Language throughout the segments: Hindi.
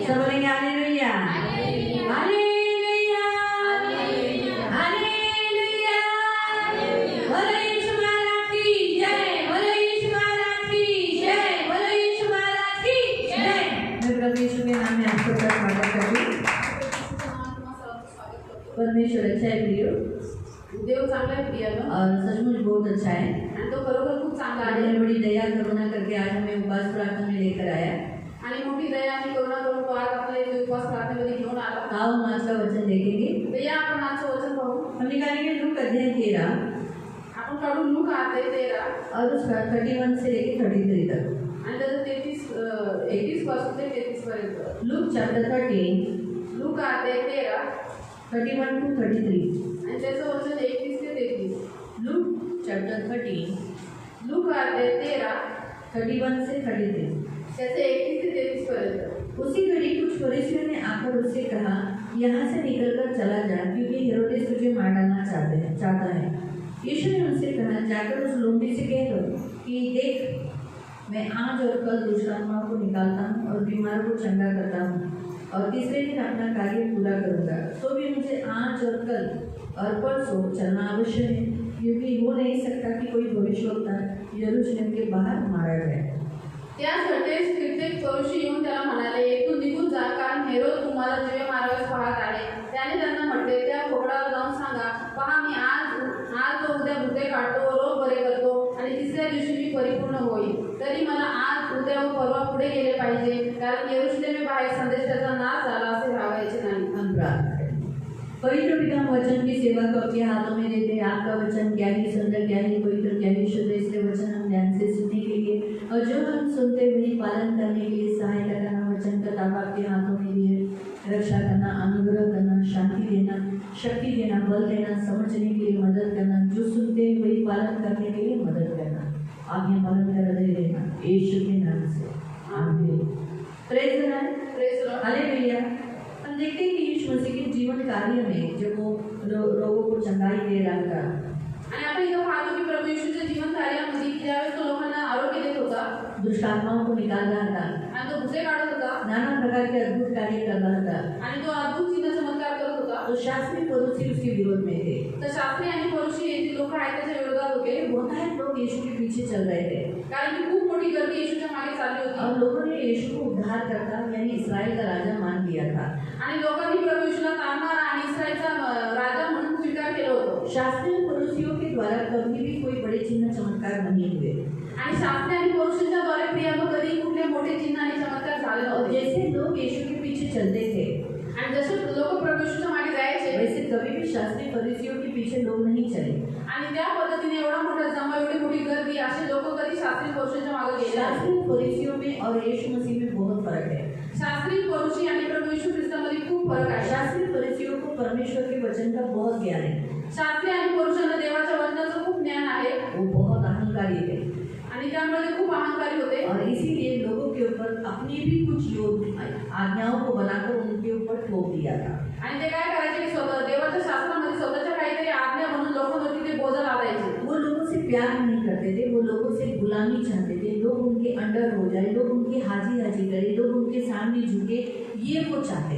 सब बोलेंगे हालेलुया, हालेलुया, हालेलुया। बोलो यीशु महाराज की जय, बोलो यीशु महाराज की जय, बोलो यीशु महाराज की जय। मैं प्रभु यीशु के नाम में आपको स्वागत करती हूँ। परमेश्वर अच्छा है प्रियो, देव चांगला आहे प्रियाला और सचमुच बहुत अच्छा है। आणि तो खरोखर खूप चांगला आज आहे हमें बड़ी दया करुणा करके आज हमें उपवास प्रार्थना में लेकर आया। आणि मोठी दया आणि करुणा करून तो आज आपल्या इथे उपवास प्रार्थनेमध्ये घेऊन आला। आओ हम आज का वचन देखेंगे। तर या आपण आजचं वचन पाहू। हम निकालेंगे लूक अध्याय 13 आपण काढून लूक अध्याय 13 और उसका 31 से लेकर 33 तक। आणि त्याचं 31 पासून ते 33 पर्यंत। लूक चैप्टर 13 लूक अध्याय 13 31 to 33। आणि त्याचं वचन 31 ते 33। लूक चैप्टर 13 लूक अध्याय 13 31 से 33। त्याचे 31 ते 33 पर्यंत। उसी घड़ी कुछ फरीसियों ने आकर उससे कहा, यहाँ से निकलकर चला जा, क्योंकि हेरोदेस तुझे मार डालना चाहता है। यीशु ने उनसे कहा, जाकर उस लोमड़ी से कह दो कि देख, मैं आज और कल दुष्टात्माओं को निकालता हूँ और बीमारों को चंगा करता हूँ और तीसरे दिन अपना कार्य पूरा करूँगा। तो भी मुझे आज और कल और परसों चलना अवश्य है, क्योंकि हो नहीं सकता कि कोई भविष्यवक्ता यरूशलेम के बाहर मारा जाए। त्यासाठी कित्येक फरीसी येऊन त्याला म्हणाले, तू निघून जा, कारण हेरोद तुम्हाला जीवे माराव्यास पाहत आहे। त्याने त्यांना म्हटले, त्या कोकणावर जाऊन सांगा, पहा मी आज व उद्या भूते काढतो व रोग बरे करतो आणि तिसऱ्या दिवशी मी परिपूर्ण होईल। तरी मला आज उद्या व परवा पुढे गेले पाहिजे, कारण यरूशलेम बाहेर संदेशाचा नाश झाला असे राहायचे नाही। हम प्रार्थना करें। पवित्र पिता, हम वचन की सेवा को आपके हाथों में देते हैं। आपका वचन ज्ञानी, सुंदर, ज्ञानी, पवित्र, ज्ञानी, शुद्ध, इसलिए वचन हम ध्यान से सुनने के लिए और जो हम सुनते वही पालन करने के लिए सहायता करना। वचन का दावा आपके हाथों में दिए, रक्षा करना, अनुग्रह करना, शांति देना, शक्ति देना, बल देना, समझने के लिए मदद करना, जो सुनते हैं वही पालन करने के लिए मदद करना। आज्ञा पालन कर हृदय देना, यीशु के नाम से आमीन। Praise the Lord, praise the Lord. Hallelujah. हम देखते हैं कि यीशु मसीह के जीवन कार्य में जब वो लोगों को चंगाई दे रहा था, आणि आपण इथं पाहतो की प्रभू येशूच्या जीवन कार्यामध्ये ज्यावेळेस तो लोकांना आरोग्य देत होता दुष्ट आत्माओं को निकाल रहा था, आणि तो भूते काढत होता नाना प्रकार के अद्भुत कार्य कर रहा था, आणि तो अद्भुत चिन्ह चमत्कार करत होता, तो शास्त्री फरीसी उसके विरोध में थे। तर शास्त्री आणि फरीसी येथील लोक आहेत त्याच्या विरोधात होते। बहुतायत लोग यीशु के पीछे चल रहे थे कारण की खूप मोठी गर्दी येशूच्या मागे चालली होती और लोगों ने यीशु को उद्धारकर्ता यानी इस्राएल का राजा मान लिया था। आणि लोकांनी प्रभू येशूला तारणारा आणि इस्रायलचा राजा म्हणून स्वीकार केलं होतं। शास्त्री और फरीसियों के द्वारा कभी भी कोई बड़े चिन्ह चमत्कार नहीं हुए आणि शास्त्री आणि फरीसींच्या द्वारे प्रियानो कधी कुठले मोठे चिन्ह आणि चमत्कार झाले और नव्हते। जैसे लोग यीशु के पीछे चलते थे आणि जसे लोक प्रभू येशूच्या मागे जायचे वैसे कभी भी शास्त्री फरीसियों के पीछे लोग नहीं चले। आणि त्या पद्धतीने एवढा मोठा जमा, एवढी मोठी गर्दी, असे लोक कधी शास्त्री फरीसींच्या मागे गेले नाही। शास्त्री फरीसियों में और यीशु मसीह में बहुत फर्क है। शास्त्री फरीसी आणि प्रभू येशू ख्रिस्तामध्ये खूप फरक आहे। शास्त्री फरीसियों को परमेश्वर के वचन का बहुत ज्ञान है, शास्त्री आणि फरीसांना देवाच्या वचनाचं खूप ज्ञान आहे वो बहुत अहंकारी थे आणि त्यामुळे ते खूप अहंकारी होते और इसीलिए लोगों के ऊपर अपनी भी कुछ आज्ञाओं को बनाकर उनके ऊपर थोप दिया था। आणि ते काय करायचे की स्वतः देवाच्या शास्त्रामध्ये स्वतःच्या काहीतरी आज्ञा म्हणून लोकांवरती ते बोझा लादायचे। वो लोगों से प्यार नहीं करते थे, वो लोगों से गुलामी चाहते थे, लोग उनके अंडर हो जाए, लोग उनकी हाजी हाजी करे, लोग उनके सामने झुके, ये वो चाहते।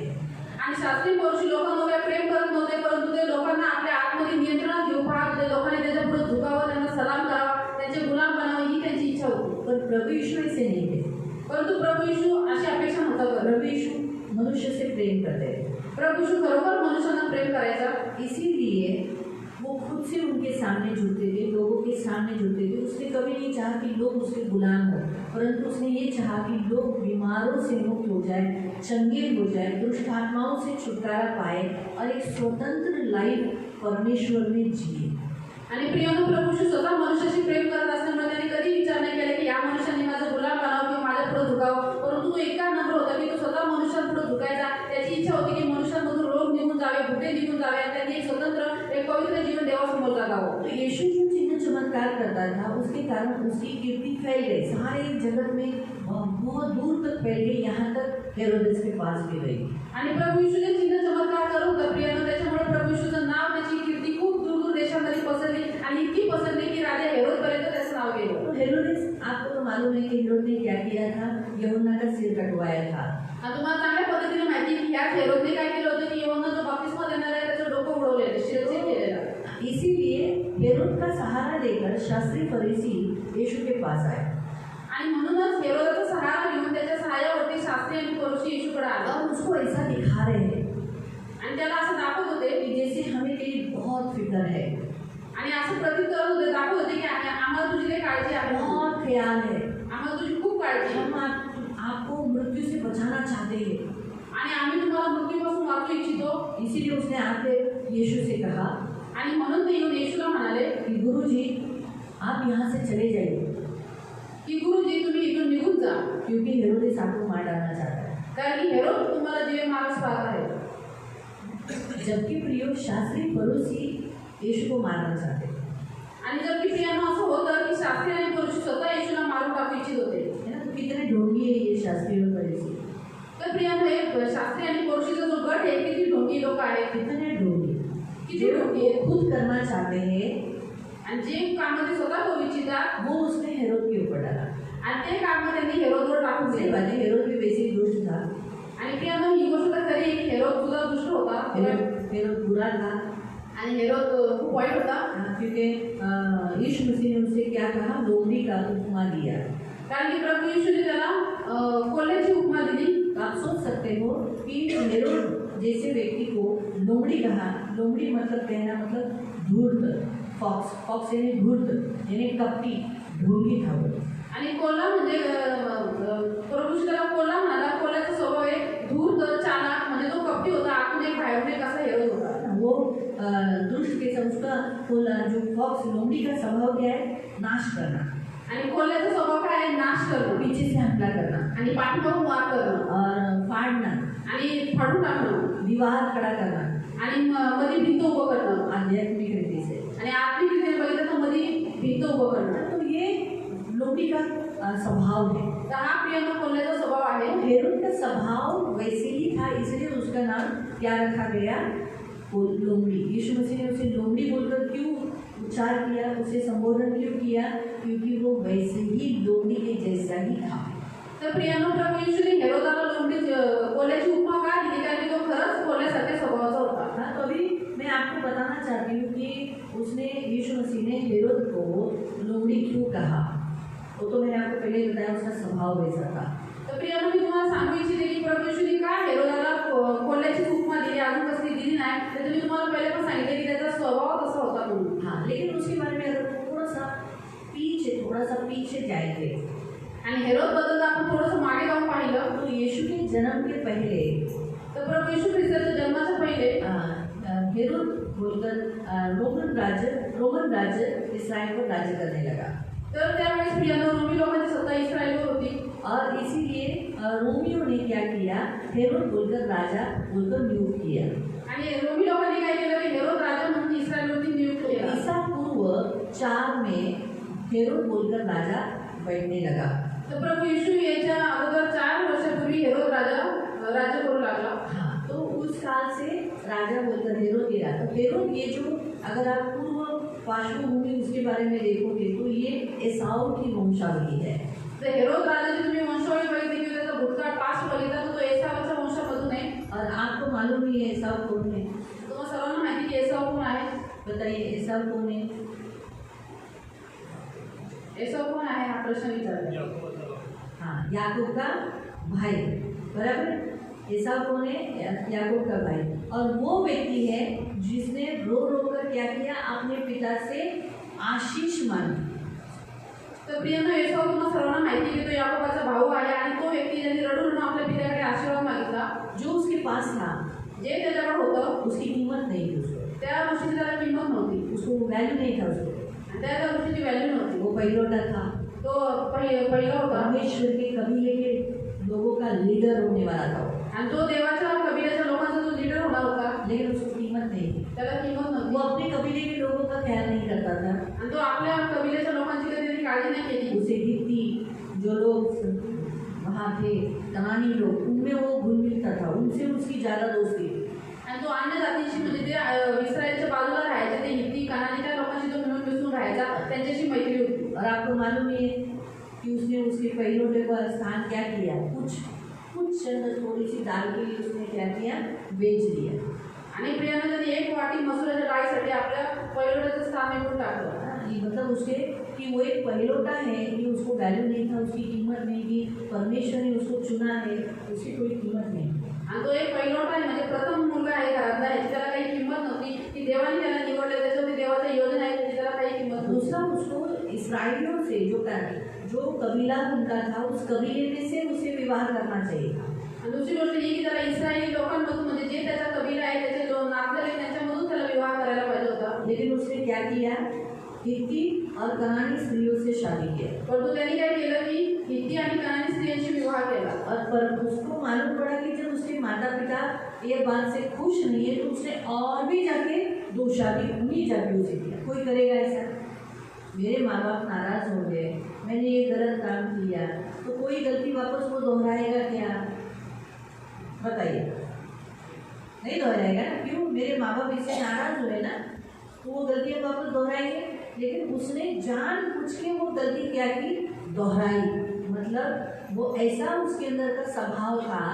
आणि शास्त्री फरीसी लोकांवर काय प्रेम करत नव्हते, परंतु ते लोकांना आपल्या आतमध्ये नियंत्रणात घेऊ पाहत होते। लोकांनी त्याच्या पुढे झुकावं, त्यांना सलाम करावा, त्यांचे गुलाम बनावं ही त्यांची इच्छा होती। पर प्रभु यीशु ऐसे नहीं थे। परंतु प्रभू येशू अशी अपेक्षा नव्हता करत। प्रभु यीशु मनुष्य से प्रेम करते थे, प्रभू येशू खरोखर मनुष्यांना प्रेम करायचा। इसीलिए वो खुद से उनके सामने झुकते थे, लोगों के सामने झुकते थे। उसने कभी नहीं चाहा कि लोग उसके गुलाम हो, परंतु उसने ये चाहा कि लोग बीमारों से मुक्त हो जाए, चंगे हो जाए, दुष्ट आत्माओं से छुटकारा पाए और एक स्वतंत्र लाइफ परमेश्वर में जिए। आणि प्रियानो प्रभू येशू स्वतः मनुष्याशी प्रेम करत असल्यामुळे त्याने कधी विचार नाही केला की या मनुष्याने माझा गुलाम बनावं किंवा माझ्या पुढे झुकावं, परंतु तो इतका नम्र होता की तो स्वतः मनुष्यांपुढे झुकायचा। त्याची इच्छा होती की मनुष्यांमधून रोग निघून जावे, भुके निघून जावे आणि त्यांनी एक स्वतंत्र, एक पवित्र जीवन देवासमोर जगावं। तो यीशु जो चिन्ह चमत्कार करता था उसके कारण उसकी कीर्ति फैल गई, सारे जगत में बहुत दूर तक फैल गई, यहाँ तक हेरोदेस के पास भी गई। आणि प्रभू येशू जे चिन्ह चमत्कार करत होता प्रियानो, त्याच्यामुळे प्रभू येशूचं नाव, त्याची कीर्ती खूप दूर दूर देशांमध्ये पसरली आणि इतकी पसरली की राजा हेरोद पर्यंत त्याचं नाव नाव गेलं. तो हेरोदेस, आपको तो मालूम है कि हेरोद ने क्या किया था, यूहन्ना का सिर कटवाया था। आणि तुम्हाला चांगल्या पद्धतीने माहिती आहे की ह्या हेरोदने काय केलं होतं की यूहन्ना जो बप्तिस्मा देणार आहे त्याचं डोकं उडवलेलं, शिरछेद केलेलं. इसीलिए हेरोद का सहारा लेकर शास्त्री फरीसी यीशु के पास आए आणि म्हणूनच हेरोदाचा सहारा घेऊन त्याच्या सहाय्यावरती शास्त्री आणि फरीसी येशूकडे आले और उसको ऐसा दिखा रहे हैं आणि त्याला असं दाखवत होते कि जैसे हमें तेरी बहुत फिक्र है, आणि असं प्रतीत करत होते, दाखवत होते की आम्हाला तुझी काही काळजी आहे, बहुत ख्याल है, आम्हाला तुझी खूप काळजी आहे हम आपको मृत्यु से बचाना चाहते हैं। आणि आम्ही तुम्हाला मृत्यूपासून वाचू इच्छितो. इसीलिए उसने आकर यीशु से कहा आणि म्हणून ते येऊन येशूला म्हणाले कि गुरुजी आप यहाँ से चले जाइए, की गुरुजी तुम्ही इथून निघून जा, क्योंकि हेरोदेस आपको मार डालना चाहता है। कारण की हेरोद तुम्हाला जीवे मारस पाहत आहे. जबकि प्रियो शास्त्री फरीसी यीशु को मारना चाहते हैं, आणि जर की प्रियांनो असं होतं की शास्त्री आणि फरीसी स्वतः येशूला मारून टाकू इच्छित होते. है ना। तो कितने ढोंगी है ये शास्त्री और फरीसी, तर प्रियांनो हे शास्त्री आणि फरीसीचा जो गट आहे किती ढोंगी लोक आहेत, कितने ढोंगी किती ढोंगी आहेत. खुद करना चाहते हैं आणि जे काम ते स्वतः करू इच्छितात वो उसने हेरोद के ऊपर डाला। आणि ते काम त्यांनी हेरोदवर टाकून सही दिले. बात है, हेरोद भी वैसे ही दुष्ट था, आणि प्रियांनो ही गोष्ट तर खरी आहे की हेरोद सुद्धा दुष्ट होता हेरोद बुरा था। आणि हेरोद खूप वाईट होता. क्योंकि यीशु मसीह ने उसे क्या कहा, लोमड़ी का उपमा दिया। कारण की प्रभू येशूने त्याला कोल्ह्याची उपमा दिली. तो आप सोच सकते हो कि हेरोद जैसे व्यक्ति को लोमड़ी कहा, लोमड़ी मतलब कहना मतलब धूर्त, फॉक्स, फॉक्स यानी धूर्त यानी कपटी, ढोंगी था वो। आणि कोल्हा म्हणजे प्रभू त्याला कोल्हा म्हणाला. कोल्ह्याचा स्वभाव आहे धूर्त, चालाक, म्हणजे तो कपटी होता, आतून एक बाहेरून एक असा हेरोद होता. वो दुष्ट के उसका जो फॉक्स लोमड़ी का स्वभाव क्या है, नाश करना, आणि कोल्ह्याचा स्वभाव काय आहे, नाश करणं, पीछे से हमला करना आणि पाठीमागून वार करणं, और फाड़ना, आणि फाडून टाकणं, दीवार खड़ा करना, आणि मध्ये भिंत उभं करणं, आध्यात्मिक रीति से। आणि आत्मिक रीतीने बघितलं तर मध्ये भिंत उभं करणं. तो ये लोमड़ी का स्वभाव है। तर हा प्रियांनो कोल्ह्याचा स्वभाव आहे. हेरोद का स्वभाव वैसे ही था, इसलिए उसका नाम क्या रखा गया, लोमड़ी। यीशु मसीह ने उसे लोमड़ी बोलकर क्यों उच्चार किया, उसे संबोधन क्यों किया, क्योंकि वो वैसे ही लोमड़ी के जैसा ही था। तर प्रियांनो प्रभू येशूने हेरोदाला लोमडी कोल्ह्याची उपमा का दिली, कारण की तो खरंच कोल्ह्यासारख्या स्वभावाचा होता. हाँ, तो अभी मैं आपको बताना चाहती हूँ कि उसने यीशु मसीह ने हेरोद को लोमड़ी क्यों कहा। वो तो मैंने आपको पहले बताया, उसका स्वभाव वैसा था। तर प्रियांनो मी तुम्हाला सांगू इच्छिते की प्रभू येशूने का हेरोदाला कोल्ह्याची उपमा दिली, अजून कसली दिली नाही, तर मी तुम्हाला पहिले पण सांगितले की त्याचा स्वभाव तसा होता म्हणून. हाँ, लेकिन उसके बारे में अगर थोड़ा सा पीछे जाएंगे, आणि हेरोद बद्दल आपण थोडंसं मागे जाऊन पाहिलं तो यीशु के जन्म के पहले तर प्रभू येशू ख्रिस्ताच्या जन्माच्या पहिले हेरोद बोलकर रोमन राज्य इसराइल पर राज्य करने लगा। तर त्यावेळेस प्रियांनो रोमी लोकांची सत्ता इस्रायलवर होती. और इसीलिए रोमियों ने क्या किया, हेरोद बोलकर राजा बोलकर नियुक्त किया। आणि रोमी लोकांनी काय केलं की हेरोद राजा म्हणून इस्रायलवरती नियुक्त केला. ईसा पूर्व 4 में हेरोद बोलकर राजा बैठने लगा। तर प्रभू येशू याच्या अगोदर 4 वर्षापूर्वी हेरोद राजा राज्य करू लागला. हाँ, तो उस काल से राजा बोलकर हेरोद ही रहा। तो हेरोद ये जो, अगर आप पूर्व पार्श्वभूमि उसके बारे में देखोगे तो ये एसाऊ की वंशावली है। तर हेरोद राजाची तुम्ही वंशावळी बघितली की त्याचा भूतकाळ पास्ट बघितला तर तो एसावाच्या वंशामधून आहे. और आपको मालूम ही है एसाऊ कौन है, तुम्हाला सर्वांना माहिती की एसाव कोण आहे. बताइए एसाऊ कौन है। एसाव कोण आहे हा प्रश्न विचारला. हाँ, याकूब का भाई, बराबर। एसाऊ कौन है, याकूब का भाई। और वो व्यक्ति है जिसने रो रो कर क्या किया, अपने पिता से आशीष मांगी। तर प्रियांनो एसाव तुम्हाला सर्वांना माहिती की तो याकोबाचा भाऊ आहे आणि तो व्यक्ती ज्याने रडून आपल्या पित्याकडे आशीर्वाद मागितला. जो उसके पास था, जे त्याच्याकडे होतं उसकी कीमत नहीं थी उसको, त्या गोष्टीची त्याला किंमत नव्हती, उसको वैल्यू नहीं था उसको, आणि त्या गोष्टीची व्हॅल्यू नव्हती. वो पहिलौठा था, तो पहिला होता परमेश्वर के कबीले के लोगों का लीडर होने वाला था वो। आणि तो देवाच्या कबिलेच्या लोकांचा जो लीडर होणार होता, लेकिन उसको कीमत नहीं थी। त्याला किंमत वो नव्हती. अपने कबीले के लोगों का ख्याल नहीं करता था। आणि तो आपल्या कबिलेच्या लोकांची कधी त्याने काळजी नाही केली. उसे हित्ती जो लोग वहाँ थे, कनानी लोग, उनमें वो घुल मिलता था, उनसे उसकी ज़्यादा दोस्ती थी। आणि तो अन्य जातीशी म्हणजे ते इस्रायलच्या बाजूला राहायचे ते हित्ती कनानी त्या लोकांशी तो मिळून मिसळून राहायचा, त्यांच्याशी मैत्री होती. और आपको मालूम ही है कि उसने उसके पहिलोटे पर स्थान क्या किया, कुछ थोड़ी सी दाल के लिए उसने क्या किया, बेच दिया। आणि प्रियानं त्यांनी एक वाटी मसुराच्या डाळीसाठी आपल्या पहिलोट्याचं स्थान निघून टाकलं। ये मतलब उसके कि वो एक पहिलोटा है, ये उसको वैल्यू नहीं था, उसकी कीमत नहीं थी। परमेश्वर ने उसको चुना है, उसकी कोई कीमत नहीं। आणि तो एक पहिलोटा आहे, म्हणजे प्रथम मुलगा आहे घरातला, ह्याची त्याला काही किंमत नव्हती, की देवाने त्याला निवडलं, त्याच्यावरती देवाची योजना आहे, त्याची त्याला काही किंमत नव्हती। दूसरा, उसको इसराइलियों से जो कबीला उनका था, उस कबीले में से उसे विवाह करना चाहिए। आणि दुसरी गोष्ट ही की त्याला इस्रायली लोकांमधून, म्हणजे जे त्याचा कबीला आहे, त्याचे लोक नातलग त्यांच्यामधून त्याला विवाह करायला पाहिजे होता। लेकिन उसने क्या किया, हित्ती और कनानी स्त्रियों से शादी किया। परंतु त्यांनी काय केलं की हित्ती आणि कनानी स्त्रियांशी विवाह केला। और पर उसको मालूम पड़ा कि जब उसके माता पिता ये बात से खुश नहीं है, तो उसने और भी जाके 2 शादी उन्हीं जाके उसे किया। कोई करेगा ऐसा? मेरे माँ बाप नाराज हो गए, मैंने ये गलत काम किया, तो कोई गलती वापस वो दोहराएगा क्या? बताइए, नहीं दोहराएगा ना। क्यों? मेरे माँ बाप इससे नाराज हुए ना, तो वो गलतियाँ वापस दोहराएंगे। लेकिन उसने जानबूझ के वो गलती क्या की, दोहराई। मतलब वो ऐसा उसके अंदर का स्वभाव था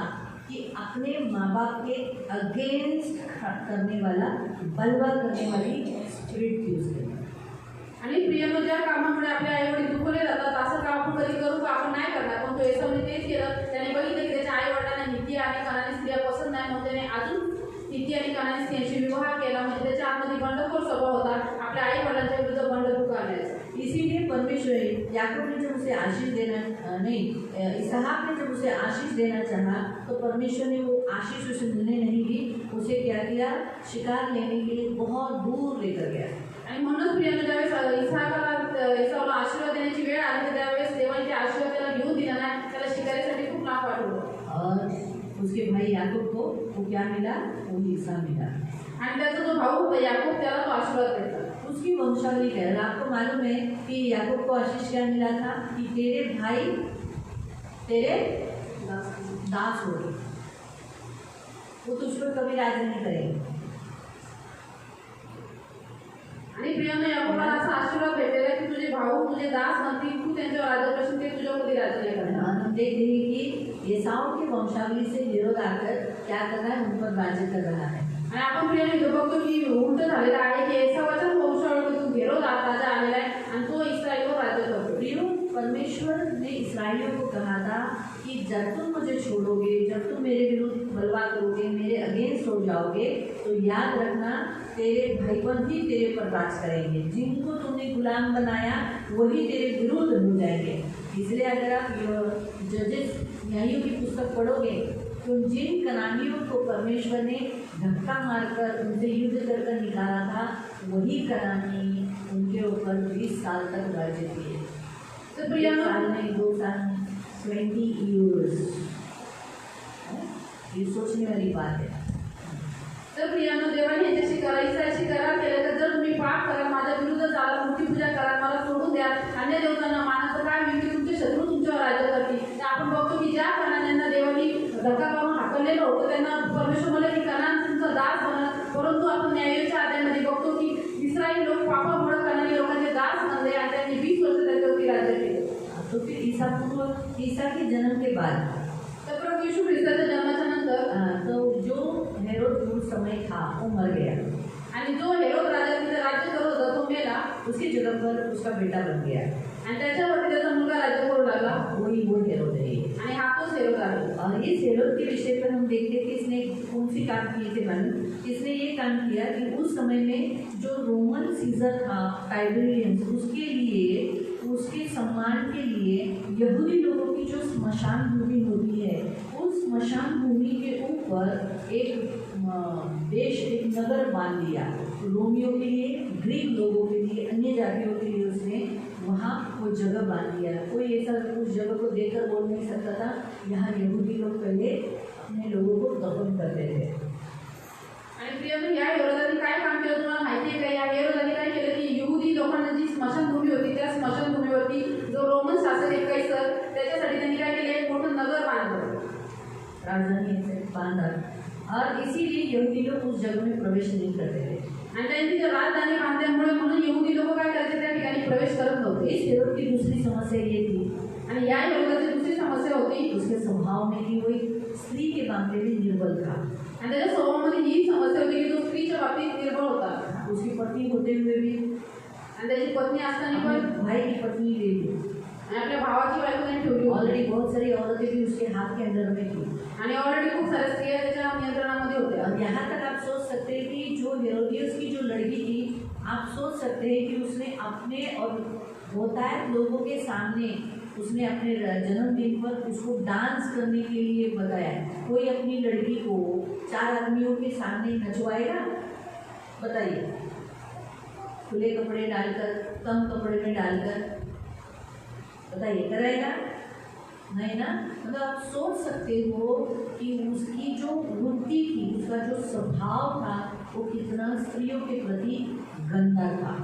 कि अपने माँ बाप के अगेंस्ट करने वाला, बलवा करने वाली स्पिरिट थी उसके अंदर। आणि प्रियनो, ज्या कामामुळे आपले आई वडील दुखवले जातात, असं काम आपण कधी करू का? आपण नाही करणार, पण तो एसावने तेच केलं। त्याने बघितलं की त्याच्या आई वडिलांना हित्ती आणि कनानी स्त्रिया पसंत नाही, म्हणून त्याने अजून हित्ती आणि कनानी स्त्रियांशी विवाह केला। म्हणजे त्याच्या आतमध्ये बंडखोर स्वभाव होता, आपल्या आई वडिलांच्या विरुद्ध बंड पुकारण्याचा। इसीलिए परमेश्वर याकूब ने जब उसे आशीष देना इसहाक ने जब उसे आशीष देना चाहा, तो परमेश्वर ने वो आशीष उसे मिलने नहीं दी, उसे क्या किया, शिकार लेने के लिए बहुत दूर लेकर गया। आणि म्हणूनच प्रियनो, ज्यावेळेस इसाऊला आशीर्वाद देण्याची वेळ आली, तर त्यावेळेस देवाने ते आशीर्वाद त्याला घेऊन दिला नाही, त्याला शिकारीसाठी खूप लांब पाठवलं। और उसके भाई याकूब को वो क्या मिला, वो हिस्सा मिला। आणि त्याचा जो भाऊ होता याकूब, त्याला तो आशीर्वाद भेटला। उसकी वंशावली क्या है? आपको मालूम है कि याकूब को आशीष क्या मिला था, कि तेरे भाई तेरे दास हो गए, वो तुझ पर कभी राज नहीं करेंगे। आणि प्रियानो, याकोबाला असा आशीर्वाद भेटलेला की तुझे भाऊ तुझे दास बनतील, तू त्यांच्यावर राज्य करशील, ते तुझ्यावर कधी राज्य नाही करणार। हम देखते हैं कि एसाव की वंशावली से हेरोद आकर क्या कर रहा है, उन पर राज्य कर रहा है। आणि आपण प्रियानो इथं बघतो की उलट झालेलं आहे की एसावाच्या वंशावळीतून हेरोद राजा आलेला आहे आणि तो इस्रायलवर राज्य करतो। प्रियो, परमेश्वर ने इसराइलियों को कहा था कि जब तुम मुझे छोड़ोगे, जब तुम मेरे विरुद्ध बलवा करोगे, मेरे अगेंस्ट हो जाओगे, तो याद रखना तेरे भाईबंद ही तेरे पर राज करेंगे। जिनको तुमने गुलाम बनाया वही तेरे विरुद्ध हो जाएंगे। इसलिए अगर आप जजेस न्यायों की पुस्तक पढ़ोगे, तो जिन कनानियों को परमेश्वर ने धक्का मारकर उनसे युद्ध कर निकाला था, वही कनानी उनके ऊपर 20 साल तक राज्य किए। तर प्रियानो, 1 साल नहीं, 2 साल नहीं, 20 years। ये सोचने वाली बात है। तर प्रियानो, देवाने ह्याच्याशी इस्रायलशी करार केला, तर जर तुम्ही पाप कराल, माझ्या विरुद्ध चाला, मूर्तीपूजा कराल, मला सोडून द्या, अन्य देवतांना माना, तर काय होईल की तुमचे शत्रू तुमच्यावर राज्य करतील। तर आपण बघतो की ज्या कनान्यांना देवाने धक्का करून हाकललेलं होतं, त्यांना परमेश्वर म्हणाले की कनान तुमचा दास बनल। परंतु आपण न्यायाच्या अध्यायामध्ये बघतो की इस्रायल लोक पापामुळे कनानी लोकांचे दास बनले आणि त्यांनी 20 वर्ष त्याच्यावरती राज्य केले। तो फिर ईसा के जन्म के बाद, तर प्रभू येशू ख्रिस्ताच्या जन्माच्या नंतर तो जो हेरोद उस समय था वो मर गया, आणि जो हेरोद राजा तिथे राज्य करत होता तो मेला, उसकी जगह पर उसका बेटा बन गया, आणि त्याच्यावरती त्याचा मुलगा राज्य करू लागला, वही वो हेरोद है। आणि हा तोच हेरोद आहे। और इस हेरोद के विषय पर हम देखते हैं कि इसने कौन सी काम किए थे मालूम? इसने ये काम किया कि उस समय में जो रोमन सीजर था टाइबेरियंस, उसके लिए, उसके सम्मान के लिए यहूदी लोगों की जो स्मशान भूमि होती है, उस स्मशान भूमि के ऊपर एक देश, एक नगर बांध दिया। रोमियों के लिए, ग्रीक लोगों के लिए, अन्य जातियों के लिए उसने वहाँ वो जगह बांध दिया। कोई ऐसा उस जगह को देखकर बोल नहीं सकता था यहाँ यहूदी लोग पहले अपने लोगों को दफन करते थे। आणि प्रियनो, या हेरोदाने काय काम केलं तुम्हाला माहिती आहे का? या हेरोदाने काय केलं की यहूदी लोकांना जी स्मशानभूमी होती, त्या स्मशानभूमीवरती जो रोमन शासक एक कैसर, त्याच्यासाठी त्यांनी काय केलं, एक मोठं नगर बांधलं, राजधानी बांधा, और इसीलिए यहूदी लोग उस जगह में प्रवेश नहीं करते थे। आणि त्यांनी तिथे राजधानी बांधल्यामुळे म्हणून यहुदी लोक काय करायचे, त्या ठिकाणी प्रवेश करत नव्हते. इस हेरोद की दूसरी समस्या ये थी, आणि या हेरोदाची दुसरी समस्या होती, उसके स्वभाव में कि वो एक स्त्री के मामले में निर्बल था. आणि त्याच्या स्वभावामध्ये ही समस्या होती की तो स्त्रीच्या बाबतीत निर्बळ होता. उसकी पत्नी होते हुए भी आणि त्याची पत्नी असताना पण अपने भाई की पत्नी ले ली. आणि आपल्या भावाची बायको त्यांनी ठेवली होती. ऑलरेडी बहुत सारी औरतें भी उसके हाथ के अंदर में थी. आणि ऑलरेडी खूप साऱ्या स्त्रिया त्याच्या नियंत्रणामध्ये होत्या. और यहाँ तक आप सोच सकते हैं कि जो हेरोदियस की जो लड़की थी, आप सोच सकते हैं कि उसने अपने और बहुतायत लोगों के सामने उसने अपने जन्मदिन पर उसको डांस करने के लिए बताया. कोई अपनी लड़की को 4 आदमियों के सामने नचवाएगा? बताइए. खुले कपड़े डालकर, कम कपड़े में डालकर, बताइए कराएगा? नहीं ना. मतलब आप सोच सकते हो कि उसकी जो वृत्ति थी, उसका जो स्वभाव था, वो कितना स्त्रियों के प्रति गंदा था.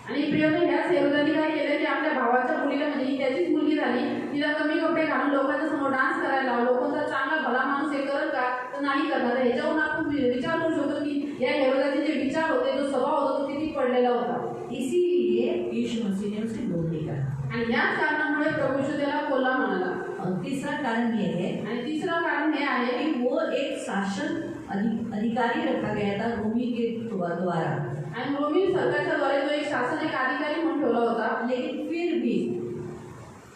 आणि प्रियने ह्या हेरोदाने काय केलं की आपल्या भावाच्या मुलीला, म्हणजे ही त्याचीच मुलगी झाली, तिला कमी कपडे घालून लोकांच्या समोर डान्स करायला लावला. लोकांचा चांगला भला माणूस हे करत का, तर नाही करणार. ह्याच्यावरून आपण विचार करू शकतो की या हेरोदाचे जे विचार होते, जो स्वभाव होता, तो किती पडलेला होता. इसीलिए यीशु मसीह ने उसे ढूंढ लिया. आणि याच कारणामुळे प्रभू यीशु त्याला कोल्हा म्हणाला. और तीसरा कारण ये है आणि तिसरं कारण हे आहे की कि वो एक शासन अधिकारी रखा गया था रोमी के द्वारा. आणि रोमी सरकारच्या द्वारे तो एक शासन, एक अधिकारी म्हणून ठेवला होता. लेकिन फिर भी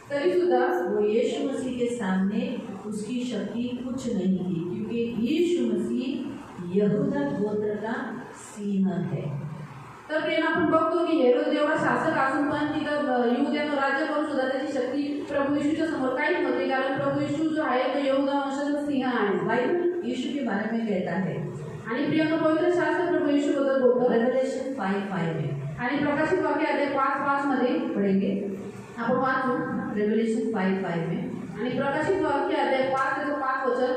तरी सुद्धा वो यीशु मसीह के सामने उसकी शक्ति कुछ नहीं थी, क्योंकि यीशु मसीह यहूदा गोत्र का सिंह है. तर प्रेम आपण बघतो की हेरोद एवढा शासक असून पण तिथं यहुद्यानं राज्य करून सुद्धा त्याची शक्ती प्रभू येशूच्या समोर काहीच नव्हती. कारण प्रभू येशू जो आहे तो यहूदा वंशाचा सिंह आहे. बाइबल यीशु के बारे में कहता है. आणि प्रियंका पवित्र शास्त्र प्रभू येशू बद्दल बोलतो. रेवलेशन 5:5 में आणि प्रकाशित वाक्य अध्याय 5:5 मध्ये पढ़ेंगे. आपण वाचू. रेवलेशन 5:5 में आणि प्रकाशित वाक्य अध्याय 5:5 वचन,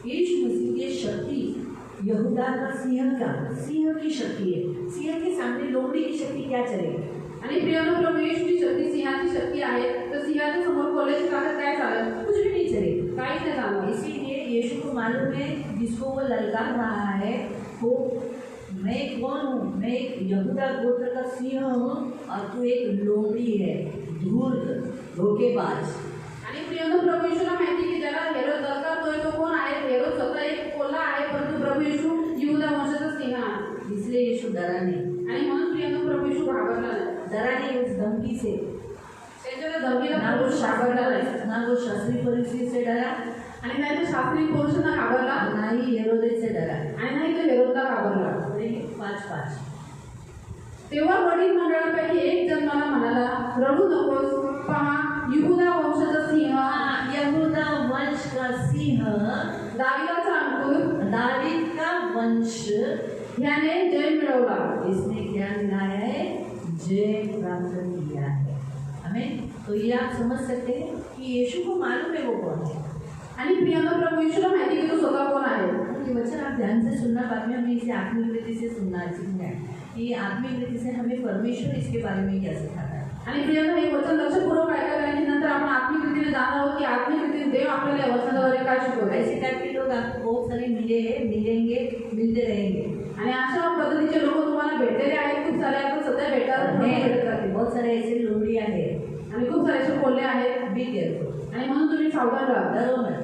यीशु मसीह की शक्ति यहूदा का सिंह की शक्ति है. सिंह के सामने लोमड़ी की शक्ति क्या चलेगी? आणि प्रियंका प्रभू येशूची शक्ती सिंहाची शक्ती आहे. तर सिंहाच्या समोर कोल्ह्याची ताकद काय चालेल? कुछ भी नहीं चलेगी. काहीच नाही चालणार. इसीलिए यीशु को मालूम है, जिसको वो ललकार रहा है वो मैं कौन हूँ, मैं एक यहूदा गोत्र का सिंह हूँ और तू एक लोमड़ी है, धूर्त, धोखेबाज. आणि प्रियंका प्रभू येशूला माहिती की ज्याला हेरोद दरकारतोय तो कोण आहे? हेरोद स्वतः एक कोल्हा आहे, परंतु प्रभू येशू यहूदा वंशाचा सिंह आहे. इसलिए यीशु डरा नहीं. आणि म्हणून प्रियंका प्रभू येशू घाबरला नाही. डरा नहीं उस धमकी से. त्यांच्या धमकीला ना प्रभू वो येशू घाबरला नाही. ना वो शास्त्री फरीसी से डरा, आणि नाही तो शास्त्री पुरुषांना घाबरला, ना ही हेरोदेस से डरा. आणि नाही तो हेरोदला घाबरला. 5:5. तेव्हा वडील मंडळापैकी एक जण मला म्हणाला, रडू नकोस, पहा यहूदा वंशाचा सिंह, यहूदा वंश का सिंह, दाविदाचा अंकुर, दावीद का वंश, ह्याने जय मिळवला. इसने क्या मिलाया है? जय प्राप्त किया है. हमें तो ये आप समझ सकते हैं कि यीशु को मालूम है वो कौन है. आणि प्रियंका प्रभू येशूला माहिती की तो स्वतः कोण आहे. ये वचन आप ध्यान से सुनना, बाद में हमें इसे आत्मिक रीति से सीखना है. ये आत्मिक रीति से हमें परमेश्वर इसके बारे में क्या सिखाता है. आणि प्रियंका हे वचन लक्षपूर्वक ऐका, कारण की नंतर आपण आत्मिक रीतीने जाणार आहोत की आत्मिक रीतीने देव आपल्याला या वचनाद्वारे काय शिकवतो. ऐसे टाइप के लोग आपको बहुत सारे मिले हैं, मिलेंगे, मिलते रहेंगे. आणि अशा पद्धतीचे लोक तुम्हाला भेटलेले आहेत. खूप सारे आपण सध्या भेटत राहतील. बहुत सारे ऐसे लोमड़ियाँ हैं. आणि खूप सारे असे कोल्हे आहेत. Be careful. आणि म्हणून तुम्ही सावधान राहा, डरो मत.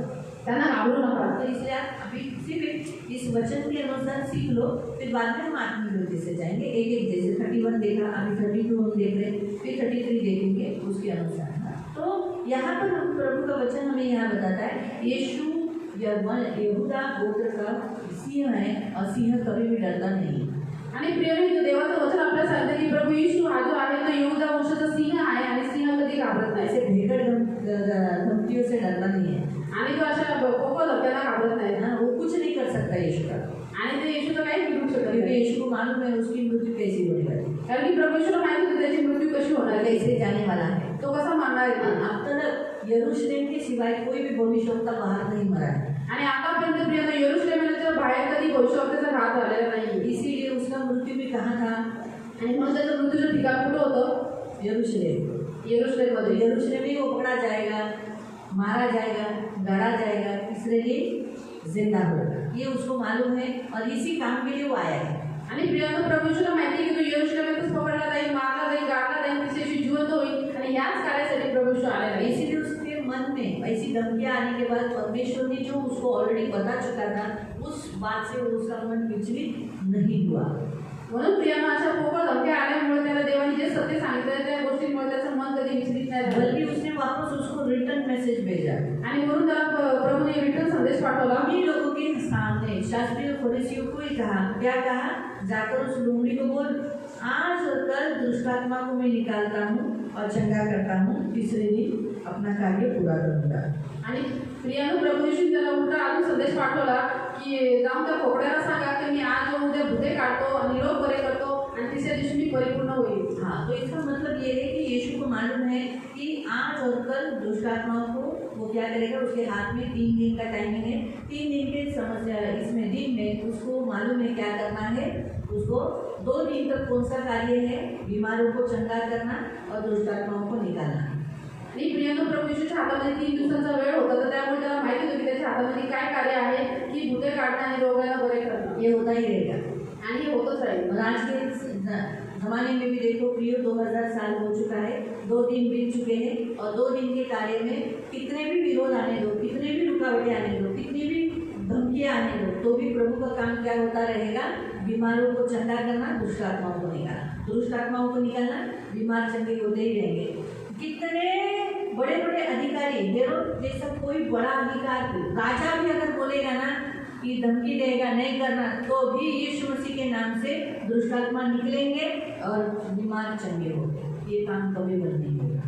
त्यांना घाबरू नका. तो इसलिए आप अभी सिर्फ इस वचन के अनुसार सीख लो, फिर बाद में हम आत्मिक रीति से जाएंगे. एक जैसे 31 देखा, अभी 32 हम देख रहे, फिर 33 देखेंगे उसके अनुसार. तो यहाँ पर हम प्रभु का वचन हमें यहाँ बताता है यीशु यहूदा गोत्र का सिंह है और सिंह कभी भी डरता नहीं. आणि प्रियने देवाचं वचन आपल्याला सांगतं की प्रभू येशू हा जो आहे तो यहूदा वंशाचा सिंह आहे आणि सिंह कधी घाबरत नाही. ऐसे भेकड़ धमकियों से डरता नहीं है. आणि तो अशा पोको धक्क्याला घाबरत नाही. ना, वो कुछ नहीं कर सकता यीशु का. आणि ते येशूचं काही बिघडू शकत क्योंकि नाही. यीशु को मालूम है उसकी मृत्यु कैसी होने वाली, कारण की प्रभू येशूला माहिती होती त्याची मृत्यू कशी होणार आहे, कैसे जाने वाला है. तो कसा मारणार आहे. अब तक यरूशलेम के सिवाय कोई भी भविष्यवक्ता बाहर नहीं मरा है. आणि आतापर्यंत प्रियंका यरूशलेमच्या बाहेर कधी भविष्यवक्त्याचा घात झालेला नाही. इसीलिए उसका मृत्यू भी कहाँ था? आणि म्हणून त्याचं मृत्यूचं ठिकाण कुठं होतं? यरूशलेम. यरूशलेममध्ये. यरूशलेम में वो पकड़ा जाएगा, मारा जाएगा, गड़ा जाएगा, तीसरे दिन जिंदा होगा। ये उसको मालूम है और इसी काम के लिए वो आया है। आणि प्रियांका प्रभू यीशूला माहिती आहे की तो यरूशलेमेतच पकडला जाईल, मारला जाईल, गाडला जाईल, तिसऱ्या दिवशी जिवंत होईल आणि याच कार्यासाठी प्रभू यीशू आलेला आहे। इसीलिए उसके मन में ऐसी धमकियां आने के बाद परमेश्वर ने जो उसको ऑलरेडी पता चुका था, उस बात से उसका मन विचलित नहीं हुआ। म्हणून प्रियांका अशा पोकळ धमक्या आल्यामुळे त्याला देवाने जे सत्य सांगितलं त्या गोष्टींमुळे त्याचं मन कधी विचलित नाही झालं। बल्कि उसने वापस उसको रिटर्न मैसेज भेजा आणि म्हणून त्याला प्रभूने रिटर्न संदेश पाठवला। उन्हीं लोगों के सामने शास्त्रियों फरीसियों को ही कहा, क्या कहा? जाकर उस लूमड़ी को बोल, आज और कल दुष्टात्मा को मैं निकालता हूँ और चंगा करता हूँ, तीसरे दिन अपना कार्य पूरा करूँगा। आणि प्रियांका प्रभू यीशू त्याला उलटा अजून संदेश पाठवला की जाऊन त्या कोकड्याला सांगा की मी आज व उद्या भूते काढतो आणि निरोग बरे करतो आणि तिसऱ्या दिवशी मी परिपूर्ण होईल। हाँ, तो इसका मतलब ये है कि यीशु को मालूम है कि आज और कल दुष्टात्माओं को वो क्या करेगा। उसके हाथ में 3 दिन का टाइमिंग है। 3 दिन के समस्या इसमें दिन में उसको मालूम है क्या करना है। उसको 2 दिन तक कौन सा कार्य है, बीमारों को चंगा करना और दुष्टात्माओं को निकालना। आणि प्रियांका प्रभू यीशूच्या हातामध्ये 3 दिवसांचा वेळ होता, तर त्यामुळे त्याला माहिती होतं की त्याच्या हातामध्ये काय कार्य आहे की भूते काढणं आणि रोगाला बरे करणं। ये होता ही रहेगा आणि हे होतच राहील। और आज के ज़माने में भी देखो प्रियो 2000 साल हो चुका है, 2 दिन बीत चुके हैं और 2 दिन के कार्य में कितने भी विरोध आने दो, कितने भी रुकावटें आने दो, कितनी भी धमकियाँ आने दो, तो भी प्रभु का काम क्या होता रहेगा? बीमारों को चंगा करना, दुष्ट आत्माओं को निकालना। दुष्ट आत्माओं को निकालना, बीमार चंगे होते ही रहेंगे। कितने बड़े बड़े अधिकारी, हेरोद जैसा कोई बड़ा अधिकार, राजा भी अगर बोलेगा ना कि धमकी देगा नहीं करना, तो भी यीशु मसीह के नाम से दुष्ट आत्मा निकलेंगे और बीमार चंगे होंगे। ये काम कभी बंद नहीं होगा।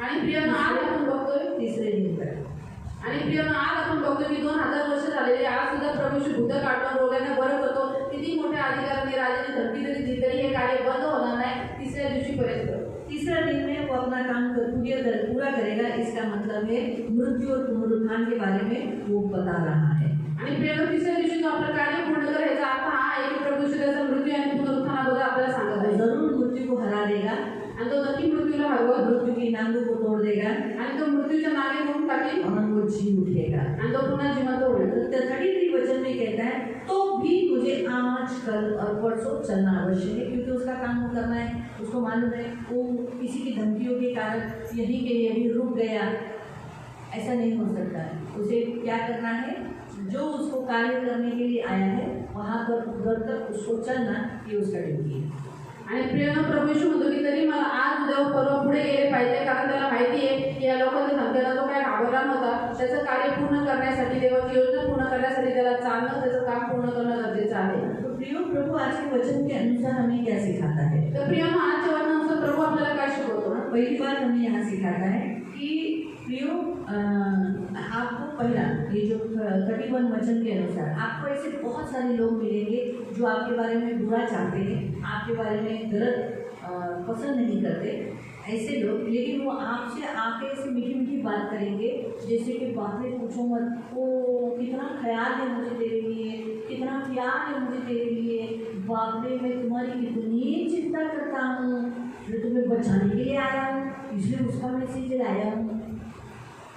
आणि प्रियांका आज आपण बघतोय तीसरे दिन तक आणि प्रियांका आज आपण बघतोय की 2000 वर्ष झालेले आज सुद्धा प्रभू यीशू भूत काढतो, रोगांना बरं करतो। किती मोठ्या अधिकाराने राजाने धमकी दिली तरी हे कार्य बंद होणार नाही तिसऱ्या दिवशीपर्यंत। तीसरा दिन में वो अपना काम पूरा करेगा। इसका मतलब है मृत्यु और पुनरुत्थान के बारे में वो बता रहा है। आणि प्रियांका तिसऱ्या दिवशी तो आपलं कार्य पूर्ण करायचा अर्थ हा आहे की प्रभू यीशू त्याचा मृत्यू आणि पुनरुत्थानाबद्दल आपल्याला सांगत आहे। जरूर मृत्यु को हरा देगा आणि तो नक्की मृत्यूला हरवत, मृत्यु की नांगों को तोड़ देगा आणि तो मृत्यूच्या मागे घेऊन टाकेल और वो जी उठेगा। आणि तो पुन्हा जिवंत होईल। तो 33 वचन में कहता है, तो भी मुझे आज कल और परसों चलना आवश्यक है, क्योंकि उसका काम वो करना है। उसको मालूम है वो किसी की धमकियों के कारण यहीं के यहीं रुक गया, ऐसा नहीं हो सकता है। उसे क्या करना है? जो उसको कार्य करने के लिए आया है वहाँ पर उधर तक उसको चलना, ये उसका ड्यूटी है। आणि प्रियांका प्रभू यीशू म्हणतो की तरी मला आज उद्या परवा पुढे गेले पाहिजे, कारण त्याला माहिती आहे की या लोकांच्या धमक्याला तो काय घाबरला नव्हता। त्याचं कार्य पूर्ण करण्यासाठी, देवाची योजना पूर्ण करण्यासाठी त्याला चालणं, त्याचं काम पूर्ण करणं गरजेचं आहे। तो प्रियो, प्रभु आज के वचन के अनुसार हमें क्या सिखाता है? तर प्रियांका आजच्या वचनानुसार प्रभू आपल्याला काय शिकवतो? पहली बात हमें यहाँ सिखाता है कि प्रियो, आपको पहला ये जो 31 वचन के अनुसार आपको ऐसे बहुत सारे लोग मिलेंगे जो आपके बारे में बुरा चाहते हैं, आपके बारे में गलत पसंद नहीं करते ऐसे लोग, लेकिन वो आपसे आके ऐसे मीठी मीठी बात करेंगे जैसे कि बातें पूछो मत, ओ कितना ख्याल है मुझे तेरे लिए, कितना प्यार है मुझे तेरे लिए, बाप रे मैं तुम्हारी कितनी चिंता करता हूँ, मैं तुम्हें बचाने के लिए आया हूँ, इसलिए उसका मैसेज लाया हूँ।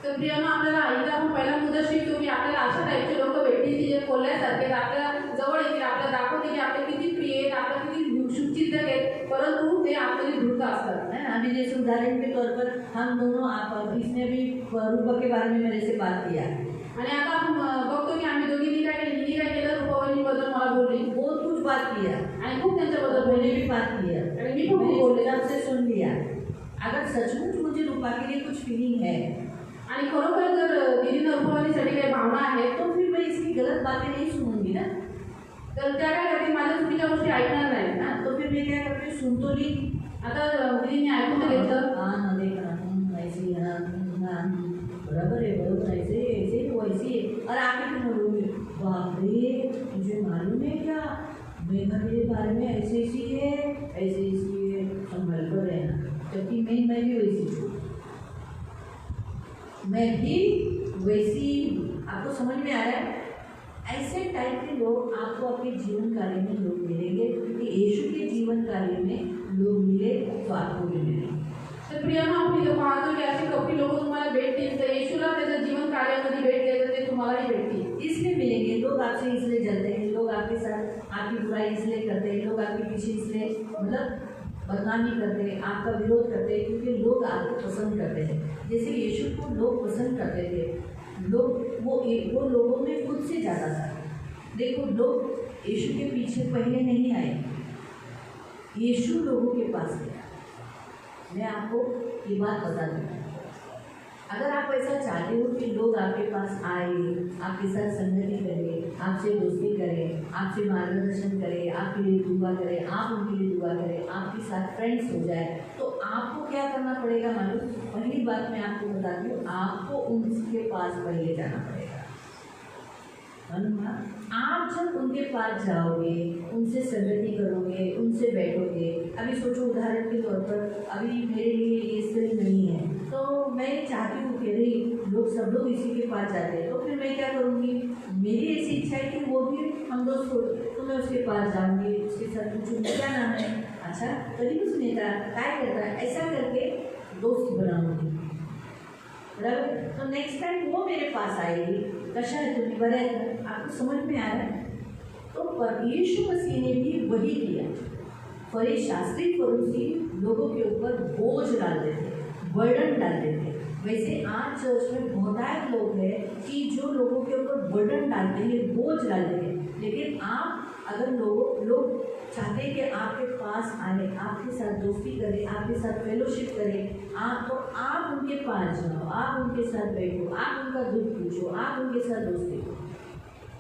तर प्रियांका आपल्याला इथं आपण पहिला मुद्दा शिकतो की आपल्याला अशा टाईपचे लोक भेटतील की जे कोल्ह्यासारखे आपल्याला जवळ येतील, आपल्याला दाखवतील की आपले किती प्रिय आहेत, आपले किती शुभचिंतक आहेत, परंतु ते आपले धूर्त असतात। है ना? अभी जैसे उदाहरण के तौर पर हम दोनों, आप इसने भी रूपा के बारे में मेरे से बात किया आणि आता आपण बघतो की आम्ही दोघींनी काय केलं, हिने काय केलं, रूपावलीबद्दल मला बोलली, बहुत कुछ बात किया आणि खूप त्यांच्याबद्दल मैंने बोलली भी बात किया आणि मी पण खूप बोलले। से सुन लिया। अगर सचमुच मुझे रूपा के लिए कुछ फीलिंग है आणि खरोखर जर दीदीनं रूपावलीसाठी काही भावना आहेत तो फिर मैं इसकी गलत बातें नहीं सुनूंगी ना। तर त्या काय करतील, माझ्या चुकीच्या गोष्टी ऐकणार नाही ना। तो फिर मैं क्या करती हूँ, सुन तो ली, आता दीदीने ऐकून घेतलं, हाँ ना देखना ऐसे ही, हाँ बराबर है, बराबर ऐसे ही वो ऐसे ही है, और आके तुम बोलोगे बाप रे मुझे मालूम है क्या, मेरा मेरे बारे में ऐसे ऐसी है, ऐसे ऐसी है, संभल कर रहना। जबकि मैं भी वैसी हूँ, मैं भी वैसी। आपको समझ में आ रहा है? ऐसे टाइप के लोग आपको आपके जीवन कार्य में लोग मिलेंगे, क्योंकि यीशु के जीवन कार्य में लोग मिले तो आपको भी मिलेंगे। तर प्रियानो आपण इथं पाहतो की असे कपटी लोक तुम्हाला भेटतील तर येशूला त्याच्या जीवन कार्यामध्ये भेटले तर ते तुम्हालाही भेटतील. इसलिए मिलेंगे लोग आपसे इसलिए जलते हैं, लोग आपके साथ आपकी बुराई इसलिए करते हैं, लोग आपके पीछे इसलिए मतलब बदनामी करते हैं, आपका विरोध करते हैं क्योंकि लोग आपको पसंद करते हैं. जैसे यीशु को लोग पसंद करते थे, लोग वो लोगों में खुद से ज़्यादा था. देखो लोग यीशु के पीछे पहले नहीं आए, यीशु लोगों के पास गया. मैं आपको ये बात बता दूँ, अगर आप ऐसा चाहते हो कि लोग आपके पास आए, आपके साथ संगति करें, आपसे दोस्ती करें, आपसे मार्गदर्शन करें, आपके लिए दुआ करें, आप उनके लिए दुआ करें, आपके साथ फ्रेंड्स हो जाए, तो आपको क्या करना पड़ेगा मालूम? पहली बात मैं आपको बता दूँ, आपको उनके पास पहले जाना पड़ेगा. आप जब उनके पास जाओगे, उनसे संगति करोगे, उनसे बैठोगे. अभी सोचो उदाहरण के तौर पर, अभी मेरे लिए ये स्थिति नहीं है तो मैं चाहती हूँ कि लोग सब लोग इसी के पास जाते हैं, तो फिर मैं क्या करूँगी? मेरी ऐसी इच्छा है कि वो भी हम दोस्त हो, तो मैं उसके पास जाऊँगी, उसके साथ पूछूँगी क्या नाम है, अच्छा कभी कुछ नेता क्या करता है, ऐसा करके दोस्त बनाऊँगी. बराबर. तो नेक्स्ट टाइम वो मेरे पास आएगी, कशा है तुम्हें बड़ा है, आपको समझ में आ रहा है? तो पर यीशु मसीह ने भी वही किया. शास्त्री फरीसी लोगों के ऊपर बोझ डालते थे, बर्डन डालते थे. वैसे आज चर्च में बहुत लोग हैं कि जो लोगों के ऊपर बर्डन डालते हैं, बोझ डालते हैं. लेकिन आप अगर लोग चाहते हैं कि आपके पास आए, आपके साथ दोस्ती करें, आपके साथ फेलोशिप करें, तो आप उनके पास जाओ, आप उनके साथ बैठो, आप उनका दुख पूछो, आप उनके साथ दोस्ती करो.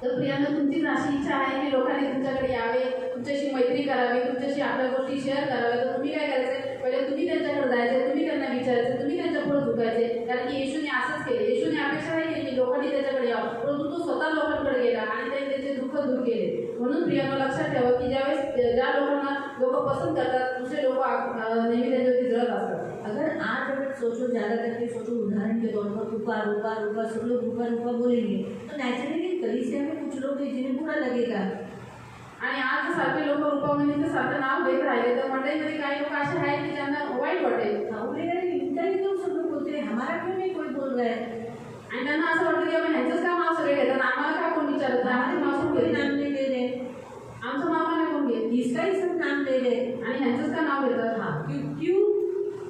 तर प्रियांनो तुमची अशी इच्छा आहे की लोकांनी तुमच्याकडे यावे, तुमच्याशी मैत्री करावी, तुमच्याशी आपल्या गोष्टी शेअर कराव्या. तर तुम्ही काय करायचं? पहिले तुम्ही त्यांच्याकडे जायचं, तुम्ही त्यांना विचारायचं, तुम्ही त्यांच्या पुढे झुकायचे. कारण की येशूने असंच केले. येशूने अपेक्षा नाही केली लोकांनी त्याच्याकडे यावं, परंतु तो स्वतः लोकांकडे गेला आणि त्यांनी त्याचे दुःख दूर केले. म्हणून प्रियांनो लक्षात ठेवा की ज्यावेळेस ज्या लोकांना लोक पसंत करतात, दुसरे लोक नेहमी त्यांच्यावरती जळत असतात. अगर सोचो, ज़्यादा करके सोचो, उदाहरण के तौर पर रूपा रूपा रूपा सब लोग रूपा रूपा बोलेंगे तो नेचुरली कलीसिया में कुछ लोग हैं जिन्हें बुरा लगेगा. आणि आज सारखे लोक रूपामध्ये सारखं नाव घेत राहिले तर मंडळीमध्ये काही लोक असे आहेत की ज्यांना वाईट वाटेल. इनका ही तो सब लोग बोलते हैं, हमारा क्यों नहीं कोई बोल रहा है. आणि त्यांना असं वाटतं की आपण ह्यांचंच का नाव सगळे घेतात, आम्हाला का कोण विचारत नाही, आम्हाला नाव कोई घेत नाम नाही, नहीं ले रहे, आमचं नाव नाही कोण घेत, इसका ही सब नाम ले रहे. आणि ह्यांचंच का नाव घेतात. हाँ क्यों?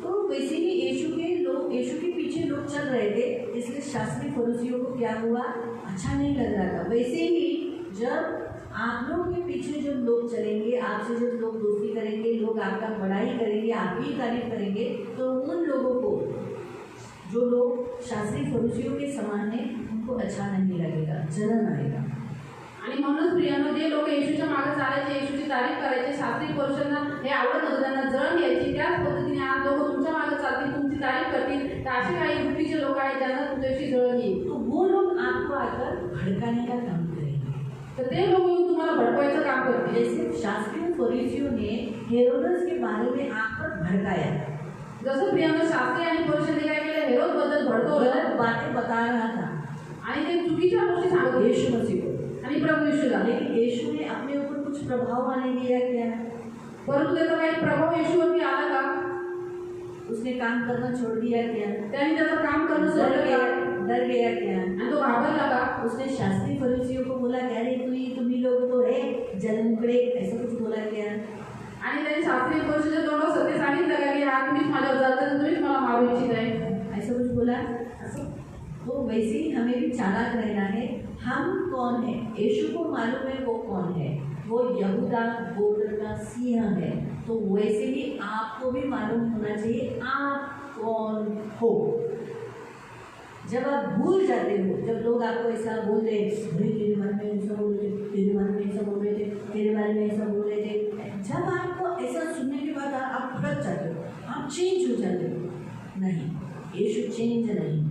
तो वैसे ही यीशु के पीछे लोग चल रहे थे, इसलिए शास्त्री फरीसियों को क्या हुआ? अच्छा नहीं लग रहा था. वैसे ही जब आप लोग के पीछे जब लोग चलेंगे, आपसे जब लोग दोस्ती करेंगे, लोग आपका बड़ाई करेंगे, आपकी तारीफ करेंगे, तो उन लोगों को जो लोग शास्त्री फरीसियों के समान हैं उनको अच्छा नहीं लगेगा, जलन आएगा. आणि म्हणूनच प्रियांनो जे लोक येशूच्या मागे चालायचे, येशूची तारीफ करायचे, शास्त्री पुरुषांना हे आवडत होतं, त्यांना जळण यायची, त्याच पद्धतीने आज लोक तुमच्या मागे चालतील, तुमची तारीफ करतील. तर असे काही वृत्तीचे लोक आहेत ज्यांना तुमच्याशी जळण येईल. तो वो लोग आपको आकर भड़काने का काम करेंगे. तर ते लोक येऊन तुम्हाला भडकवायचं काम करतील. जैसे शास्त्रियों फरीसियों ने हेरोदेस के बारे में आप पर भड़काया, जसं प्रियांनो शास्त्री आणि पुरुषांनी काय केलं, हेरोद बद्दल भडकवलं गलत बातें बता रहा था आणि ते चुकीच्या गोष्टी सांगत होते यीशु मसीह को. आणि प्रभू येशूला. लेकिन यीशु ने अपने ऊपर कुछ प्रभाव आने दिया क्या? परंतु त्याचा काही प्रभाव येशूवरती आला का? उसने काम करना छोड़ दिया क्या? त्याने त्याचं काम करणं सोडलं का? डर गया क्या? आणि तो घाबरला का? उसने शास्त्री फरीसियों को बोला क्या रे तुम्ही लोग तो है जलमुखड़े, ऐसा कुछ बोला क्या? आणि त्याने शास्त्री पुरुषाच्या तोंडावर सत्य सांगितलं का की हा तुम्हीच माझ्यावर जाता, तुम्हीच मला मारू इच्छित आहे, ऐसा कुछ बोला? तो वैसे ही हमें भी चालाक रहना है. हम कौन है? यीशु को मालूम है वो कौन है. वो यहूदा गोत्र का सिंह है. तो वैसे ही आपको भी मालूम होना चाहिए आप कौन हो. जब आप भूल जाते हो, जब लोग आपको ऐसा बोलते हैं, तेरे बारे में ऐसा बोल रहे थे, तेरे बारे में ऐसा बोल रहे थे, तेरे बारे में ऐसा बोल रहे थे, जब आपको ऐसा सुनने के बाद आप भटक जाते हो, आप चेंज हो जाते हो. नहीं, यीशु चेंज नहीं.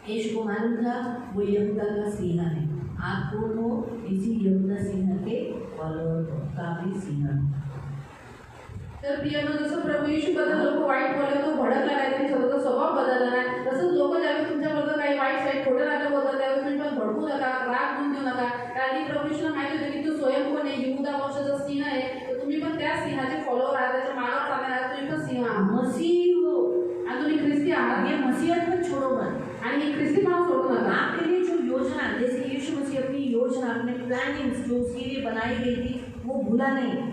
यीशु को मालूम था वो यहूदा का सिंह है. आप कौन हो? इसी यहूदा सिंह के फॉलोअर का भी सिंह. तर प्रियांनो जसं प्रभू येशूबद्दल लोक वाईट बोलले, तो भडकला नाही, त्यांनी स्वतःचा स्वभाव बदलला नाही. तसंच लोक ज्यावेळेस तुमच्याबद्दल काही वाईट साईट खोटं नाटक बोलतात त्यावेळेस तुम्ही पण भडकू नका, राग गुण देऊ नका. कारण की प्रभू येशूला माहिती होतं की तो स्वयंपूर्ण आहे, यहूदा वंशाचा सिंह आहे. तर तुम्ही पण त्या सिंहाचे फॉलोअर आहात, त्याच्या मागावर चालणार आहात, तुम्ही पण सिंह आहात. मसीह बनाई गई थी वो भूला नहीं।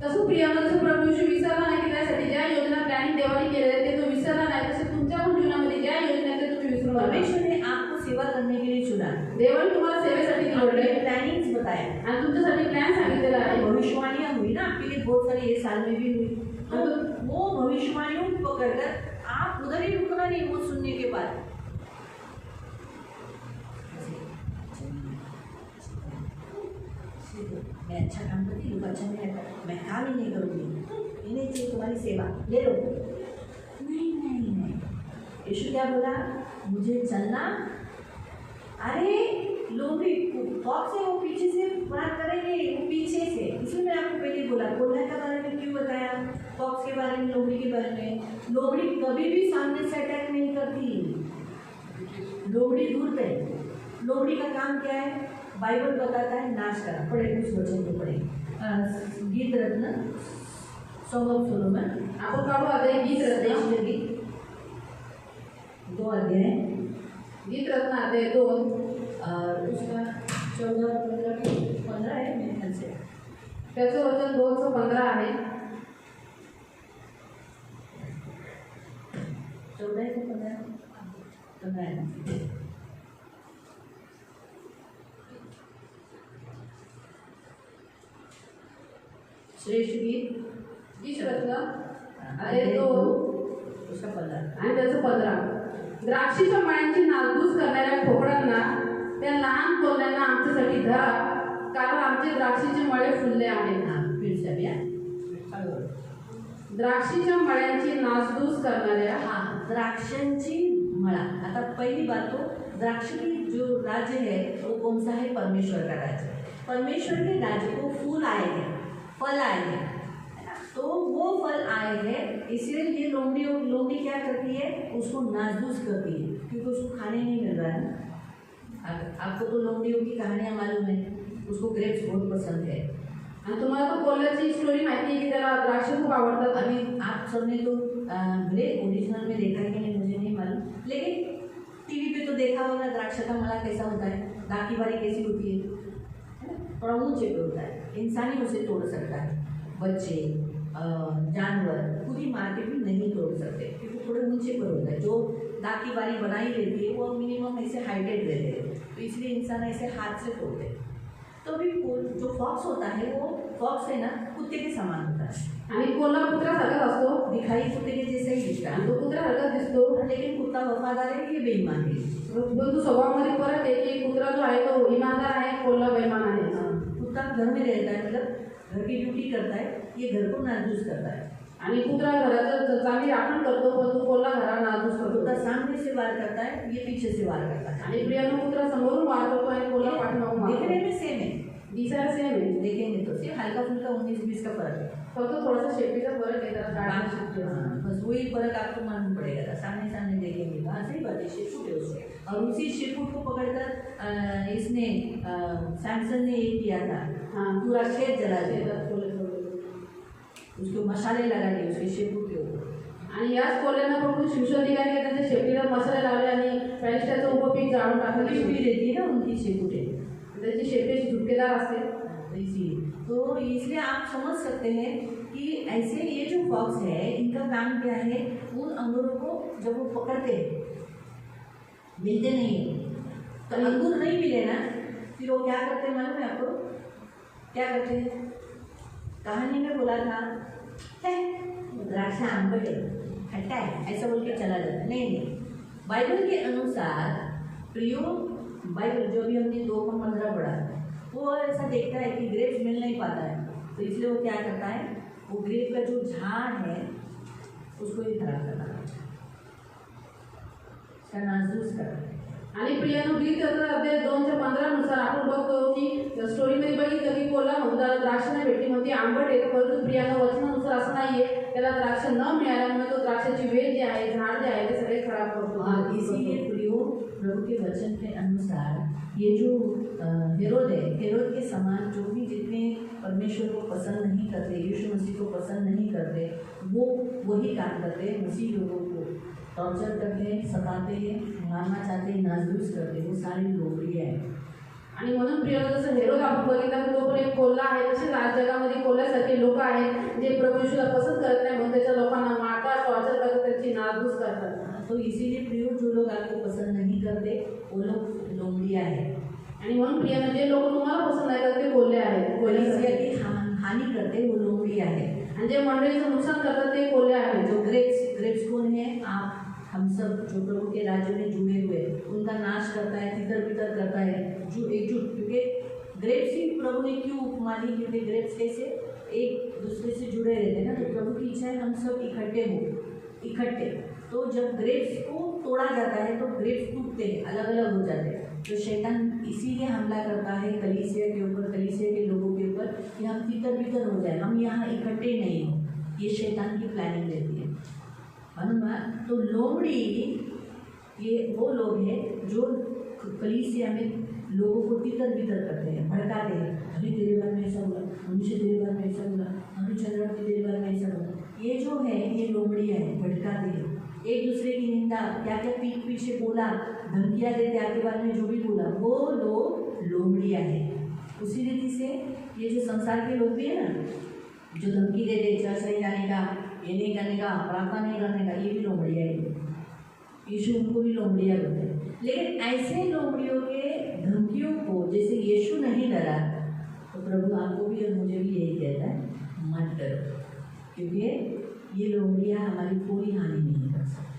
तसं प्रियानं जसं प्रभू येशू विसरला नाही की त्यासाठी ज्या योजना प्लॅनिंग देवाने केलेल्या आहेत ते तो विसरला नाही, तसे तुमच्या पण जीवनामध्ये ज्या योजना आहेत ते तुम्ही विसरू नका. परमेश्वर ने आपको सेवा करने के लिए चुना, देवाने तुम्हाला सेवेसाठी निवडले प्लानिंग्स बताए, आणि तुमच्यासाठी प्लॅन सांगितलेला आहे. भविष्यवाणियां हुई ना आपके लिए बहुत सारी, ये साल में भी हुई। तो वो भविष्यवाणियों को पकड़कर आप उधर ही रुकना नहीं, वो सुनने के बाद मैं अच्छा काम करती हूँ, अच्छा नहीं रहता, मैं काम ही नहीं करूँगी, ये नहीं चाहिए तुम्हारी सेवा, ले लो। नहीं नहीं नहीं, यीशु क्या बोला, मुझे चलना। अरे लोग फॉक्स है वो पीछे से बात करेंगे, वो पीछे से, इसलिए मैं आपको पहले बोला कोल्हा के बारे में क्यों बताया, फॉक्स के बारे में, लोमड़ी के बारे में। लोमड़ी कभी भी सामने से अटैक नहीं करती, लोमड़ी दूर पे। लोमड़ी का काम क्या है, बाइबल बताता है नाश करा। पढ़े कुछ वचन को पढ़े, गीत रत्न सॉन्ग ऑफ सोलोमन, आपण काढू आता गीत रत्न, गीत 2 अध्याय, गीत रत्न अध्याय 2 और उसका 14-15 है मेरे ख्याल से, त्याचं वचन 2:15 आहे. 14 से 15 है। श्रेष्ठ गीत रत्न अध्याय 2 उसका 15 आणि त्याचं 15. द्राक्षीच्या मळ्यांची नासधूस करणाऱ्या खोकडांना, त्या लहान कोल्ह्यांना आमच्यासाठी धरा, कारण आमचे द्राक्षीचे मळे फुलले आहेत. फिर से अभी द्राक्षीच्या मळ्यांची नासधूस करणाऱ्या, हाँ द्राक्षांची मळा। आता पहिली बात तो द्राक्ष की जो राज्य है वो कौन सा है, परमेश्वर का राज्य। परमेश्वर के राज्य को फूल आए हैं, फल आए हैं, तो वो फल आए हैं, इसलिए ये लोमड़ी क्या करती है, उसको नासधूस करती है, क्योंकि उसको खाने नहीं मिल रहा है ना। आपको तो लोमड़ियों की कहानियाँ मालूम है, उसको ग्रेप्स बहुत पसंद है। आणि तुम्हाला तो कोल्ह्याची स्टोरी माहिती है कि त्याला द्राक्ष खूप आवडतात. अभी आप सबने तो भले ओरिजिनल में देखा है कि नहीं मुझे नहीं मालूम, लेकिन टीवी पे तो देखा होगा द्राक्ष का मड़ा कैसा होता है, दाकी बारी कैसी होती है, थोड़ा ऊंचे पे होता है, इंसानी उसे तोड़ सकता है, बच्चे जानवर खुद ही मार के भी नहीं तोड़ सकते, क्योंकि थोड़े ऊंचे पर होता है। जो दाकी बारी बनाई रहती है वो मिनिमम ऐसे हाइटेड रहते हैं, तो इसलिए इंसान ऐसे हाथ से तोड़ते हैं। तो भी जो फॉक्स होता है वो फॉक्स है ना, कुत्ते के समान होता है, आणि कोल्हा कुत्र्यासारखाच असतो, दिखाई कुत्ते के जैसे ही दिखता आणि है, तो कुत्र्यासारखाच दिसतो. लेकिन कुत्ता वफादार है, ये बेईमान है। परंतु स्वभावामध्ये फरक आहे की कुत्रा जो आहे तो इमानदार आहे, कोल्हा बेईमान आहे. कुत्ता घर में रहता है, मतलब घर की ड्यूटी करता है, ये घर को नासधूस करता है। आणि कुत्रा घराचं चांगली राखण करतो, परंतु कोल्हा घराला नासधूस करतो. कुत्ता सामने से वार करता है, ये पीछे से वार करता है। आणि प्रियानं कुत्रा समोरून वार करतो आणि कोल्हा पाठीमागून वार देखने करतो. में सेम है, दिसायला सेम आहे, देखेंगे तो सिर्फ हल्का फुल्का 19-20 का फर्क है, फक्त थोडासा शेपटीचा फरक आहे, त्याला काढण्याची शक्ती आहे. हाँ, बस वही फर्क आपको मालूम पड़ेगा। सामने सामने देखेंगे, हाँ सही बात है, शिरकुट है उससे, और उसी शिरकुट को पकड़कर इसने सैमसन ने ये किया था, हाँ, पूरा खेत जला दिया, शेतात कोल्हे सोडले. उसको मसाले लगा दिए उसके शिरकुट के ऊपर। आणि याच कोल्ह्यांना पकडून शिवसैनिकांनी त्यांच्या शेपटीला मसाले लावले आणि पॅरिस्टाचं उभं पीक जाळून टाकलं. भी रहती है ना उनकी शिरकुटें, त्याची शेपटी अशी झुपकेदार असते. इसीलिए तो इसलिए आप समझ सकते हैं कि ऐसे ये जो फॉक्स है इनका काम क्या है, उन अंगूरों को जब वो पकड़ते हैं, मिलते नहीं है, तो अंगूर नहीं मिले ना, फिर वो क्या करते हैं मालूम है आपको, क्या करते हैं, कहानी में बोला था द्राक्षा आंबट है, खट्टा है, ऐसा बोल के चला जाता है। नहीं नहीं, बाइबल के अनुसार प्रियो, बाइबल जो भी हमने 2:15 पढ़ा, वो ऐसा देखता है कि ग्रेप्स मिल नहीं पाता है, तो इसलिए वो क्या करता है, वो ग्रेप का जो झाड़ है उसको ही खराब करता है, उसका नासधूस करता है। आणि प्रियानं गीत अध्याय 2:15 नुसार आपण बघतो की स्टोरीमध्ये बघितलं की कोल्हा म्हणतात द्राक्ष नाही भेटली, म्हणते आंबट आहे, परंतु प्रियानं वचनानुसार असं नाहीये, त्याला द्राक्ष न मिळाल्यामुळे तो द्राक्षाची वेल जी आहे, झाड जे आहे ते सगळे खराब करतो. हाँ, इसीलिए प्रियो प्रभु के वचन के अनुसार ये जो हेरोद है, हेरोद के समान जो भी जितने परमेश्वर को पसंद नहीं करते, यीशु मसीह को पसंद नहीं करते, वो वही काम करते हैं, मसीह लोगों को टॉर्चर करते हैं, सताते हैं, मारना चाहते हैं, नासधूस करते हैं, वो सारी लोमड़ियाँ हैं। आणि म्हणून प्रिय जसं हेरोद आपण बघितला तो पण एक कोल्हा आहे, तसेच आज जगामध्ये कोल्ह्यासारखे लोक आहेत जे प्रभू येशूला पसंत करत नाही म्हणून त्याच्या लोकांना मारतात, टॉर्चर करतात, त्यांची नासधूस करतात. तो इसीलिए प्रियो जो लोग आपको पसंद नहीं करते वो लोग लोमड़िया है. आणि म्हणून प्रिय जे लोक तुम्हाला पसंत नाही करत ते कोल्हे आहेत, कोलिसिया की हानि करते वो लोमड़िया है. आणि जे मंडळीचं नुकसान करतात ते कोल्हे आहेत. जो ग्रेप्स कौन है? आप हम सब जो प्रभु के राज्य में जुड़े हुए उनका नाश करता है, तितर बितर करता है, जो एकजुट. क्योंकि ग्रेप्स ही प्रभु ने क्यों उपमा दी? क्योंकि ग्रेप्स कैसे एक दूसरे से जुड़े रहते हैं ना, तो प्रभु की इच्छा है हम सब इकट्ठे. तो जब ग्रेप्स को तोड़ा जाता है तो ग्रेप्स टूटते हैं, अलग अलग हो जाते हैं. तो शैतान इसीलिए हमला करता है कलीसिया के ऊपर, कलीसिया के लोगों के ऊपर कि हम तितर बितर हो जाए, हम यहाँ इकट्ठे नहीं हो. ये शैतान की प्लानिंग रहती है. हनुमान तो लोमड़ी ये वो लोग हैं जो कलीसिया में लोगों को तितर बितर करते हैं, भड़काते हैं. अभी तेरे बारे में ऐसा बोला, मनुष्य तेरे बारे में ऐसा बोला, अभी चंद्र तेरे बारे में ऐसा बोला. ये जो है ये लोमड़ियाँ हैं, भड़काते हैं. एक दूसरे की निंदा, क्या क्या पीठ पीछे बोला, धमकियाँ देते, आपके बारे में जो भी बोला, वो लोग लोमड़ियाँ हैं. उसी रीति से ये जो संसार के लोग भी है ना, जो धमकी देते चर्च नहीं जाने का, ये नहीं करने का, प्रार्थना नहीं करने का, ये भी लोमड़िया है. यीशु उनको भी लोमड़िया बोलते हैं. लेकिन ऐसे लोमड़ियों के धमकियों को जैसे यीशु नहीं डरा, तो प्रभु आपको भी और मुझे भी यही कहता है, मत डरो. क्योंकि ये लोमड़िया हमारी कोई हानि नहीं कर सकती.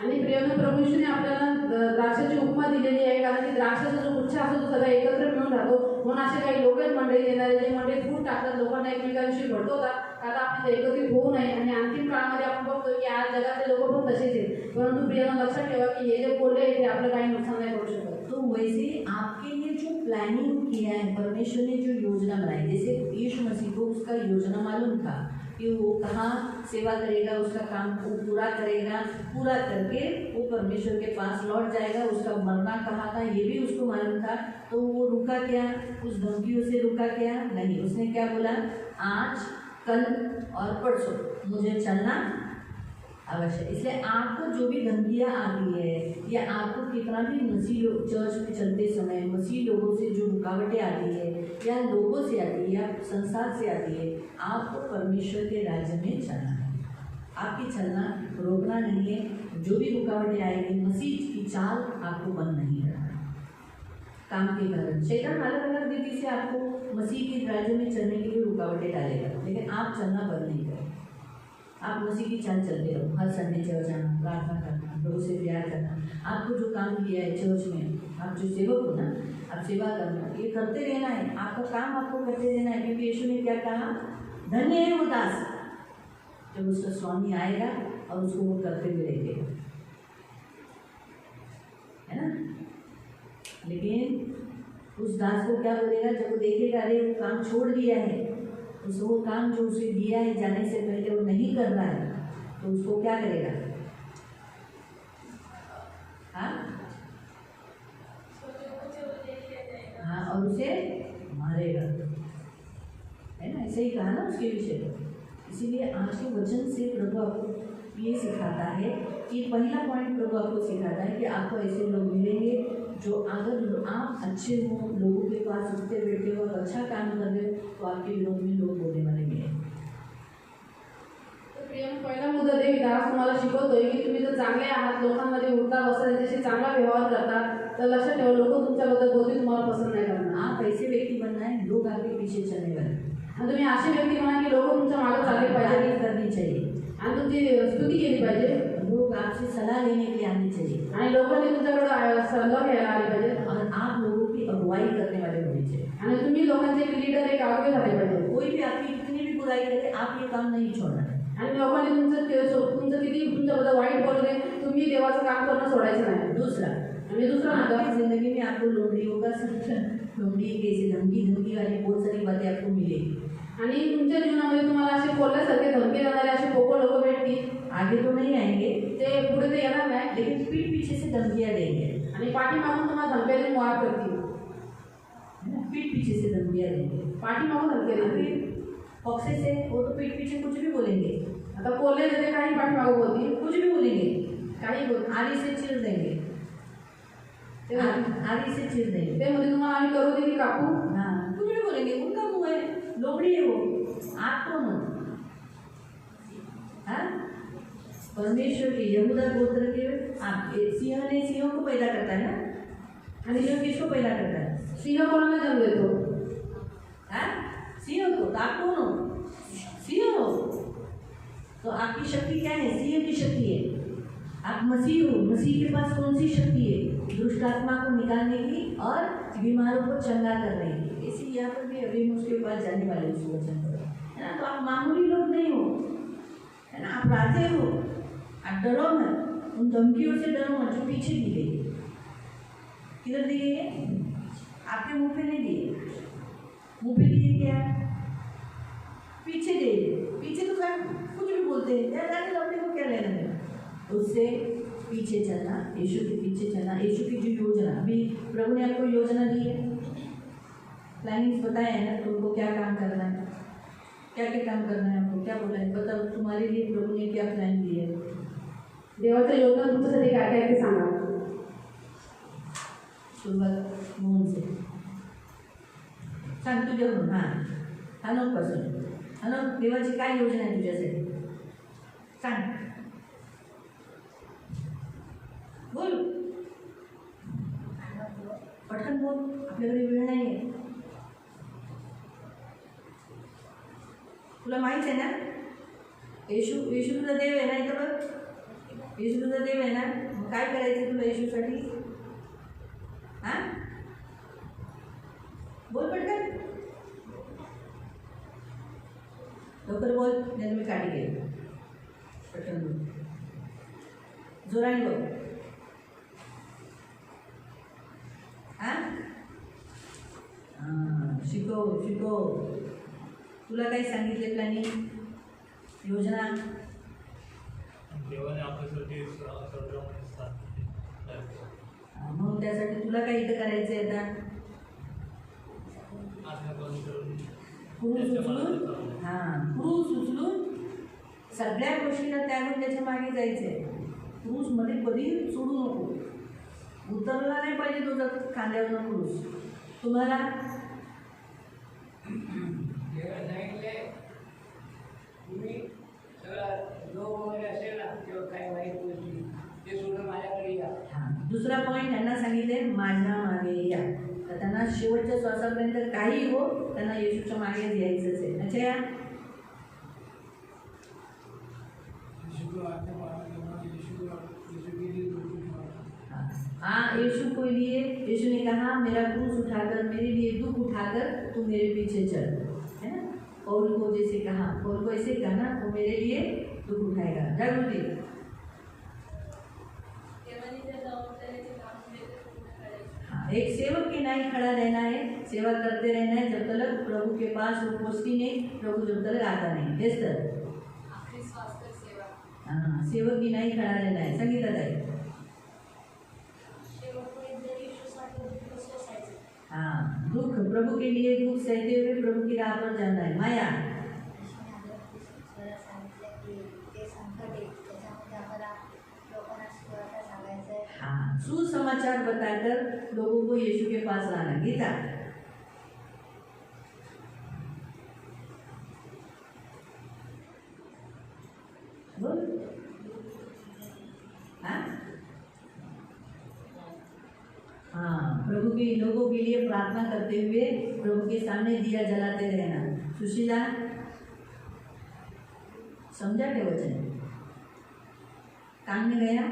आणि प्रियानं प्रभू येशूने आपल्याला द्राक्षाची उपमा दिलेली आहे, कारण की द्राक्षाचा जो गुच्छ असतो तो सगळा एकत्र मिळून राहतो. म्हणून असे काही लोक आहेत मंडळी येणारे जे मंडळी फूट टाकतात, लोकांना एकमेकांविषयी भडकवतात. आता आपण एकत्रित होऊ नये. आणि अंतिम काळामध्ये आपण बघतो की आज जगातले लोक पण तसेच आहेत. परंतु प्रियानं लक्षात ठेवा की हे जे कोल्हे आहेत ते आपलं काही नुकसान नाही करू शकत. तो वैसे आपके लिए जो प्लानिंग किया है परमेश्वर ने, जो योजना बनाई, जैसे यीशु मसीह को उसका योजना मालूम था कि वो कहाँ सेवा करेगा, उसका काम वो पूरा करेगा, पूरा करके वो परमेश्वर के पास लौट जाएगा. उसका मरना कहाँ था ये भी उसको मालूम था. तो वो रुका क्या? उस धमकियों से रुका क्या? नहीं. उसने क्या बोला? आज, कल और परसों मुझे चलना अवश्य. इसलिए आपको जो भी धमकियाँ आती है या आपको कितना भी मसीह चर्च में चलते समय मसीह लोगों से जो रुकावटें आती है या लोगों से आती है या संसार से आती है, आपको परमेश्वर के राज्य में चलना है. आपकी चलना रोकना नहीं है. जो भी रुकावटें आएंगी मसीह की चाल आपको बंद नहीं करना है. काम के कारण शैतान अलग अलग रीति से आपको मसीह के राज्य में चलने के लिए रुकावटें डालेगा, लेकिन आप चलना बंद नहीं करें. आप मसीह की चाल चलते रहो. हर संडे चर्च जाना, प्रार्थना करना, लोगों से प्यार करना, आपको जो काम किया है चर्च में, आप जो सेवक हो ना, आप सेवा करना, ये करते रहना है. आपका काम आपको करते रहना है. क्योंकि यीशु ने क्या कहा? धन्य है वो दास जब उसका स्वामी आएगा और उसको वो करते हुए देखेगा, है ना. लेकिन उस दास को क्या बोलेगा जब वो देखेगा अरे वो काम छोड़ दिया है, उसको वो काम जो उसे दिया है जाने से पहले वो नहीं कर रहा है, तो उसको क्या करेगा? हाँ, और उसे मारेगा, है ना. ऐसे ही कहा ना उसके विषय में. इसीलिए आज के वचन से प्रभु आपको ये सिखाता है कि पहला पॉइंट प्रभु आपको सिखाता है कि आपको ऐसे लोग मिलेंगे जो अगर आप अच्छे हो, लोगों के पास उठते बैठते हो और अच्छा काम कर रहे हो, तो आपके विरोध में लोग बोलने वाले मिलेंगे. पहिला मुद्दा देवीदास तुम्हाला शिकवतोय की तुम्ही जर चांगले आहात, लोकांमध्ये उठता बसता त्यांच्याशी चांगला व्यवहार करता, तर लक्षात ठेवा लोक तुमच्याबद्दल बोलतील, तुम्हाला पसंत नाही करणार. आप ऐसे व्यक्ति बनना है लोग आपके पीछे चलने वाले. आणि तुम्ही असे व्यक्ती म्हणा की लोक तुमच्या मागे चालले पाहिजे, तारीफ करनी चाहिए आणि तुमची स्तुती केली पाहिजे. लोग आपसे सलाह लेने के लिए आने चाहिए आणि लोकांनी तुमच्याकडे सल्ला घ्यायला आले पाहिजे. और आप लोगों की अगुवाई करने वाले होने चाहिए. आणि तुम्ही लोकांचे एक लीडर, एक आगे झाले पाहिजे. कोई भी आपकी कितनी भी बुराई करे, आप ये काम नहीं छोड़ना है. आणि लोकांनी तुमचं किती तुमच्याबद्दल वाईट बोलू दे, तुम्ही देवाचं काम करणं सोडायचं नाही. दूसरा, आणि दुसरा मुद्दा, आपकी जिंदगी में आपको लोमड़ियों का लोमड़ी कैसे धमकी वाली बहुत सारी बातें आपको मिलेगी. आणि तुमच्या जीवनामध्ये तुम्हाला असे बोलल्यासारखे धमकी देणारे असे पोको लोक भेटतील. आगे तो नहीं आएंगे, ते पुढे ते येणार नाही, लेकिन पीठ पीछे से धमकियाँ देंगे. आणि पाठीमागून तुम्हाला धमक्या देऊन मार करतील. पीठ पीछे से धमकियाँ देंगे. पाठीमागून धमक्या देतील. पक्षे से वो तो पीठ पीछे कुछ भी बोलेंगे. आता कोल्हे ते काही पाठीमागं बोलतील, कुछ भी बोलेंगे, काही बोल आगे से चीर देंगे. आगे से चीज नहीं। ते म्हणजे तुम्हाला आम्ही करू दे की कापू? हाँ कुछ नहीं बोलेंगे, उनका मुंह है, लोमड़ी है वो, आप कौन हो? हाँ परमेश्वर के यहूदा गोत्र के आप सिंह ने सिंहों को पैदा करता है ना, सिंह किसको पैदा करता है? सिंह कोणाला जन्म देतो? हाँ सिंह को। तो आप कौन हो? सिंह हो। तो आपकी शक्ति क्या है? सिंह की शक्ति है। आप मसीह हो। मसीह के पास कौन सी शक्ति है? दुष्ट आत्मा को निकालने की और बीमारों को चंगा करने की। इसी यहाँ पर भी अभी उसके पास जाने वाले उस वचन पर, है ना। तो आप मामूली लोग नहीं हो, है ना, आप राजे हो। आप डरो मत, उन धमकियों से डरो मत जो पीछे दी गई। किधर दी गई है? आपके मुंह पे नहीं दिए। मुंह पे दिए क्या? पीछे दे। पीछे तो क्या कुछ भी बोलते हैं, जाके अपने को क्या लेना है? उससे पीछे चलना, यीशु के पीछे चलना। यीशु की जो योजना, अभी प्रभु ने आपको योजना दी है, प्लानिंग्स बताए हैं ना, तुमको क्या काम करना है, क्या क्या काम करना है, आपको क्या बोला है, बताओ। तुम्हारे लिए प्रभु ने क्या प्लान दिए है? देवाचं योजना तुमच्यासाठी काय काय ते सांगा. सुरुवात मोहन से सांग तुझ्याकडून. हां हनोकपासून. हनोक, देवाची काय योजना आहे तुझ्यासाठी? सांग, बोल, पटकन बोल, आपल्याकडे वेळ नाही आहे. तुला माहीत आहे ना, येशू तुझा देव आहे ना. इथं बघ, येशू तुझा देव आहे ना. मग काय करायचं तुला येशूसाठी? हां बोल पटकन, लवकर बोल, नाही मी काढी घेईन. पटकन बोल, जोराने बोल. शिकव. तुला काही सांगितले प्लॅनिंग, योजना? देवाने आपल्यासाठी मग त्यासाठी तुला काय इथं करायचं आहे आता? क्रूस उचलून सगळ्या गोष्टीला त्यागून त्याच्या मागे जायचं आहे. क्रूसमध्ये कधी सोडू नको. उतरला नाही पाहिजे तुझा खांद्यावर क्रूस. तुम्हाला तुम्ही सगळं जो वगैरे असेल ना किंवा काय वाईट गोष्टी ते सोडून माझ्याकडे या. दुसरा पॉईंट त्यांना सांगितले, माझ्या मागे या. तर त्यांना शेवटच्या श्वासापर्यंत काही हो, त्यांना येशूच्या मागे यायचंच आहे. अच्छा या हाँ यीशु को लिए, यीशु ने कहा मेरा क्रूस उठाकर, मेरे लिए दुख उठाकर तू मेरे पीछे चल, है ना. पौल को जैसे कहा, पौल को ऐसे कहना, वो मेरे लिए दुख उठाएगा. जागृति हाँ, एक सेवक के नाई खड़ा रहना है, सेवा करते रहना है जब तक प्रभु के पास वो पहुँचती नहीं, प्रभु जब तक आता नहीं. Yes sir. हाँ सेवक की नाई खड़ा रहना है. संगीता दाई. हाँ दुख, प्रभु के लिए दुख सहते हुए प्रभु की राह पर जाना है. माया हाँ सुसमाचार बताकर लोगों को यीशु के पास लाना. गीता बोल. हाँ प्रभु के लोगों के लिए प्रार्थना करते हुए प्रभु के सामने दिया जलाते रहना. सुशीला समझा क्या वचन? काम में गया?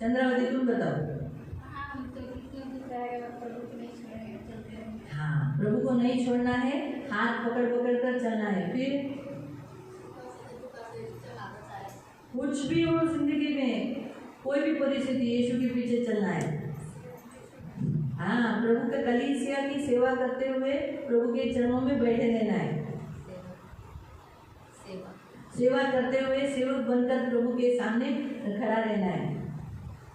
चंद्रावती तुम बताओ. हाँ प्रभु को नहीं छोड़ना है, हाथ पकड़ पकड़ कर चलना है. फिर कुछ भी हो जिंदगी में, कोई भी परिस्थिति, यीशु के पीछे चलना है. हाँ प्रभु के कलीसिया की सेवा करते हुए प्रभु के चरणों में बैठे रहना है. सेवा करते हुए सेवक बनकर प्रभु के सामने खड़ा रहना है.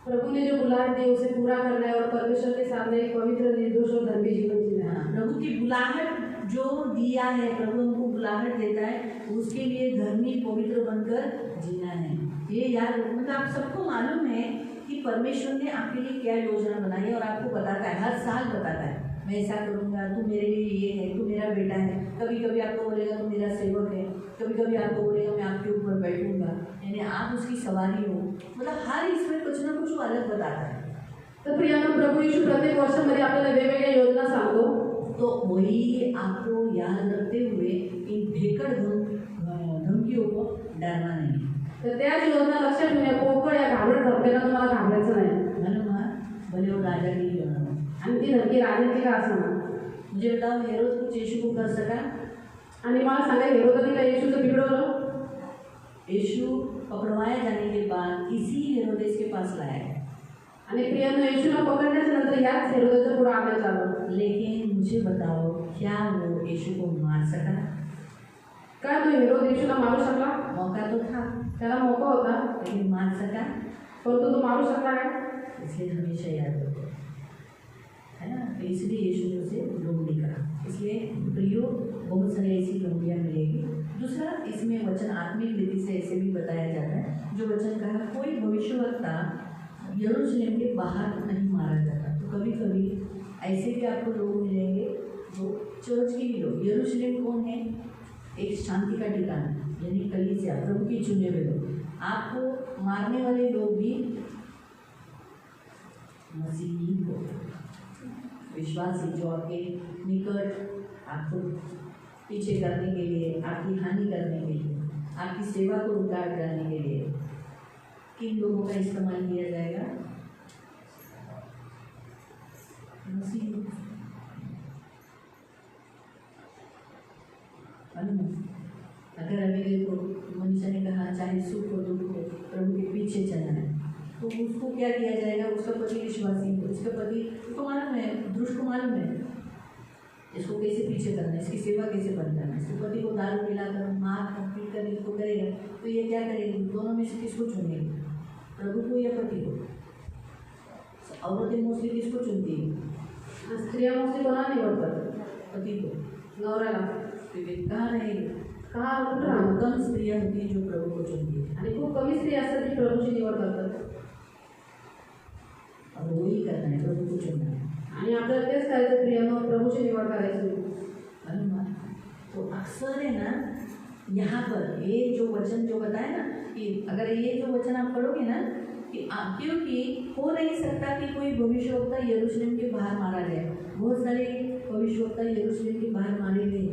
प्रभु ने जो बुलाहट दी उसे पूरा करना है और परमेश्वर के सामने एक पवित्र, निर्दोष और धर्मी जीवन जीना है. प्रभु की बुलाहट जो दिया है, प्रभु हमको बुलाहट देता है, उसके लिए धर्मी पवित्र बनकर जीना है. ये याद, मतलब आप सबको मालूम है कि परमेश्वर ने आपके लिए क्या योजना बनाई है, और आपको बताता है, हर साल बताता है मैं ऐसा करूँगा, तू मेरे लिए ये है, तू मेरा बेटा है। कभी कभी आपको बोलेगा तू मेरा सेवक है, कभी कभी आपको बोलेगा मैं आपके ऊपर बैठूंगा, यानी आप उसकी सवारी हो। मतलब हर इसमें कुछ ना कुछ वो अलग बताता है। तर प्रियानं प्रभू येशू प्रत्येक वर्षामध्ये आपल्याला वेगवेगळ्या योजना सांगतो. तो वही आपको याद रखते हुए इन भेकड़ धमकियों को डरना नहीं है। तर त्याच योजना लक्षात ठेवून या पोकळ या घाबरट धमक्यांना तुम्हाला घाबरायचं नाही. मालूम है भले वो राजा की क्यों ना हो। आणि ती धमकी राजाची का असणार. मुझे बताओ हेरोद कुछ यीशु को कर सका? आणि मला सांगा हेरोदाने काय येशूचं बिघडवलं. यीशु पकड़वाए जाने के बाद इसी हेरोदेस के पास लाया, आणि प्रियानं येशूला पकडल्याच्या नंतर याच हेरोदाच्या पुढे आणण्यात आलं. लेकिन मुझे बताओ क्या वो यीशु को मार सका? काय तो हेरोद येशूला मारू शकला. मौका तो था, त्याला मोका होता, लेकिन मार सका? परंतु तो मारू शकला काय. इसलिए हमेशा याद रखो, है ना। तो इसलिए यीशु ने उसे लोमड़ी कहा। इसलिए प्रियो बहुत सारी ऐसी लोमड़ियाँ मिलेगी। दूसरा, इसमें वचन आत्मिक रीति से ऐसे भी बताया जाता है, जो वचन कहा कोई भविष्यवक्ता यरूशलेम के बाहर नहीं मारा जाता। तो कभी कभी ऐसे भी आपको लोग मिलेंगे जो चर्च के भी लोग, यरूशलेम कौन है? एक शांति का ठिकाना, यानी कलीसिया, प्रभु की चुने हुए लोग। आपको मारने वाले लोग भी मसीही को, विश्वासी, जो आपके निकट आपको पीछे करने के लिए, आपकी हानि करने के लिए, आपकी सेवा को रुकावट करने के लिए किन लोगों का इस्तेमाल किया जाएगा? मसीही। अगर अभी देखो मनुष्य ने कहा चाहे सुख हो दुख हो प्रभु के पीछे चलना है, तो उसको क्या किया जाएगा? उसका पति विश्वासी है, उसका पति, उसको मालूम है, दुष्ट को मालूम है इसको कैसे पीछे करना है, इसकी सेवा कैसे बंद करना है। इसके पति को दारू पिलाकर मार पीट कर इसको करेगा, तो ये क्या करेगी? दोनों में से किसको चुनेगी? प्रभु को या पति को? औरतें मोस्टली किसको चुनती है? स्त्रिया मोस्टली कोणाला निवडतात? पति को, नवऱ्याला. कहाँ रहेगी? कहा कुठं राहणार. कम स्त्रियाँ होती हैं जो प्रभु को चुनती है, आणि खूप कमी स्त्री असतात जी प्रभूची निवड करतात. और वही करना है, प्रभु को चुनना है। आणि आपल्याला तेच करायचं प्रियानं, प्रभूची निवड करायची. तो अक्सर है ना, यहाँ पर ये जो वचन जो बताया ना, कि अगर ये जो वचन आप पढ़ोगे ना कि क्योंकि हो नहीं सकता कि कोई भविष्यवक्ता यरूशलेम के बाहर मारा जाए। बहुत सारे भविष्यवक्ता यरूशलेम के बाहर मारे गए,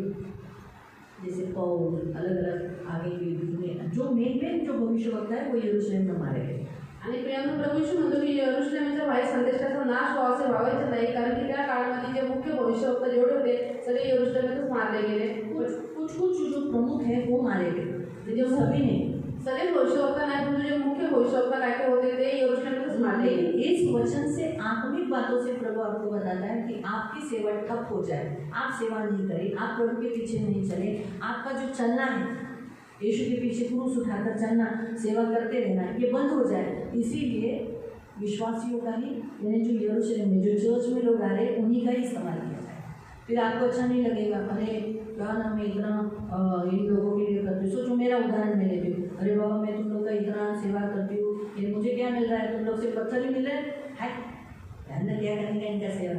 जैसे पौल, अलग अलग आगे के में जो मेन जो भविष्यवक्ता है वो यरूशलेम में मारे गए। आणि प्रियानं प्रभू येशू म्हणतो की यरूशलेमच्या बाहेर संदेशाचा नाश व्हावासे व्हावायचे नाही, कारण की त्या काळामध्ये जे मुख्य भविष्यवक्ता जेवढे होते सगळे यरूशलेमातच मारले गेले. कुछ जो प्रमुख है वो मारे गए, लेकिन सभी नहीं, सगळे भविष्यवक्ता नाही, पण जे मुख्य भविष्यवक्ता काय होते ते यरूशलेमातच मारले गेले. इस वचन से आत्मिक बातों से प्रभु आपको बताता है कि आपकी सेवा ठप हो जाए, आप सेवा नहीं करें, आप प्रभु के पीछे नहीं चले, आपका जो चलना है यीशु के पीछे क्रूस उठाकर चलना, सेवा करते रहना, ये बंद हो जाए। इसीलिए विश्वासियों का ही, यानी जो यरूशलेम में जो चर्च में लोग आ रहे हैं उन्हीं का ही इस्तेमाल किया जाए। फिर आपको अच्छा नहीं लगेगा, अरे क्या ना मैं इतना इन लोगों के लिए करती हूँ। सोचो मेरा उदाहरण मैं लेती हूँ, अरे बाबा मैं तुम लोग का इतना सेवा करती हूँ, ये मुझे क्या मिल रहा है? तुम लोग से पत्थर ही मिल रहे हैं, क्या करेंगे इनका सेवा,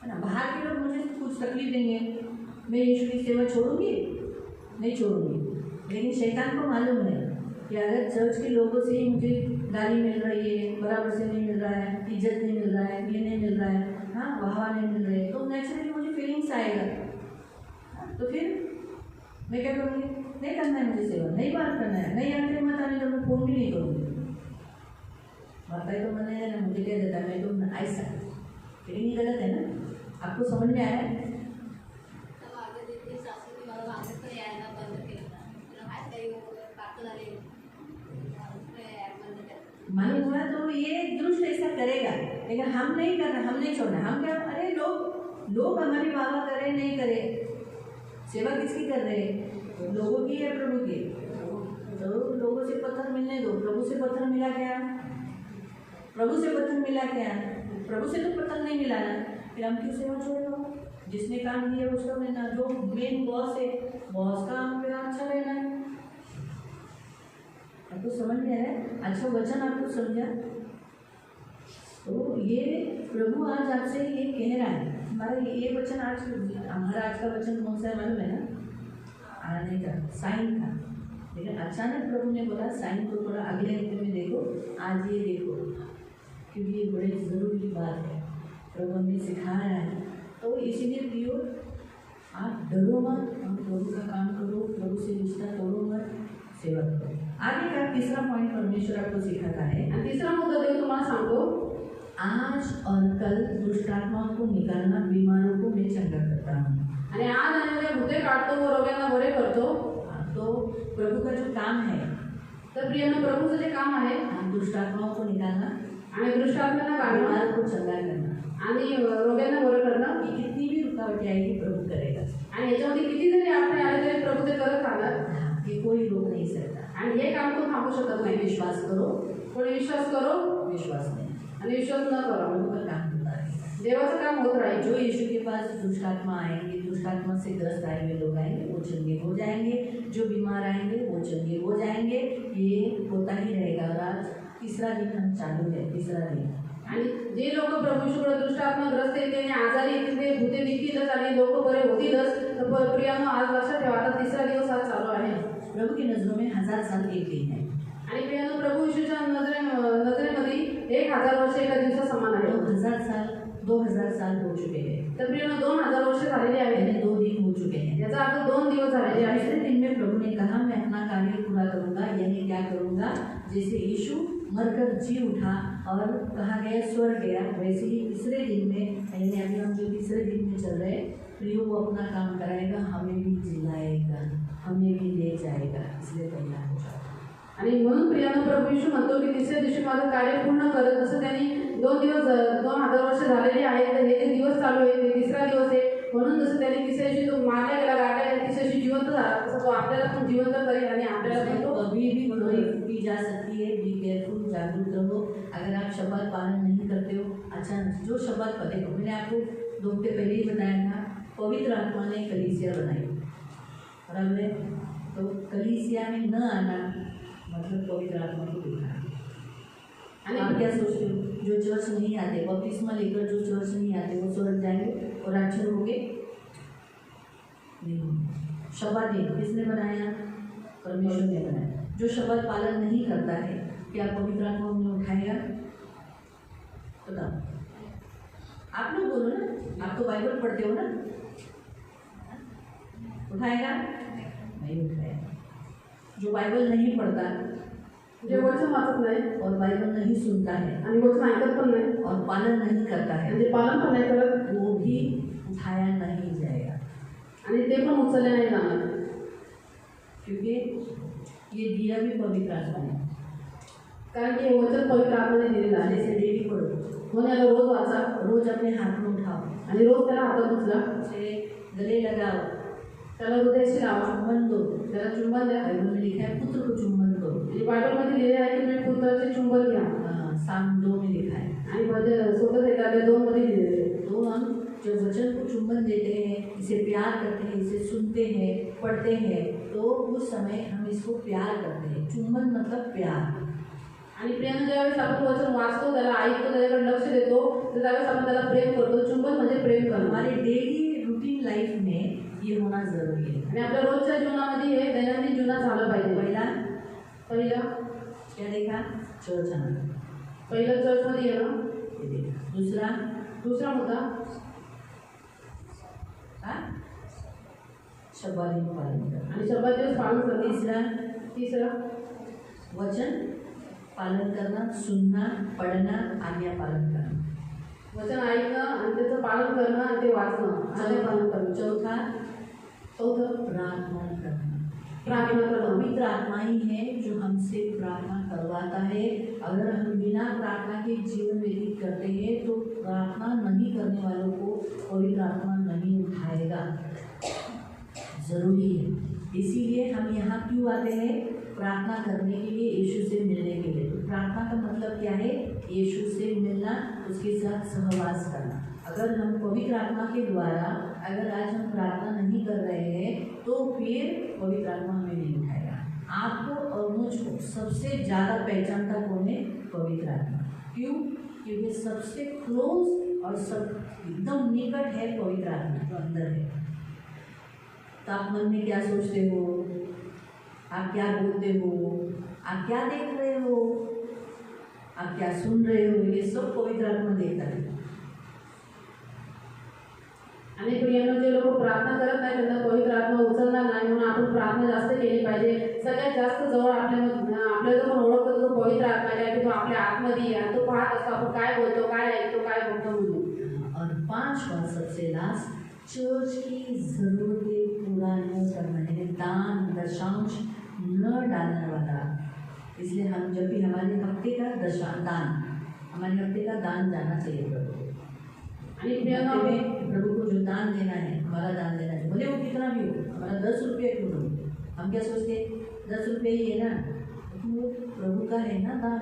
है ना। बाहर के लोग मुझे कुछ तकलीफ देंगे, मैं यीशु की सेवा छोड़ूंगी? नहीं छोड़ूंगी। लेकिन शैतान को मालूम है कि अगर चर्च के लोगों से ही मुझे गाली मिल रही है, बराबर से नहीं मिल रहा है, इज्जत नहीं मिल रहा है, ये नहीं मिल रहा है, हाँ वाहवा नहीं मिल रहे, तो नेचुरली मुझे फीलिंग्स आएगा। तो फिर मैं क्या करूँगी? नहीं करना है मुझे सेवा, नहीं बात करना है, नहीं आते मत आने तो मैं फ़ोन भी नहीं करूँगी। माता तो मन है ना, मुझे क्या देता है, मैं तो ऐसा फीलिंग गलत है ना। आपको समझ में आया? मालूम हुआ तो ये दुष्ट ऐसा करेगा, लेकिन हम नहीं करना, हम नहीं छोड़ना। हम क्या, अरे लोग हमारी वाह करे नहीं करे, सेवा किसकी कर रहे हैं? लोगों की है, प्रभु की। तो लोगों से पत्थर मिलने दो। प्रभु से पत्थर मिला क्या? प्रभु से पत्थर मिला क्या? प्रभु से तो पत्थर नहीं मिला ना, फिर हम क्यों सेवा छोड़ेगा? जिसने काम किया उसका मिलना, जो मेन बॉस है बॉस का हम पे अच्छा रहना है। आपको समझ में आया? अच्छा वचन आपको समझा? तो ये प्रभु आज आपसे ये कह रहा है। हमारा ये वचन हमारा आज का वचन कौन सा है मालूम है ना? आने का साइन था, लेकिन अचानक प्रभु ने बोला साइन को थोड़ा अगले हफ्ते में देखो, आज ये देखो, क्योंकि ये बड़ी ज़रूरी बात है, प्रभु हमें सिखा रहा है। तो इसीलिए प्रियो आप डरो मत, हम प्रभु का काम करो, प्रभु से रिश्ता तोड़ो मत, सेवा करो। आगे का तीसरा पॉइंट परमेश्वर आपको सिखाता है। आणि तिसरा मुद्दा देव तुम्हाला सांगतो, आज और कल दुष्टात्माओं को निकालना, बीमारों को मैं चंगा करता हूँ। आणि आज आणि उद्या भूते काढतो व रोग्यांना बरे करतो। तो प्रभु का जो काम है, तर प्रियानं प्रभूचं जे काम आहे दुष्टात्माओं को निकालना, आणि दुष्टात्म्यांना काढणं बीमारों को चंगा करना, आणि रोग्यांना बरं करणं, ये कितनी भी रुकावटें आएगी प्रभु करेगा। आणि याच्यामध्ये किती जरी आपण आले तरी प्रभू ते करत राहणार ये कोई रोक नहीं सकता। आणि हे काम तो थांबू शकत कोई नाही। विश्वास करो, कोणी विश्वास करो विश्वास नहीं, आणि विश्वास न करो, प्रभु का काम होता रहेगा। देवाचं काम होत राहील। जो यीशु के पास दुष्टात्मा आएंगे, दुष्टात्मा से ग्रस्त आए हुए लोग आएंगे, वो चंगे हो जाएंगे। जो बीमार आएंगे वो चंगे हो जाएंगे। ये होता ही रहेगा। और आज तीसरा दिन हम चालू है, तीसरा दिन। आणि जे लोक प्रभूकडे दुष्टात्माग्रस्त येते आणि आजारी येतील ते भूते निघतीलच आणि लोक बरे होतीलच। तर प्रियानो आज लक्षात ठेवा, आता तिसरा दिवस आज चालू आहे। प्रभु की नजरों में 1000 साल एक दिन है। आणि प्रियानो प्रभू येशूच्या नजरेमध्ये 1000 वर्ष एका दिवसा समान आहे। 2000 साल हो चुके हैं। तर प्रियानो 2000 वर्ष झालेली आहेत, यानी 2 दिन हो चुके हैं। याचा अर्थ 2 दिवस झालेले आहेत। तीसरे दिन में प्रभु ने कहा मैं अपना कार्य पूरा करूंगा। यानी क्या करूंगा? जैसे यीशु मरकर जी उठा और कहा गया स्वर्ग गया, वैसे ही तीसरे दिन में, यानी अभी हम जो तीसरे दिन में चल रहे हैं, प्रियो वो अपना काम कराएगा, हमें भी जिलाएगा, हमें भी ले जाएगा। इसलिए तैयार हो जाओ। आणि म्हणून प्रियानो प्रभू येशू म्हणतो की तिसऱ्या दिवशी माझं कार्य पूर्ण करत, जसं त्यांनी 2000 वर्ष झालेली आहेत, तर हे जे दिवस चालू आहे ते तिसरा दिवस आहे। म्हणून जसं त्यांनी तिसऱ्या दिवशी तो मारला गेला, गाडला गेला, तिसऱ्या दिवशी जिवंत झाला, तसं तो आपल्याला पण जिवंत करेल आणि आपल्याला पण तो अभी भी कोई फूटी जा सकती है। बी केयरफुल, जागरूक रहो। अगर आप शब्द पालन नहीं करते हो, अच्छा जो शब्द पढ़े हो, मैंने आपको 2 हफ्ते पहले ही बताया था, पवित्र आत्मा ने कलीसिया बनाई, बराबर है? तो कलीसिया में न आना मतलब पवित्र आत्मा को दिखाना। आणि आप क्या सोचते हो? जो चर्च नहीं आते, बपतिस्मा लेकर जो चर्च नहीं आते, वो स्वर्ग जाएंगे और अच्छे होंगे? नहीं। शब्द दिन किसने बनाया? परमेश्वर ने बनाया। जो शब्द पालन नहीं करता है, क्या पवित्र आत्मा उन्हें उठाएगा? बताओ, आप लोग बोलो ना, आप तो बाइबल पढ़ते हो ना, उठाएगा? नहीं उठाएगा। जो बाइबल नहीं पढ़ता, जे वचन वाचत नाही और बाइबल नहीं सुनता है आणि वचन ऐकत पण नाही और पालन नहीं करता है, आणि पालन पण नाही करत, वो भी उठाया नहीं जाएगा। आणि ते पण उचलले नाही जाणार, क्योंकि ये दिया भी पवित्र आत्मा है। कारण की हे वचन पवित्र आत्म्याने दिलेलं आहे। जैसे डेली पढ़ो, म्हणून याला रोज वाचा रोज अपने हाथ में उठाओ, आणि रोज त्याला हातात उचला, उसे गले लगाओ, त्याला हृदयाशी लावा, चुंबन दो। त्याला चुंबन द्या। बाइबल में लिखा है पुत्र को चुंबन दो। आणि बायबलमध्ये लिहिले आहे की तुम्ही पुत्राचे चुंबन घ्या, साम 2 में लिखा है। आणि मध्ये स्वतः एखाद्या 2 मध्ये लिहिलेले आहे। तो हम जब वचन को चुंबन देते हैं, इसे प्यार करते हैं, इसे सुनते हैं, पढ़ते हैं, तो उस समय हम इसको प्यार करते हैं। चुंबन मतलब प्यार। आणि प्रियानं ज्यावेळेस आपण वचन वाचतो, त्याला ऐकतो, त्याच्याकडे लक्ष देतो, तर त्यावेळेस आपण त्याला प्रेम करतो। चुंबन म्हणजे प्रेम करणं। हमारे डेली रूटीन लाइफ में ये होना जरूरी है। आणि आपल्या रोजच्या जीवनामध्ये हे दैनंदिन जीवनात झालं पाहिजे। पहिलं क्या देखा? चर्च आना, पहिलं चर्चमध्ये येणं। ये देखा। दुसरा मुद्दा शब्बानी को पालन करना। आणि शब्द दिवस पालन करणं। तिसरा वचन पालन करना, सुनना, पढ़ना, आज्ञा पालन करना। वचन ऐकणं आणि त्याचं पालन करणं आणि ते वाचणं, आज्ञा पालन करणं। चौथं प्रार्थना करना। प्रार्थना करणं। पवित्र आत्मा ही है जो हमसे प्रार्थना करवाता है। अगर हम बिना प्रार्थना के जीवन व्यतीत करते हैं तो प्रार्थना नहीं करने वालों को पवित्र आत्मा नहीं उठाएगा। जरूरी है। इसीलिए हम यहाँ क्यों आते हैं? प्रार्थना करने के लिए, यीशु से मिलने के लिए। तो प्रार्थना का मतलब क्या है? यीशु से मिलना, उसके साथ सहवास करना। अगर हम पवित्र आत्मा के द्वारा अगर आज हम प्रार्थना नहीं कर रहे हैं तो फिर पवित्र आत्मा हमें नहीं उठाएगा। आपको और मुझको सबसे ज़्यादा पहचानता कौन है? पवित्र आत्मा। क्यों? क्योंकि सबसे क्लोज और सब एकदम निकट है पवित्र आत्मा जो अंदर है। तो आप मन में क्या सोचते हो, आप क्या बोलते हो, आप क्या देख रहे हो, आप क्या सुन रहे हो, ये सब पवित्र आत्मा देखता है। आणि प्रियानो, जे लोक प्रार्थना करत नाही त्यांना पवित्र आत्मा उचलणार नाही, म्हणून आपण प्रार्थना जास्त केली पाहिजे। सगळ्यात जास्त जवळ आपल्याला जो पण ओळखतो तो पवित्र आत्मा आहे, की तो आपल्या आतमध्ये आहे, तो पाहत असतो आपण काय बोलतो, काय ऐकतो, काय बोलतो म्हणून। और पांचवा सबसे लास्ट, चर्च की जरूरतें पूरा न करना है, दान दशांश न डालने वाला। इसलिए हम जब भी हमारे हफ्ते का हमारे हफ्ते का दान जाना चाहिए प्रभु को। आणि प्रियानो, प्रभु को जो दान देना है, हमारा दान देना है, भले वो कितना भी हो, हमारा 10 रुपये क्यों हो, हम क्या सोचते 10 रुपये ही है ना, तो प्रभु का है ना दान,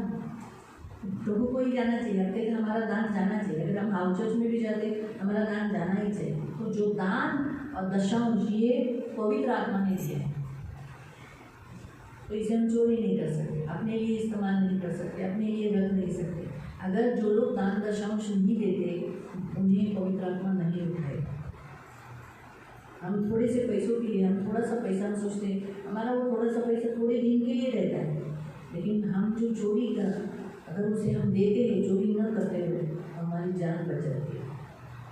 प्रभु को ही जाना चाहिए। हफ्ते का हमारा दान जाना चाहिए। अगर हम हाउस चर्च में भी जाते हमारा दान जाना ही चाहिए। तो जो दान और दशांश ये पवित्र आत्मा ने दिया है, तो इसे हम चोरी नहीं कर सकते, अपने लिए इस्तेमाल नहीं कर सकते, अपने लिए रख नहीं सकते। अगर जो लोग दान दशांश नहीं देते उन्हें पवित्र आत्मा नहीं उठाए। हम थोड़े से पैसों के लिए, हम थोड़ा सा पैसा हम सोचते हैं हमारा वो थोड़ा सा पैसा थोड़े दिन के लिए रहता है, लेकिन हम जो चोरी कर अगर उसे हम देते हैं, चोरी न करते हुए, हमारी जान बच जाती है,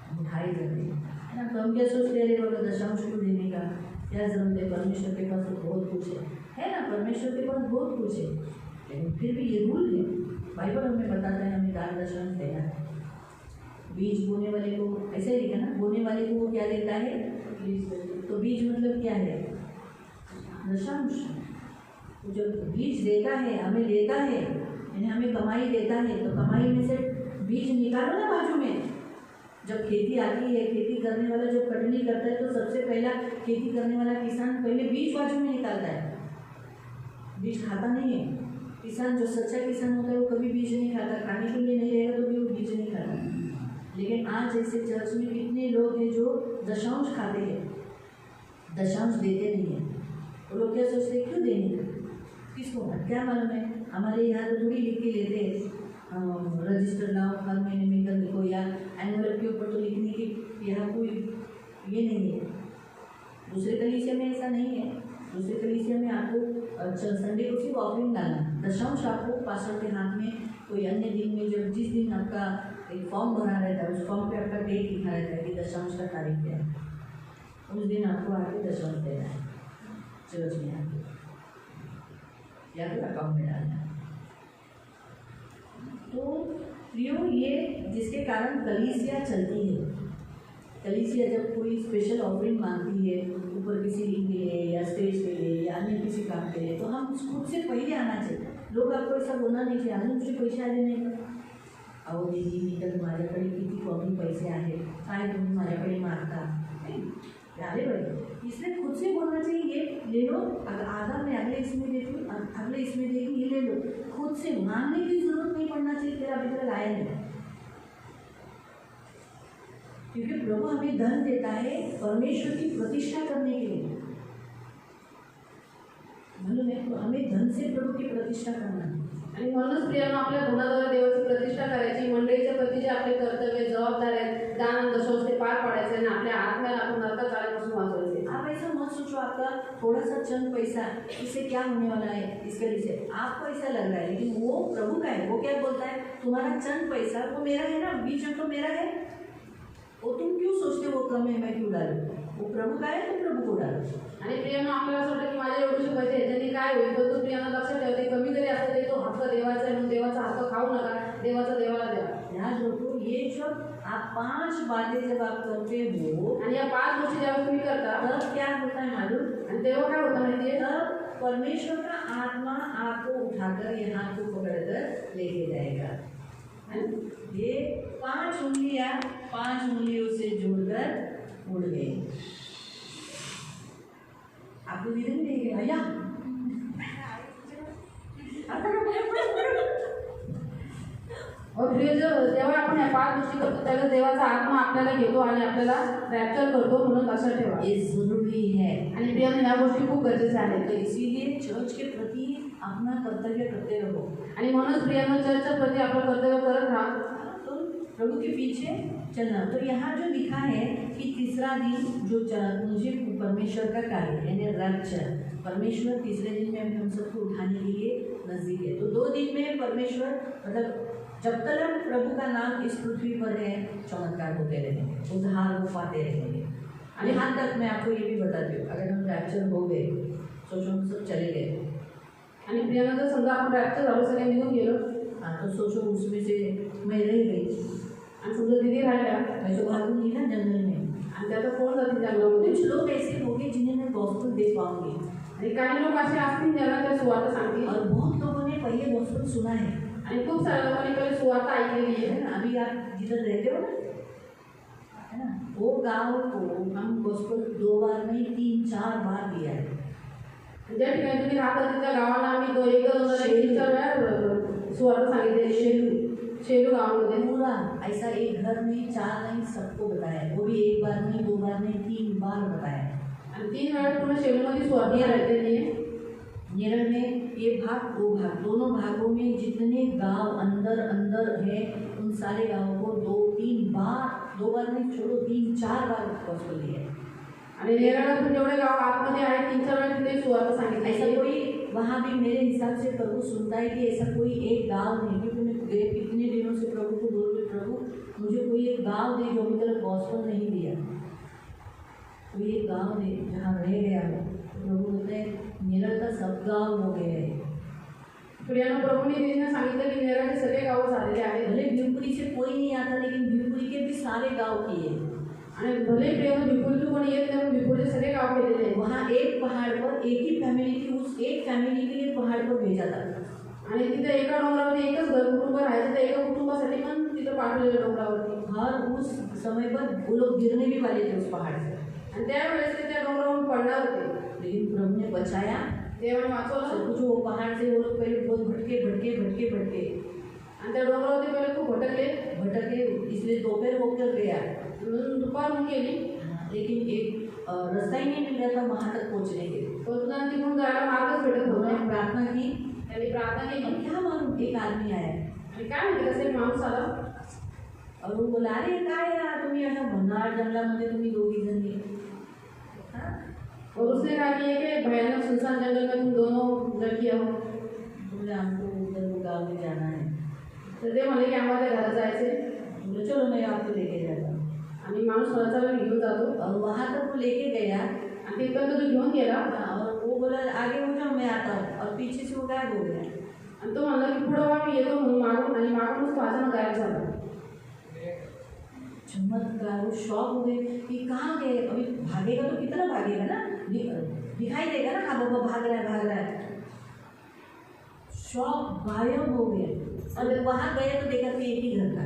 हम उठाए जाते हैं, है ना। तो हम क्या सोचते हैं, अरे बाबा दशांश क्यों देने का क्या जरूरत है, परमेश्वर के पास तो बहुत कुछ है ना, परमेश्वर के पास बहुत कुछ है। लेकिन फिर भी ये रूल है, बाइबल हमें बताता है हमें दान दशांश देना है। बीज बोने वाले को ऐसे ही लिखा ना, बोने वाले को वो क्या देता है, तो बीज मतलब क्या है, दशांश। जब बीज देता है, हमें देता है, यानी हमें कमाई देता है, तो कमाई में से बीज निकालो ना बाजू में। जब खेती आती है, खेती करने वाला जब कटनी करता है, तो सबसे पहला खेती करने वाला किसान पहले बीज बाजू में निकालता है, बीज खाता नहीं है। किसान जो सच्चा किसान होता है वो कभी बीज नहीं खाता, खाने के लिए नहीं रहेगा तो भी वो बीज नहीं खाता। लेकिन आज ऐसे चर्च में कितने लोग हैं जो दशांश खाते हैं, दशांश देते नहीं है। वो लोग क्या सोचते हैं, क्यों देंगे, किसको क्या मालूम है। हमारे यहाँ तो थोड़ी लिख के लेते हैं, रजिस्टर लाओ हर महीने में कर लिखो, या एनवलप के ऊपर तो लिखने की यहाँ कोई ये नहीं है। दूसरे कलीसिया में ऐसा नहीं है। दूसरे कलीसिया में आपको संडे को सिर्फ ऑफरिंग डालना, दशांश आपको पास्टर के हाथ में कोई अन्य दिन में, जब जिस दिन आपका एक फॉर्म भरा रहता है, उस फॉर्म पे आपका डेट लिखा रहता है कि दशांश का तारीख क्या है, उस दिन आपको आके दशांश देना है चर्च में आके, या फिर अकाउंट में डालना है। तो प्रियो, ये जिसके कारण कलीसिया चलती है। कलीसिया जब कोई स्पेशल ऑफरिंग मांगती है, ऊपर किसी के लिए या स्टेज के लिए या अन्य किसी काम के लिए, तो हम खुद से पहले आना चाहिए। लोग आपको ऐसा बोलना नहीं चाहिए, अजून तुझे पैसे आले नाही का, अहो दीदी मी तर माझ्याकडे किती कमी पैसे आहेत, काय तुम्ही माझ्याकडे मागता, अरे भाई, इसलिए खुद से बोलना चाहिए, ये ले लो, आधा मैं अगले इसमें देती हूँ, अगले इसमें देगी, ये ले लो। खुद से मांगने की जरूरत नहीं पड़ना चाहिए, तेरा अभी तक आया नहीं। क्योंकि प्रभु हमें धन देता है परमेश्वर की प्रतिष्ठा करने के लिए, मालूम है, तो हमें धन से प्रभु की प्रतिष्ठा करना है। आणि म्हणूनच प्रियानो, आपल्या धनाद्वारे देवाची प्रतिष्ठा करायची, मंडळीच्या प्रती जे आपले कर्तव्य जबाबदार आहेत, दान दशांश ते पार पाडायचे आणि आपल्या आत्म्याला आपण नरकात जाण्यापासून वाचवायचे। आप ऐसा मत सोचो आपका थोड़ा सा चंद पैसा इससे क्या होने वाला है, इसके लिए से आपको ऐसा लग रहा है, लेकिन वो प्रभु का है। वो क्या बोलता है, तुम्हारा चंद पैसा वो मेरा है ना, बीच में तो मेरा है, वो तुम क्यों सोचते वो कम है मैं क्यों डालूं, वो प्रभु का है तो प्रभु को डालो। आणि प्रियानो, आपल्याला असं वाटतं की माझे एवढे पैसे आहेत त्यांनी काय होईल, पण तो प्रियानो लक्षात ठेवते, कमी जरी असलं तरी तो हक्क देवाचा आहे, म्हणून देवाचा हक्क खाऊ नका, देवाचा देवाला द्या। याद रखो, ये जब आप 5 बातें जब आप करते हो, आणि या 5 गोष्टी जेव्हा तुम्ही करता, तब क्या होता है मालूम, आणि तेव्हा काय होतं माहिती आहे, तब परमेश्वर का आत्मा आपको उठाकर यहाँ को पकड़कर लेके जाएगा। ये 5 उंगलियां 5 उंगलियों से जोड़कर उड़ गई। आपको धीरे धीरे भैया और प्रिय जेव्हा आपण या 5 गोष्टी करतो त्यावेळेस देवाचा आत्मा आपल्याला घेतो आणि आपल्याला रॅप्चर करतो, म्हणून लक्षात ठेवा. ये जरूरी है. आणि प्रिय या गोष्टी खूप गरजेच्या तो आहेत. इसीलिए चर्च के प्रति अपना कर्तव्य करते रहो. आणि म्हणूनच प्रियांनो चर्चच्या प्रति आपलं कर्तव्य करत राहा. तो प्रभु के पीछे चलना. तो यहाँ जो लिखा है कि तीसरा दिन जो मुझे परमेश्वर का कार्य यानी रैप्चर, परमेश्वर तीसरे दिन में हम सबको उठाने के लिए नजदीक है. तो 2 दिन में परमेश्वर मतलब जब तक प्रभु का नाम इस पृथ्वी पर है चमत्कार होते रहेंगे, उद्धार हो पाते रहेंगे. और यहाँ तक मैं आपको ये भी बताती हूँ, अगर हम रैप्चर हो गए, सोचो हम सब चले गए आणि प्रियांनो जर समजा आपण रॅप्चर झालो, सगळे निघून गेलो, हाँ, तो सोचो उसमें से मैं रह गई, आणि समजा दिदी राहिल्या, मैं तो भागूंगी ना जंगल में. आणि त्याचा कोण जातील जंगलामध्ये. कुछ लोग ऐसे होंगे जिन्हें मैं गॉस्पेल दे पाऊंगी, आणि काही लोक असे असतील ज्यांना त्या सुवार्ता सांगतील. और बहुत लोगों ने पहले गॉस्पेल सुना है. आणि खूप साऱ्या लोकांनी पहिले सुवार्ता ऐकलेली है आहे. ना, अभी आप जिधर रहते हो ना, है ना, वो गांव को हम गॉस्पेल 2 बार नहीं 3-4 बार दिया है. ज्या ठिकाणी तुम्ही राहता त्या गावाला आम्ही 2-3-4 वेळा सुवार्ता सांगितलेली. शेलू गावामध्ये पूरा ऐसा एक घर में 4 नहीं सबको बताया है. वो भी 1 बार नहीं 2 बार नहीं 3 बार बताया है. आणि 3 वेळा पूर्ण शेलूमध्ये सुवार्ता सांगितलेली आहे. नेरल में ये भाग 2 भाग, दोनों भागों में जितने गांव अंदर अंदर है उन सारे गांवों को 2-3 बार, 2 बार नहीं छोड़ो 3-4 बार गॉस्पेल दिया है. आणि नेरळातून जेवढे गाव आतमध्ये आहे 3-4 वेळा तिथे सुवार्ता सांगितली. ऐसा कोई वहाँ भी मेरे हिसाब से प्रभु सुनता है कि ऐसा कोई एक गांव नहीं, क्योंकि मैं कितने दिनों से प्रभु को बोल रही, प्रभु मुझे कोई एक गांव दे जो अभी तक गॉस्पेल नहीं दिया, कोई एक गांव दे जहाँ रह गया हो. प्रभु बोलते हैं नेरल का सब गांव हो गए हैं. प्रियांनो प्रभूने तिने सांगितलं की नेरळाचे सगळे गाव झालेले आहेत. भले भिवपुरी से कोई नहीं आता, लेकिन भिवपुरी के भी सारे गांव किए. आणि भले प्रियांनो भिवपुरीतून कोणी येत नाही, भिवपुरीचे सगळे गाव केलेले आहेत. वहाँ एक पहाड़ पर एक ही फैमिली थी, उस एक फैमिली के लिए पहाड़ पर भेजा था. आणि तिथे एका डोंगरावरती एकच घर कुटुंब राहायचं, त्या एका कुटुंबासाठी पण तिथे पाठवलेलं डोंगरावरती. और उस समय पर वो लोग गिरने भी वाले थे उस पहाड़ से, आणि त्यावेळेस ते त्या डोंगरावरून पडणार होते. लेकिन प्रभु ने बचाया. देवाने वाचवलं. सब कुछ वो पहाड़ से वो लोग पहले बहुत भटके भटके भटके भटके आणि त्या डोंगरावरती पहिले खूप भटकले. भटके, इसलिए दोपहर होकर गया. म्हणून दुपार होऊन गेली, लेकिन एक रास्ता ही नहीं मिल रहा था वहाँ तक पहुँचने के. परंतु त्यांना तिकडून जायला मार्गच भेटत उन्होंने नव्हता. प्रार्थना की. त्यांनी प्रार्थना केली. अब क्या मालूम एक आदमी आया आणि काय माहिती कसं एक माणूस आला और वो बोला, अरे काय यार तुम्ही अशा भन्नाट जंगलामध्ये तुम्ही 2 जण गेले. और उसने कहा कि एक भयानक सुनसान जंगल में तुम दोनों लड़कियां हो. बोले हमको उधर वो गाँव में जाना है. तर ते म्हणे की आम्हाला घरात जायचे. बोले चलो मैं आपको लेके जाता हूँ. आणि माणूस स्वतःचा वेळ घेऊन जातो. और वहाँ तक वो लेके गया. आणि तिथपर्यंत तो घेऊन गेला. और वो बोला आगे हो जाओ मैं आता हूँ, और पीछे से वो गायब हो गया. आणि तो म्हणला की पुढं वा मी येतो म्हणून मागून, आणि मागूनच तो अचानक गायब झाला. चमत्कार, वो शॉक हो गए कि कहाँ गए. अभी भागेगा तो कितना भागेगा ना, दिखाई देगा ना, हाँ बाबा भाग रहा है. शॉक, गायब हो गए. और वहाँ गए तो देखा कि एक ही घर था.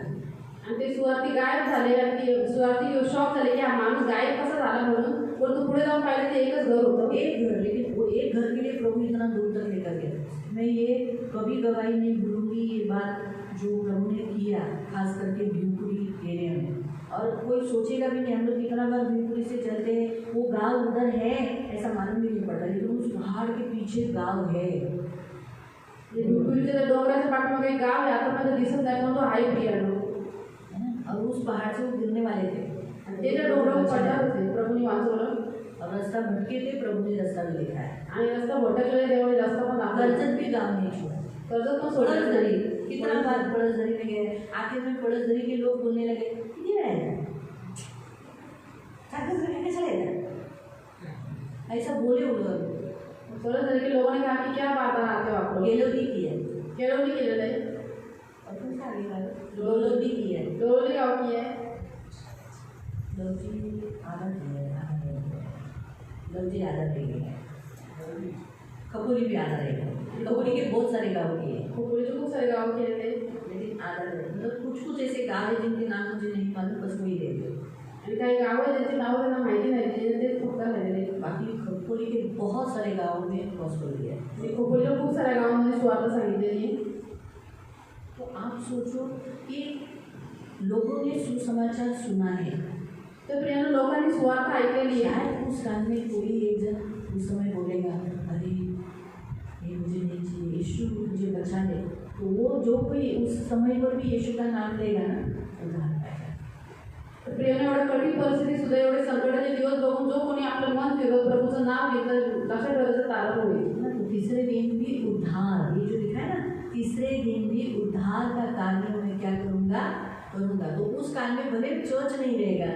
आणि ते सुवार्थी गायब झाले. आणि ते सुवार्थी शॉक झाले की हा माणूस गायब कसा झाला म्हणून. परंतु पुढे जाऊन पाहिलं ते एकच घर होतं. एक घर, लेकिन वो एक घर के लिए प्रभु इतना दूर तक लेकर गया. मैं ये कभी गवाही नहीं भूलूंगी ये बात जो प्रभु ने किया, खास करके भिवपुरी एरिया में. और कोई सोचेगा भी नहीं, हम लोग कितना बार भिवपुरी से चलते हैं, वो गांव उधर है ऐसा मालूम भी नहीं पड़ता, लेकिन उस पहाड़ के पीछे गांव है. भिवपुरीच्या डोंगराच्या पाठीमागे एक गाव आहे. आता मला दिसत नाही पण तो आहे प्रियांनो. और उस पहाड़ से वो गिरने वाले थे. ते त्या डोंगरावर पडणार होते. प्रभूने वाचवलं. और रास्ता भटके थे, प्रभु ने रास्ता भी दिखाया. आणि रस्ता भटकलेला देवाने रस्ता पण दाखवला. कर्जत भी गाँव नहीं छोड़ा. कर्जत पण सोडलं पड़सधरी, कितना बार पड़सधरी में गए. आखिर में पड़सधरी के लोग बोलने लगे किती रहेगा, कैसे चलेगा, ऐसा बोले वो लोग. सोडलं की लोगों ने कहा कि क्या बात है आते हो आप लोग. गेलोदी की है. केळवली केलेलं आहे. और कौन सा आगे वाला? लोलोदी की है. डोरवली गाव की आहे. लवजी आधा की है, लवजी आधा रहेगी. खपोली भी आधा रहेगा. खपोली के बहुत सारे गाँव की है, खोपोलीचे खूप सारे गाव केलेले. लेकिन आधा रहेगा. मतलब कुछ कुछ ऐसे गाँव है जिनके नाम मुझे नहीं मालूम, बस वही रहेंगे. आणि काही गाव आहे ज्यांची नावं त्यांना माहिती नाही, त्याचे ते फक्त राहिलेले. बाकी खपोली के बहुत सारे गाँव में गॉस्पेल दिया है. आणि खोपोलीच्या खूप साऱ्या गावांमध्ये सुवार्ता सांगितलेली आहे. तो आप सोचो कि लोगों ने सुसमाचार सुना है, तर प्रियानं लोकांनी सुवार्ता ऐकलेली आहे. शायद उस कान में कोई एक जन उस समय बोलेगा, अरे ये मुझे नहीं चाहिए, यीशु मुझे बचा ले, तो वो जो कोई उस समय पर भी यीशु का नाम लेगा ना, उद्धार पाएगा। तर प्रियानं एवढं कठीण परिस्थिती सुद्धा, एवढे संकटाचे दिवस बघून जो कोणी आपलं मन फिरवत प्रभूचं नाव घेतं, लक्षात ठेवायचं तारण होईल. तो तीसरे दिन भी उद्धार, ये जो लिखा है ना, तीसरे दिन भी उद्धार का कार्य मैं क्या करूँगा, तो उस काल में भले चर्च नहीं रहेगा,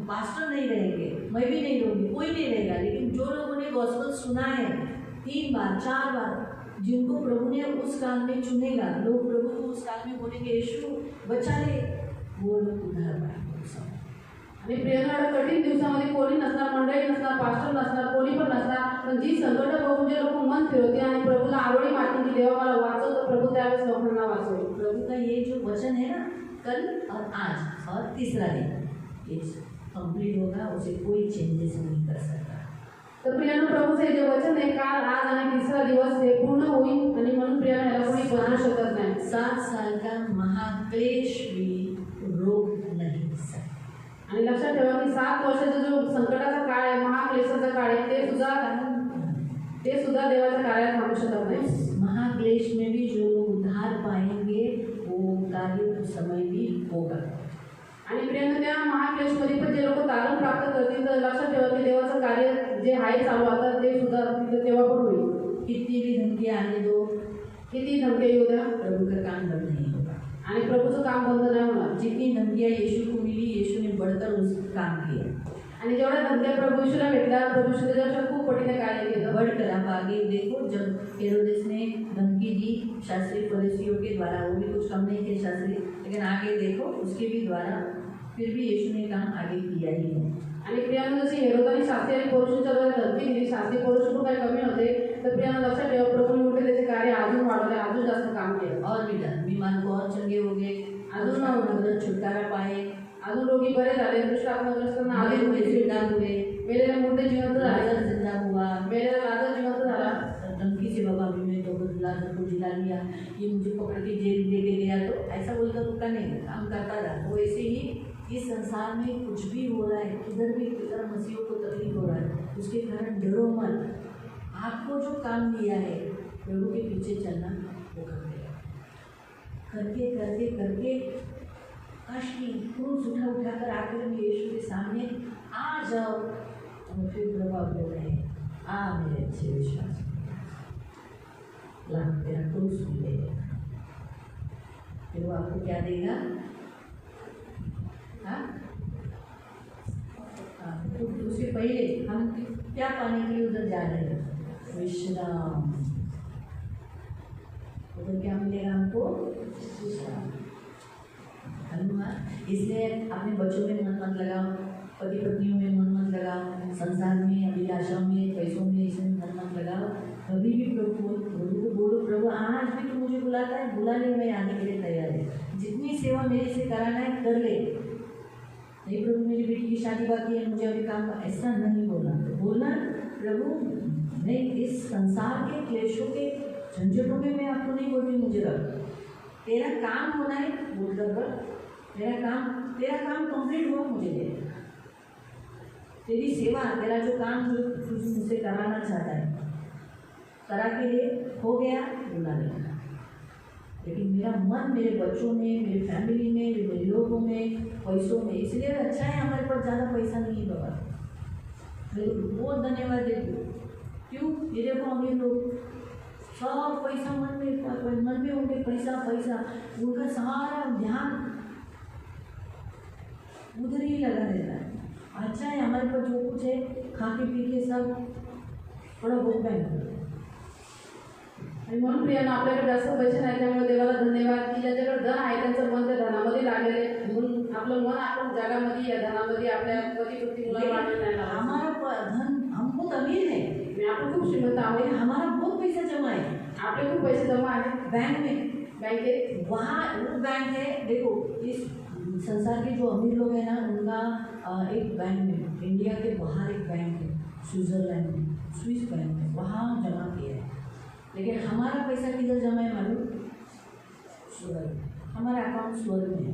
पास्टर नहीं रहेंगे, मैं भी नहीं रहूँगी, कोई नहीं रहेगा, लेकिन जो लोगों ने गॉस्पेल सुना है 3 बार 4 बार, जिनको प्रभु ने उस काल में चुनेगा, लोग प्रभु को उस काल में बोलेंगे यीशु बचा ले, वो लोग उद्धार पाएंगे उस समय। आणि प्रियानं एवढ्या कठीण दिवसामध्ये कोणी नसणार, मंडळी नसणार, पास्टर नसणार, कोणी पण नसणार, पण जी संकट बघून जे लोक मन फिरवते आणि प्रभूला आवडी मागतील की देवा मला वाचव, तर प्रभू त्यावेळेस लोकांना वाचवेल. प्रभु का ये जो वचन है ना, कल और आज और तीसरा दिन ये कंप्लीट होगा, उसे कोई चेंजेस नहीं कर सकता। तर प्रियानं प्रभूचं हे जे वचन आहे, काल आज आणि तिसरा दिवस हे पूर्ण होईल आणि म्हणून प्रियानं याला कोणी बदलू शकत नाही. 7 साल का महाक्लेश भी रोक नहीं सकता। आणि लक्षात ठेवा की 7 वर्षाचा जो संकटाचा काळ आहे, महाक्लेशाचा काळ आहे, ते सुद्धा देवाच्या कार्यात थांबू शकत नाही. उस महाक्लेश में भी जो लोग उद्धार पाएंगे वो कार्य उस समय भी होगा। आणि प्रियानं त्या महाक्लेशमध्ये पण जे लोक तारण प्राप्त करतील, तर लक्षात ठेवा की देवाचं कार्य जे आहे चालू आता, ते सुद्धा तिथं तेव्हा पण होईल. कितनी भी धमकियाँ आने दो, किती धमक्या येऊ द्या, प्रभु का काम बंद नहीं होगा। आणि प्रभूचं काम बंद नाही होणार. जितनी धमकियाँ यीशु को मिली, यीशु ने बढ़कर उस काम किया, आणि जेवढ्या धमक्या प्रभू यीशूला भेटल्या, प्रभू यीशू त्याच्यावर खूप पटीने कार्य केलं. बढ़कर आप आगे देखो, जब हेरोदेस ने धमकी दी शास्त्री फरीसियों के द्वारा, वो भी कुछ कम नहीं थे शास्त्री, लेकिन आगे देखो उसके भी द्वारा फिर भी यीशु ने काम आगे किया ही है। आणि प्रियानं जशी हेरोदानी शास्त्री आणि पौरुषाच्या द्वारे धमकी दिली, शास्त्री पौरुष पण काही कमी होते, तर प्रियानं लक्षात ठेवा प्रभूने उलटे त्याचे कार्य अजून वाढवले, अजून जास्त काम केलं. और भी डर, बीमार को और चंगे हो गए, अजून छुटकारा पाए, अजून रोगी बरे झाले, दुष्टात्मग्रस्तांना आगे आले हुए जिंदा हुए, मेलेले मुर्दे जिवंत झाले, लाजर जिंदा हुआ, मेलेला लाजर जिवंत झाला. धमकी से बाबा अभी मैं तो लाजर को जिला लिया, ये मुझे पकड़ के जेल लेके गया, तो ऐसा बोलकर रुका नहीं, काम करता रहा। वो ऐसे ही इस संसार में कुछ भी हो रहा है, किधर भी किधर मसीहों को तकलीफ हो रहा है, उसके कारण डरो मत। आपको जो काम दिया है प्रभु के पीछे चलना, वो करके करके करके काशी क्रूस उठा कर आकर में यीशु के सामने आ जाओ। और फिर प्रभु आप बोल रहे हैं, आ मेरे अच्छे विश्वास, ला तेरा क्रूस भी ले लेगा। फिर वो आपको क्या देगा? तो उसके पहले हम क्या पाने के लिए उधर जा रहे हैं? विश्राम। उधर क्या मिलेगा हमको? विश्राम। धन्यवाद। इसलिए अपने बच्चों में मन मत लगाओ, पति पत्नियों में मन मत लगाओ, संसार में, अभिलाषाओं में, पैसों में, इसमें मन मत लगाओ। कभी भी प्रभु को बोलो, प्रभु आज भी तो मुझे बुलाता है, बुला ले, मैं आने के लिए तैयार है, जितनी सेवा मेरे से कराना है कर ले। नहीं प्रभु मेरी बेटी की शादी बाकी है, मुझे अभी काम, ऐसा नहीं बोलना। तो बोलना प्रभु नहीं, इस संसार के क्लेशों के झंझटों में मैं आपको नहीं बोलती, मुझे रख, तेरा काम होना है, बोल कर तेरा काम कंप्लीट हुआ, मुझे दे, तेरी सेवा, तेरा जो काम जो तू मुझसे कराना चाहता है करा के लिए हो गया, बुला लेना। लेकिन मेरा मन मेरे बच्चों में, मेरे फैमिली में, मेरे लोगों में, पैसों में, इसलिए अच्छा है हमारे पास ज़्यादा पैसा नहीं है बाबा, मैं तो बहुत धन्यवाद देती हूँ। क्यों? ये देखो अमीर लोग सब पैसा मन में उनके पैसा, उनका सारा ध्यान उधर ही लगा रहता है। अच्छा है हमारे पास जो कुछ है, खा के पी के सब थोडा बहुत बँक। आणि म्हणून प्रियानं आपल्याकडे जास्त पैसे नाही, त्यामुळे देवाला धन्यवाद की ज्याच्याकडे धन आहे त्यांचं मन त्या धनामध्ये लागलेलं आहे, म्हणून आपलं मन आपण जगामध्ये, या धनामध्ये आपल्या पती मुलाला वाटलं नाही लागलं. हमारा धन, हम बहुत अमीर है, आपण खूप श्रीमंत आहोत, हमारा बहुत पैसा जमा है, आपले खूप पैसे जमा आहेत बैंक में, बँकेत. वहाँ वो बैंक है। देखो इस संसार के जो अमीर लोग हैं ना, उनका एक बैंक में, इंडिया के बाहर एक बैंक है, स्विट्जरलैंड में, स्विस बैंक है, वहाँ जमा किया है। लेकिन हमारा पैसा किधर जमा है मालूम? सूरत। हमारा अकाउंट स्वर्ग में है।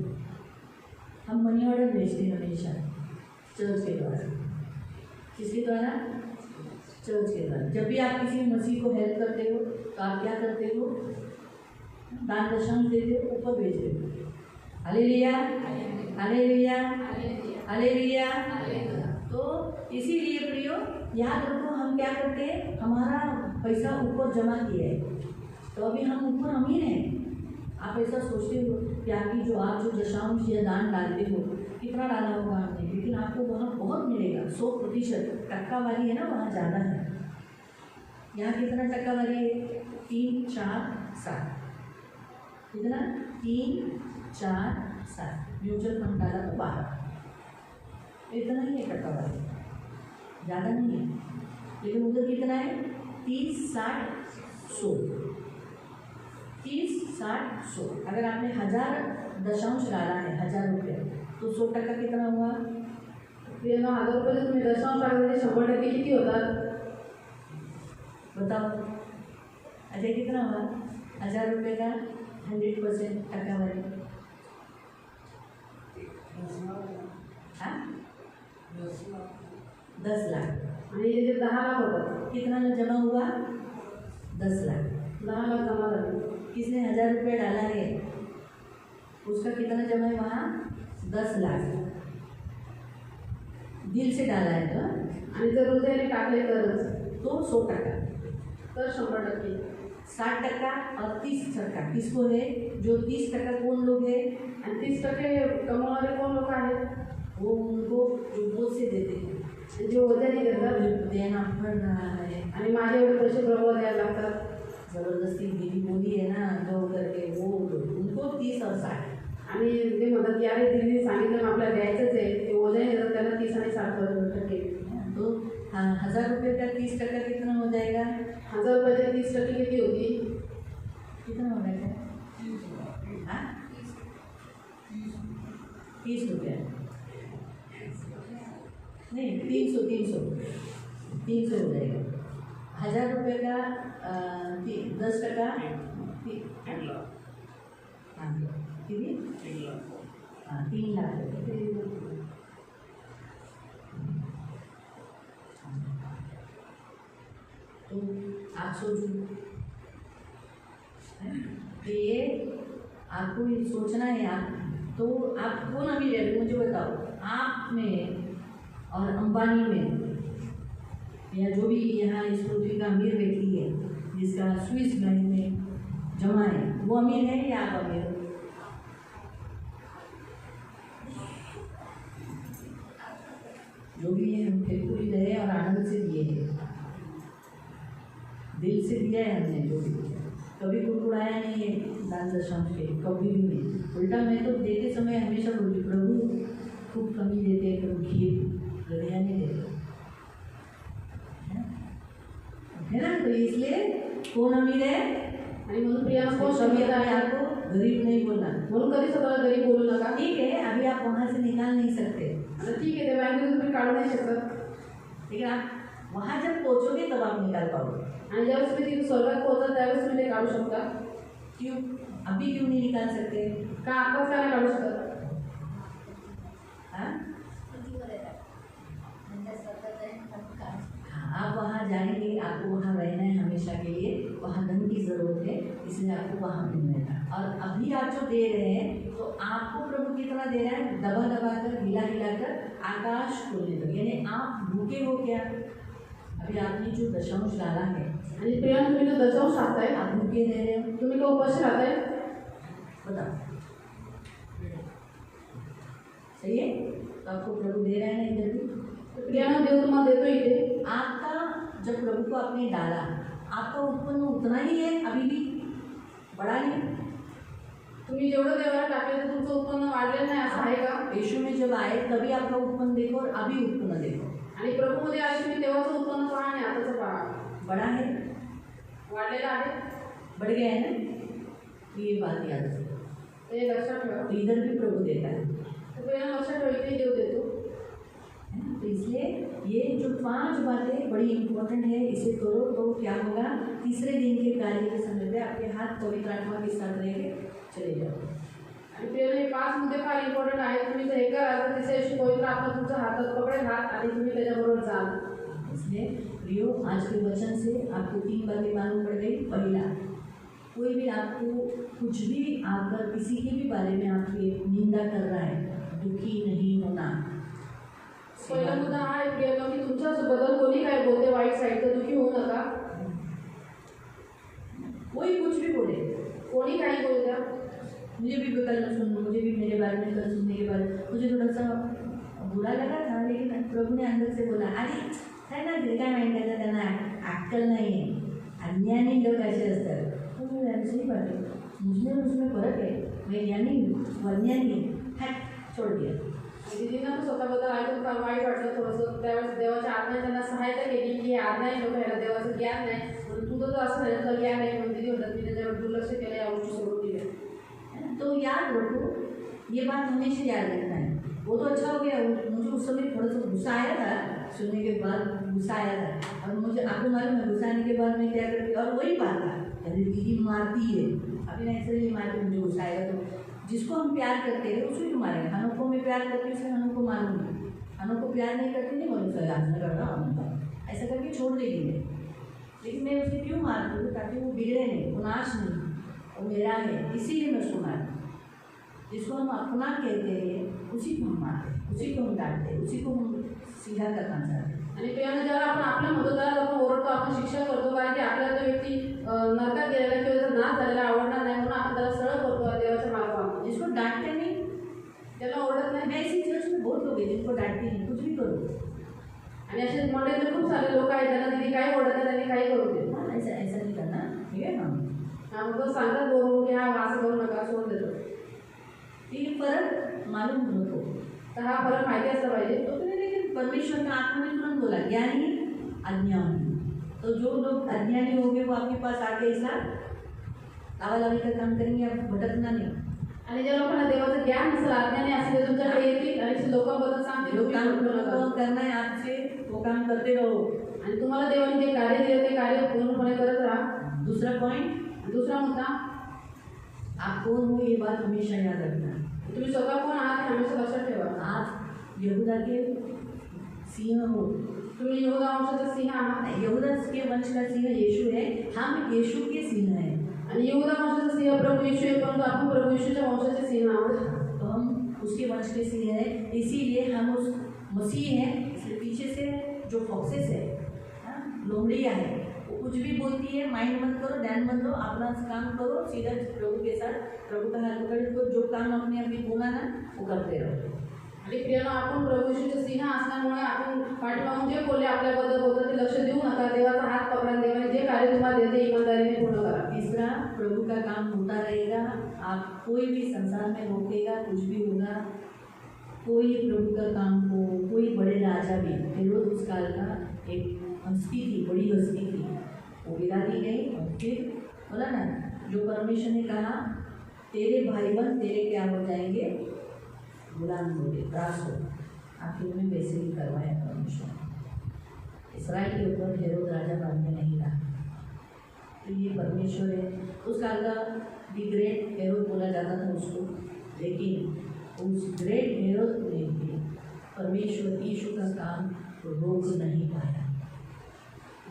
हम मनी ऑर्डर भेजते हैं हमेशा चर्च के द्वारा। किसके द्वारा? चर्च के द्वारा। जब भी आप किसी मसीह को हेल्प करते हो तो आप क्या करते हो? दान दशम देते हो, ऊपर भेजते हो। Hallelujah, hallelujah, hallelujah. तो इसीलिए प्रियो याद रखो, हम क्या करते हैं, हमारा पैसा ऊपर जमा किया है तो अभी हम ऊपर अमीर हैं। आप ऐसा सोचते हो कि आपकी जो आप जो दशांश या दान डालते हो, कितना डाला होगा आपने, लेकिन आपको वहाँ बहुत मिलेगा। 100% टक्का वाली है ना, वहाँ ज़्यादा है। यहाँ कितना टक्का वाली है? 3, 4, 7। कितना? 3, 4, 7। म्यूचुअल फंड डाला तो 12। इतना ही है टक्का वाली, ज़्यादा नहीं है। लेकिन उधर कितना है? 30, 60, 100। 30, 60, 100। अगर आपने 1000 दशांश डाला है, 1000 रुपये, तो 100% कितना हुआ? फिर 1000 रुपये जर तुम्ही दशांश टाकले 100% किती होतात? बताओ। अच्छा कितना हुआ? 1000 रुपये का 100% टक्का वाली। हाँ, 10 लाख। आणि हे जे 10 लाख होतात, कितना जमा हुआ? 10 लाख। 10 लाख जमा झाले। किसने 1000 रुपये डाला है, उसका कितना जमा है वहाँ? 10 लाख। दिल से डाला है तो, आणि जर हृदयाने टाकले तरच तो 100%। तर 100%। 60% और 30%। किसको है? जो 30% कौन लोग है? आणि 30% कमवणारे कोण लोक आहेत? वो उनको जो बोझ से देते हैं, जे वजन देतात जो देना पड़ रहा है। आणि माझे एवढे पैसे प्रभूला द्यायला लागतात। जबरदस्ती दीदी बोली है ना, जो करके वो उनको 30 और 60। आणि ते म्हणतात की अरे दिदीने सांगितलं मग आपल्याला द्यायचंच आहे, ते वजन देतात त्यांना 30 आणि 60%। तो 1000 रुपये का 30% कितना हो जाएगा? 1000 रुपयाचे 30% किती होती? कितना हो जाएगा? हाँ, 30 रुपये नहीं, 300 हो जाएगा। 1000 रुपये का 10%। हाँ कितनी? 3 लाख रुपये। तो आप सोचो, ये आपको ये सोचना है। आप तो आप कौन अमीर है मुझे बताओ, आप में और अंबानी में, या जो भी यहाँ इस पृथ्वी का अमीर व्यक्ति है जिसका स्विस बैंक में जमा है, वो अमीर है या आप अमीर हो? जो भी है हम बिल्कुल रहे और आनंद से दिए हैं, दिल से दिया है हमने। जो भी कभी कुड़कुड़ाया नहीं है दान दशांश के, कभी भी नहीं। उल्टा मैं तो देते समय हमेशा बोलती, प्रभु खूब कमी देते हैं, प्रभु खीर गलिया नहीं देते है ना। तो इसलिए कौन अमीर है? आणि म्हणून प्रियांका कोण कभी शब्द अपने आहे? आपको गरीब नहीं बोलना। म्हणून कधी स्वतःला गरीब बोलू नका। ठीक है, अभी आप वहाँ से निकाल नहीं सकते, आता ठीक आहे, ते बँकेतून तुम्ही काढू नाही शकत, लेकिन आप वहाँ जब पहुँचोगे तब आप निकाल पाओगे। आणि ज्यावेळेस तुम्ही तिथे स्वर्गात पोहोचाल त्यावेळेस तुम्ही ते काढू शकता। क्यों? अभी क्यों नहीं निकाल सकते? का आत्ताच का नाही काढू शकत? हाँ? आप वहाँ जाएंगे, आपको वहाँ रहना है हमेशा के लिए, वहाँ धन की ज़रूरत है, इसलिए आपको वहाँ मिलना है। और अभी आप जो दे रहे हैं तो आपको प्रभु कितना दे रहा है? दबा दबा कर, हिला हिला कर आकाश खोलने तक। यानी आप भूखे हो क्या? अभी आपने जो दशांश डाला है, आणि प्रियांका तुम्ही जो दशांश टाकताय, आप भूखे रह रहे हो, तुम्ही का उपाशी राहताय? बताओ सही है? तो आपको प्रभु दे रहा है ना इधर भी। प्रियांका देव तुम्हाला देतो इथे। आपका जब प्रभु को आपने डाला, आपका उत्पन्न उतना ही है, अभी भी बड़ा नहीं। तुम्ही जेवढं देवाला टाकले तर तुमचं उत्पन्न वाढलेलं नाही असं आहे का? यीशु में जब आए तभी आपका उत्पन्न देखो और अभी उत्पन्न देखो, आणि प्रभूमध्ये आले तुम्ही तेव्हाचं उत्पन्न पहा आणि आताचं पहा, बड़ा है, वाढलेलं आहे। बढ़ गया है ना। तो ये बात याद रखो, ते लक्षात ठेवा। तो इधर भी प्रभु देता है। तर प्रियांका लक्षात ठेवा, इथे देव देतो। तो इसलिए ये जो 5 बातें बड़ी इम्पोर्टेंट है, इसे करो तो क्या होगा? तीसरे दिन के कार्य के समय पे आपके हाथ पवित्र आत्मा के साथ रहेंगे, चले जाओ। आणि प्रियने हे 5 मुद्दे फार इम्पॉर्टंट आहेत. तुम्ही जर हे करा तर तिसऱ्या दिवशी पवित्र आत्मा तुमच्या हातात पकडेल हात आणि तुम्ही त्याच्याबरोबर जाल. इसलिए प्रियो, आज के वचन से आपको 3 बातें मालूम पड़ गई. पहला, कोई भी आपको कुछ भी आकर किसी के भी बारे में आपकी निंदा कर रहा है, दुखी नहीं होना. पहिला मुद्दा हा आहे प्रियनो की तुमच्याबद्दल कोणी काय बोलते वाईट साईड तर दुखी होऊ नका. कोई कुछ भी बोले, कोणी काही बोलू द्या. मुझे भी कल सुन, मुझे भी मेरे बारे में कल सुनने के बाद मुझे थोड़ा सा बुरा लगा था, लेकिन प्रभु ने अंदर से बोला, अरे है ना, ते काय माहिती आहे त्यांना अक्कल नाही आहे, अज्ञानी लोक असे असतात. तो मुझे ऐसे ही बात है, मुझमें उसमें फर्क है, मैं ज्ञानी हूँ अज्ञानी है, छोड़ दिया. दीदींना पण स्वतःबद्दल ऐकून फार वाईट वाटलं थोडंसं. त्यावेळेस देवाच्या आज्ञा त्यांना सहायता केली की हे आज्ञा आहे लोक ह्याला देवाचं ज्ञान नाही, म्हणून तू तर असं नाही तुला ज्ञान आहे म्हणून दिदी होतात मी त्याच्यावर दुर्लक्ष केलं, या गोष्टी सोडून दिल्या. तो याद रखो, ये बात हमेशा याद रखना है. वो तो अच्छा हो गया, मुझे उस समय थोड़ा सा गुस्सा आया था, सुनने के बाद गुस्सा आया था. और मुझे आपको मालूम है गुस्सा आने के बाद मैं क्या करती, और वही बात था, अरे दीदी मारती है, अभी नहीं ऐसे नहीं मारती, मुझे गुस्सा आएगा तो जिसको हम प्यार करते हैं उसी को मारेंगे. हनों को मैं प्यार करती हूँ इसलिए हनों को मारूंगी, हनों को प्यार नहीं करती नहीं बोलूँ सर आज कर रहा हूँ, ऐसा करके छोड़ देगी मैं. लेकिन मैं उसे क्यों मारती हूँ, ताकि वो बिगड़े नहीं, वो नाश नहीं, वो मेरा है, इसीलिए मैं उसको मारती हूँ. जिसको हम अपना कहते हैं उसी को हम मारते, उसी को हम डांटते, उसी को हम सीधा करना चाहते. आणि प्रियाने जेव्हा आपण आपल्या मदतदाराला आपण ओरडतो, आपण शिक्षा करतो, कारण की आपल्याला तो व्यक्ती नरकात गेलेला किंवा जर नाश झालेला आवडणार नाही म्हणून आपण त्याला सरळ करतो देवाच्या मार्गावर. जिसको डांटते नहीं, त्याला ओरडत नाही. मैं ऐसी चर्च में बहुत लोग हैं जिनको डांटते नहीं, कुछ भी करो. आणि असे मंडळीत खूप सारे लोक आहेत ज्यांना दीदी काय ओरडत नाही, त्यांनी काही करू दे. ऐसा ऐसा नहीं करना, ठीक है ना. हा मग तो सांगतात बोलून की हा असं करू नका, सोड देतो. ये फर्क मालूम रखो. तर हा फरक माहिती असला पाहिजे. तो फिर लेकिन परमेश्वर ने आत्मा ने तुरंत बोला, ज्ञानी अज्ञानी. तो जो लोग अज्ञानी होंगे वो आपके पास आके ऐसा लावालावी का काम करेंगे, आप भटकना नहीं. आणि ज्या लोकांना देवाचं ज्ञान नसेल, अज्ञानी असेल, ते तुमच्याकडे येतील आणि लोकांबद्दल सांगतील जो तुम्ही काम भटकू नका. करना है आपसे वो काम करते रहो. आणि तुम्हाला देवाने जे कार्य दिले ते कार्य पूर्णपणे करत राहा. दूसरा पॉइंट, दुसरा मुद्दा, आप कौन हो ये बात हमेशा याद रखना. तुम्ही स्वतः कोण आहात हे हमेशा लक्षात ठेवा. आप यहूदा के सिंह हो. तुम्ही यहूदा वंशाचा सिंह आहात. यहूदा के वंश का सिंह यीशु है, हम यीशु के सिंह हैं. आणि यहूदा वंशाचा सिंह प्रभु यीशु आहे, परंतु आपण प्रभु येशूच्या वंशाचे सिंह आहोत. तो हम उसके वंश के सिंह हैं, इसीलिए हम उस मसीह हैं. इसलिए पीछे से जो फॉक्सेस है, लोमड़ियाँ है, वो कुछ भी बोलती है, माइंड मत करो, ध्यान मत दो, अपना काम करो, सीधा प्रभु के साथ, प्रभु का हाथ पकड़ को जो काम अपने अभी बोला ना वो करते रहो. आणि प्रियानो, आपण प्रभु येशूचे सिंह असल्यामुळे आपण पाठीमागून जे बोलले आपल्याबद्दल बोलतात ते लक्ष देऊ नका. देवाचा हात पकडा, देवाने जे कार्य तुम्हाला देते ईमानदारीने पूर्ण करा. तीसरा, प्रभु का काम होता रहेगा. आप कोई भी संसार में रोकेगा, कुछ भी होगा, कोई प्रभु का काम को, कोई बड़े राजा भी, हेरोद उस काल का एक हस्ती थी, बड़ी हस्ती थी, वो गिरा दी गई. और फिर बोला ना, जो परमेश्वर ने कहा तेरे भाई बहन तेरे क्या हो जाएंगे, गुलाम हो गए, त्रास हो, आखिर में वैसे ही करवाया परमेश्वर. इसराइल के ऊपर हेरोद राजा बनने नहीं रहा. तो ये परमेश्वर है. उस काल का दी ग्रेट हेरोद बोला जाता था उसको, लेकिन उस ग्रेट हेरोद ने भी परमेश्वर यीशु का काम रोक नहीं पाया.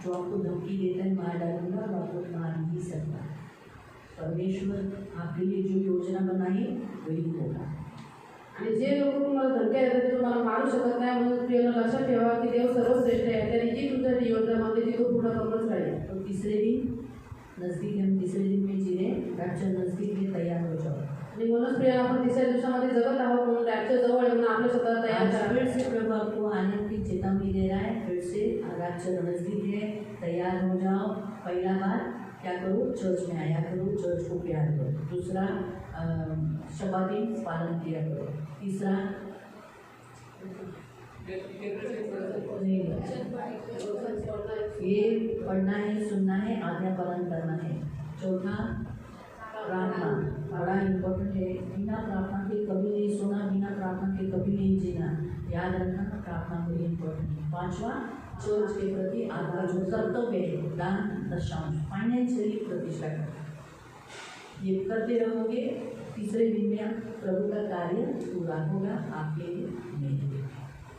जो आपको धमकी देता है मार डालूंगा, वो आपको मार नहीं सकता. परमेश्वर आपके लिए जो योजना बनाई वही होगा. आणि जे लोक तुम्हाला धमक्या देतात ते तुम्हाला मारू शकत नाही. म्हणून प्रियानो, लक्षात ठेवा की देव सर्वश्रेष्ठ आहे, त्याने जी तुमच्यासाठी योजना मागली ती तो पूर्ण करूनच राहील. तो तीसरे दिन नज़दीक, हम तीसरे दिन में जी रहे, रैप्चर नज़दीक में तैयार हो जाओ. आणि म्हणूनच प्रिया, आपण तिसऱ्या दिवसामध्ये जगत आहोत, म्हणून रॅप्चर जवळ आहे, म्हणून आपलं स्वतः तयार करा. फिर से प्रभु आपको आने की चेतावनी दे रहा है. फिर से रैप्चर नज़दीक है, तैयार हो जाओ. पहला बात क्या करो, चर्च में आया करो, चर्च को प्यार करो. दूसरा, शब्बात दिन पालन किया करो. तीसरा, ये पढ़ना है, सुनना है, आज्ञा पालन करना है. चौथा, प्रार्थना बड़ा इम्पोर्टेंट है. बिना प्रार्थना के कभी नहीं सोना, बिना प्रार्थना के कभी नहीं जीना. याद रखना, प्रार्थना बड़ी इम्पोर्टेंट है. पांचवा, चर्च के प्रति आपका जो कर्तव्य है, दान दशांश, फाइनेंशियली प्रतिष्ठा करना, ये करते रहोगे. तीसरे दिन में आप प्रभु का कार्य पूरा होगा आपके लिए, मेरे लिए।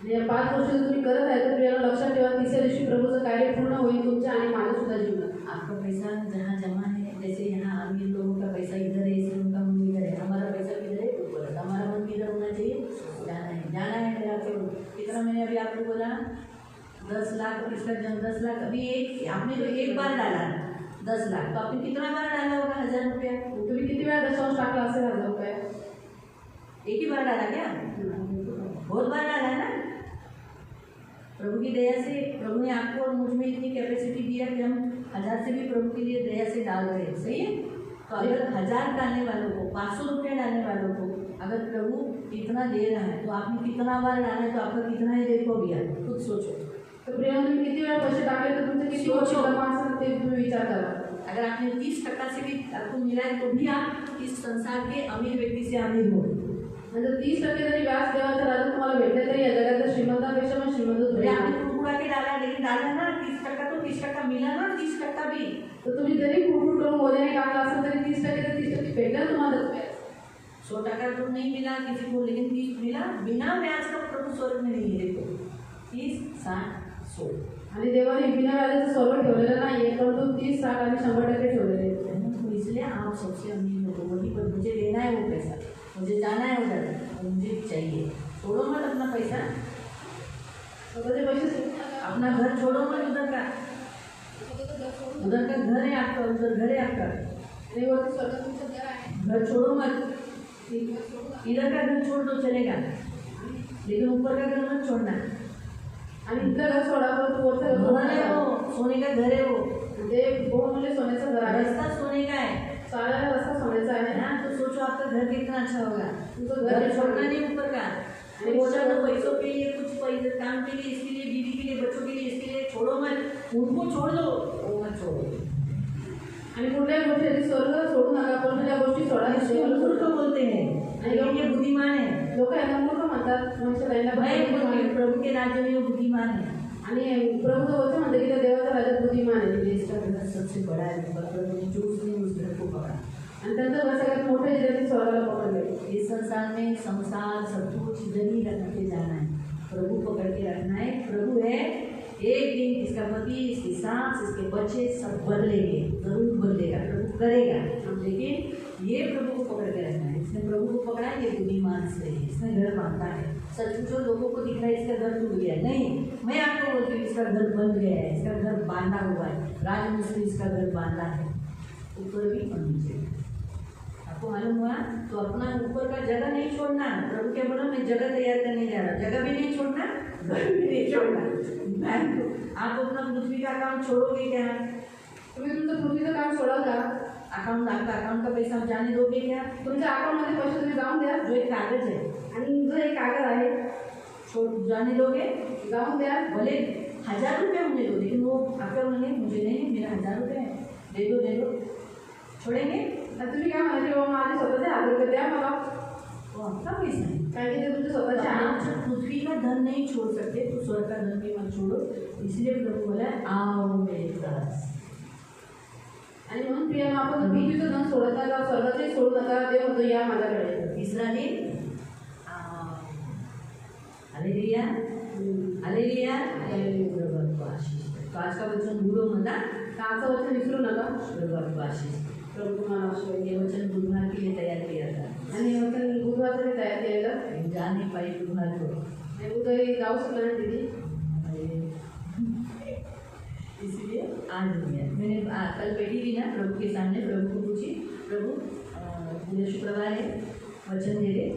या 5 वर्ष तुम्ही करत आहे तर प्रियाला लक्षात ठेवा, तिसऱ्या दिवशी प्रभूचं कार्य पूर्ण होईल तुमच्या आणि माझ्या सुद्धा जीवनात। आपका पैसा जहाँ जमा है, जैसे यहाँ अमीर लोगों का पैसा इधर है, इसलिए उनका मन इधर है, हमारा पैसा किधर है, ऊपर है। हमारा मन किधर होना चाहिए, जाना है मेरा। तो कितना मैंने अभी आपको बोला 10 लाख, इसका 10 लाख अभी आपने तो एक बार डाला 10 लाख, तो आपने कितना बार डाला होगा 1000 रुपया? तुम्ही किती वेळा दशांश टाकला असेल 1000 रुपये? एक ही बार डाला क्या? बहुत बार डाला है ना। प्रभु की दया से प्रभु ने आपको और मुझ में इतनी कैपेसिटी दिया कि हम 1000 से भी प्रभु के लिए दया से डाल रहे हैं, सही है। तो अगर 1000 डालने वालों को, 500 रुपये डालने वालों को अगर प्रभु इतना दे रहा है तो आपने कितना बार डाला है, तो आपका कितना है देखो अभी, आप खुद सोचो। तर प्रिया तुम्ही किती वेळा पैसे टाकले तर तुमचे किती वर्ष जमा असेल ते तुम्ही विचार करा। अगर आपने 30% से भी आपको मिला है तो भी आप इस संसार के अमीर व्यक्ति से अमीर हो। म्हणजे 30% जरी व्याज देवाच्या राज्यात तुम्हाला भेटले तरी या जगाच्या श्रीमंतापेक्षा पण श्रीमंत तो तुम्ही आपने कुरकुरा के डाला, लेकिन डाला ना 30%, तो 30% मिला ना 30% भी। तर तुम्ही जरी कुरकुर करून ओल्याने टाकला असेल तरी 30% तर 30% भेटलं तुम्हाला व्याज। 100% तो नहीं मिला किसी को, लेकिन 30 मिला बिना ब्याज का। प्रभु स्वर्ग में नहीं है, देखो 30, 60, 100। आणि देवाने बिना व्याजाचं स्वर्ग ठेवलेलं नाहीये, परंतु 30, 60 आणि 100% ठेवलेले आहेत। तो इसलिए आप सबसे अमीर हो, वही पर मुझे लेना है वो पैसा, मुझे जाना है उधर, और मुझे चाहिए। छोड़ो मत अपना पैसा, स्वतःचे पैसे सोडून नका। अपना घर छोड़ो मत उधर का। उधर का घर है आपका, उधर घर है आपका, आणि वरती स्वर्ग तुमचं घर आहे, घर छोड़ो मत। ते घर सोडू नका। इधर का घर छोड़ दो चलेगा, लेकिन ऊपर का घर मत छोड़ना। आणि इथलं घर सोडा, परंतु वरचं घर सोडू घर है नका। वो, सोने का घर है वो, ते बहुत म्हणजे सोन्याचं घर आहे, रास्ता सोने का है सारा रस्ता सोन्याचा आहे ना। ना। तो सोचो आपका घर कितना अच्छा होगा। तुमचं घर घर छोड़ना नहीं ऊपर का। आणि बोला तो पैसों के लिए, कुछ पैसे काम के लिए, इसके लिए, बीवी के लिए, बच्चों के लिए, इसके लिए छोड़ो मत, उनको छोड़ दो, वो मत छोड़ो। आणि कुठल्याही गोष्टी स्वर्ग सोडू नका, परंतु त्या गोष्टी सोडा। इसको मूर्ख बोलते हैं, लेकिन ये बुद्धिमान है। लोक यांना मूर्ख म्हणतात, मनुष्य प्रभु के राज्य में वो बुद्धिमान है। आणि प्रभूचं वचन म्हणते की त्या देवाच्या राज्यात बुद्धिमान आहे। इसका घर सबसे बड़ा है, पर प्रभु ने जो उसने उस घर को पकड़ा। आणि त्यांचं घर सगळ्यात मोठं आहे, ज्याने स्वर्गाला पकडले। इस संसार में संसार सब कुछ इधर ही रख के जाना है, प्रभु पकड़ के रखना है। प्रभु है, एक दिन इसका पति, इसकी सास, इसके बच्चे सब बदलेंगे, जरूर बदलेगा, प्रभु करेगा, लेकिन ये प्रभु को पकड़ के रखना है। इसने प्रभु को पकड़ा, ये बुद्धिमान से है, इसने घर बांधा है। सच जो लोगों को दिख रहा है इसका घर टूट गया, नहीं, मैं आपको बोलती हूँ इसका घर बन गया है, इसका घर बांधा हुआ है। राजमिस्त्री इसका घर बांधा है, ऊपर भी और नीचे भी। आपको मालूम हुआ? तो अपना ऊपर का जगह नहीं छोड़ना। प्रभु क्या बोला, मैं जगह तैयार करने जा रहा हूँ, जगह भी नहीं छोड़ना, घर भी नहीं छोड़ना। आप अपना पृथ्वी का काम छोड़ोगे क्या? तुम्ही तुमचं पृथ्वीचं काम सोडाल का? अकाउंट, आपका अकाउंट का पैसा आप जाने दोगे क्या? तुमच्या अकाउंटमध्ये पैसे तुम्ही जाऊन द्या, जो एक कागज है, आणि जो एक कागद आहे छोड़ जाने दोगे? जाऊन द्या। भले 1000 रुपये मुझे दो, लेकिन वो आपका बोलेंगे मुझे नहीं, मेरा 1000 रुपये है, दे दो दे दो, छोड़ेंगे? आणि तुम्ही काय म्हणाले बाबा माझे स्वतःचे 1000 रुपये द्या मला, वो आपका पैसा है। कारण की ते तुमचे स्वतःचे आप आहे। जब पृथ्वी का धन नहीं छोड़ सकते तो स्वर्ग का धन भी मत छोड़ो। इसलिए प्रभु बोला आओ मेरे पास। आणि म्हणून प्रियानो आपण जर पृथ्वीचं धन सोडत नका, स्वर्गाचंही सोडू नका, देव म्हणतो या माझ्याकडे। तीसरा दिन हालेलुया, हालेलुया, प्रभु आपको आशीष दे। तो आज का वचन भूलो मत, आजचं वचन विसरू नका। प्रभु आपको आशीष दे। प्रभु तुम्हाला आशीर्वाद दे। ये वचन बुधवार के लिए तैयार किया था, आणि हे वचन बुधवारचं तयार केलेलं, लेकिन जा नहीं पाई बुधवार को। आणि बुधवारी जाऊ शकलं नाही दीदी, इसलिए आज हो गया। मैंने कल बैठी थी ना प्रभु के सामने, प्रभु को पूछी, प्रभु मुझे शुक्रवार है वचन दे दे।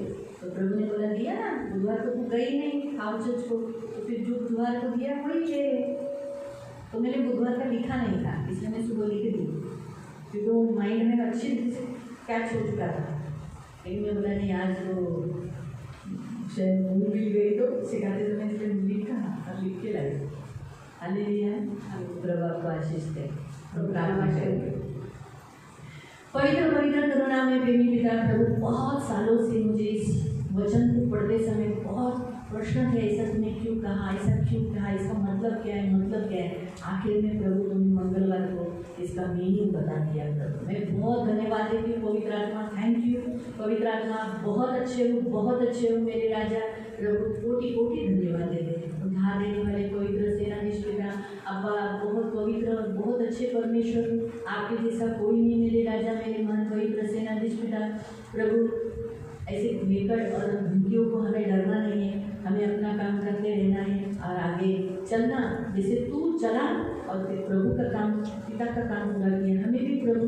तो प्रभु ने बोला दिया ना, बुधवार को तू गई नहीं हाउस चर्च को, तो फिर जो बुधवार को दिया वही ले। तो मैंने बुधवार का लिखा नहीं था, इसलिए मैं सुबह लिख दी, क्योंकि वो माइंड में अच्छी तरह से कैच हो चुका था। लेकिन मैं बोला नहीं, आज तो शायद भूल भी गई, तो सिखाते समय इसलिए लिखा और लिख के लाई। हालेलुया, प्रभु आपको आशीष दे। प्रार्थना करेंगे। पवित्र पवित्र करुणा में प्रेमी पिता प्रभु, बहुत सालों से मुझे इस वचन को पढ़ते समय बहुत प्रश्न थे, ऐसा तुमने क्यों कहा, ऐसा क्यों कहा, इसका मतलब क्या है, मतलब क्या है। आखिर में प्रभु तुमने मंगलवार को इसका मीनिंग बता दिया प्रभु। मैं बहुत धन्यवाद देती हूँ पवित्र आत्मा, थैंक यू पवित्र आत्मा, बहुत अच्छे हो मेरे राजा प्रभु, कोटि कोटि धन्यवाद देते हैं। उद्धार देने वाले पवित्र सेनाधीश पिता अब्बा, बहुत पवित्र और बहुत अच्छे परमेश्वर, आपके जैसा कोई नहीं मेरे राजा मेरे मन पवित्र सेनाधीश पिता प्रभु। ऐसे लेकर और धमकियों को हमें डरना नहीं है, हमें अपना काम करते रहना है और आगे चलना जैसे तू चला और फिर प्रभु का काम, पिता का काम पूरा किया, हमें भी प्रभु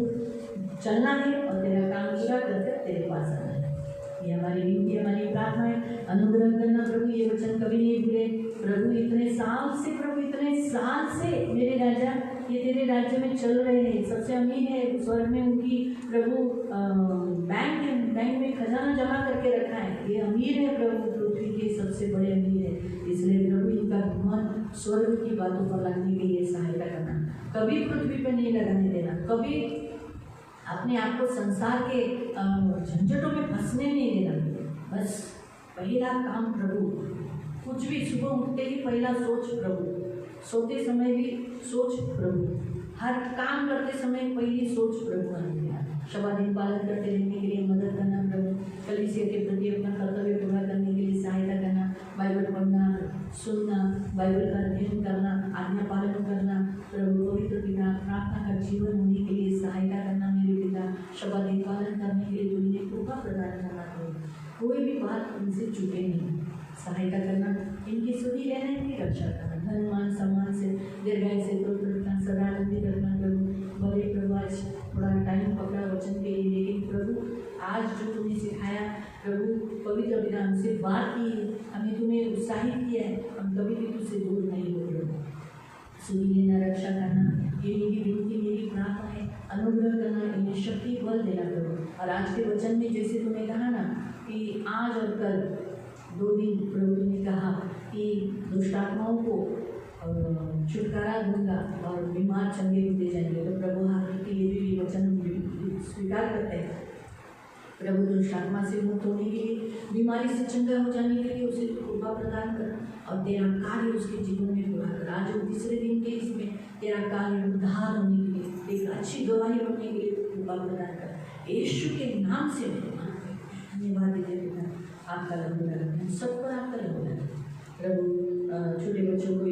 चलना है और तेरा काम पूरा करके तेरे पास आना है। ये हमारी विनती, हमारी प्रार्थना है, अनुग्रह करना प्रभु, ये वचन कभी नहीं भूले प्रभु। इतने साल से प्रभु, इतने साल से मेरे राजा ये तेरे राज्य में चल रहे हैं, सबसे अमीर है स्वर्ग में उनकी प्रभु बैंक में खजाना जमा करके रखा है, ये अमीर है प्रभु, पृथ्वी के सबसे बड़े अमीर है। इसलिए प्रभु इनका मन स्वर्ग की बातों पर लगने के लिए सहायता करना, कभी पृथ्वी पर नहीं लगाने देना, कभी अपने आप को संसार के झंझटों में फंसने नहीं देना। बस पहला काम प्रभु, कुछ भी सुबह उठते ही पहला सोच प्रभु, सोते समय भी सोच प्रभु, हर काम करते समय पहली सोच प्रभु आनंद। शबा दिन पालन करते रहने के लिए मदद करना प्रभु, कलीसिया के प्रति अपना कर्तव्य पूरा करने के लिए सहायता करना, बाइबल पढ़ना, सुनना, बाइबल का अध्ययन करना, आज्ञा पालन करना प्रभु, पवित्र पिता प्रार्थना का जीवन होने के लिए सहायता करना मेरे पिता। शबा दिन पालन करने के लिए जो इन्हें कृपा प्रदान करना प्रभु, कोई भी बात इनसे चुके नहीं, सहायता करना, इनकी सुधी लेना, इनकी रक्षा करना, धन मान सम्मान से दीर्घायु से रखना, सदा आनंदित रखना प्रभु। बड़े प्रभु आज थोड़ा टाइम पकड़ा वचन के लिए, लेकिन प्रभु आज जो तुमने सिखाया प्रभु, पवित्र पिता हमसे बात की है, हमें तुम्हें उत्साहित किया है, हम कभी भी तुझसे दूर नहीं हो प्रभु। सुधी लेना, रक्षा करना, ये मेरी विनती, मेरी प्रार्थना है, अनुग्रह करना, इन्हें शक्ति बल देना प्रभु। और आज के वचन में जैसे तुमने कहा ना कि आज और कल 2 दिन प्रभु ने कहा कि दुष्ट आत्माओं को छुटकारा दूंगा और बीमार चंगे होते जाएंगे, तो प्रभु आगे के लिए भी वचन स्वीकार करते हैं प्रभु। दुष्ट आत्मा से मुक्त होने के लिए, बीमारी से चंगा हो जाने के लिए उसे कृपा प्रदान कर और तेरा कार्य उसके जीवन में पूरा कर। आज वो तीसरे दिन के इसमें तेरा कार्य उद्धार होने के लिए, एक अच्छी गवाही बनने के लिए कृपा प्रदान कर, यीशु के नाम से धन्यवाद देते पिता। आपका लंबा हम सब पर आपका लंबा प्रभु। छोटे बच्चों को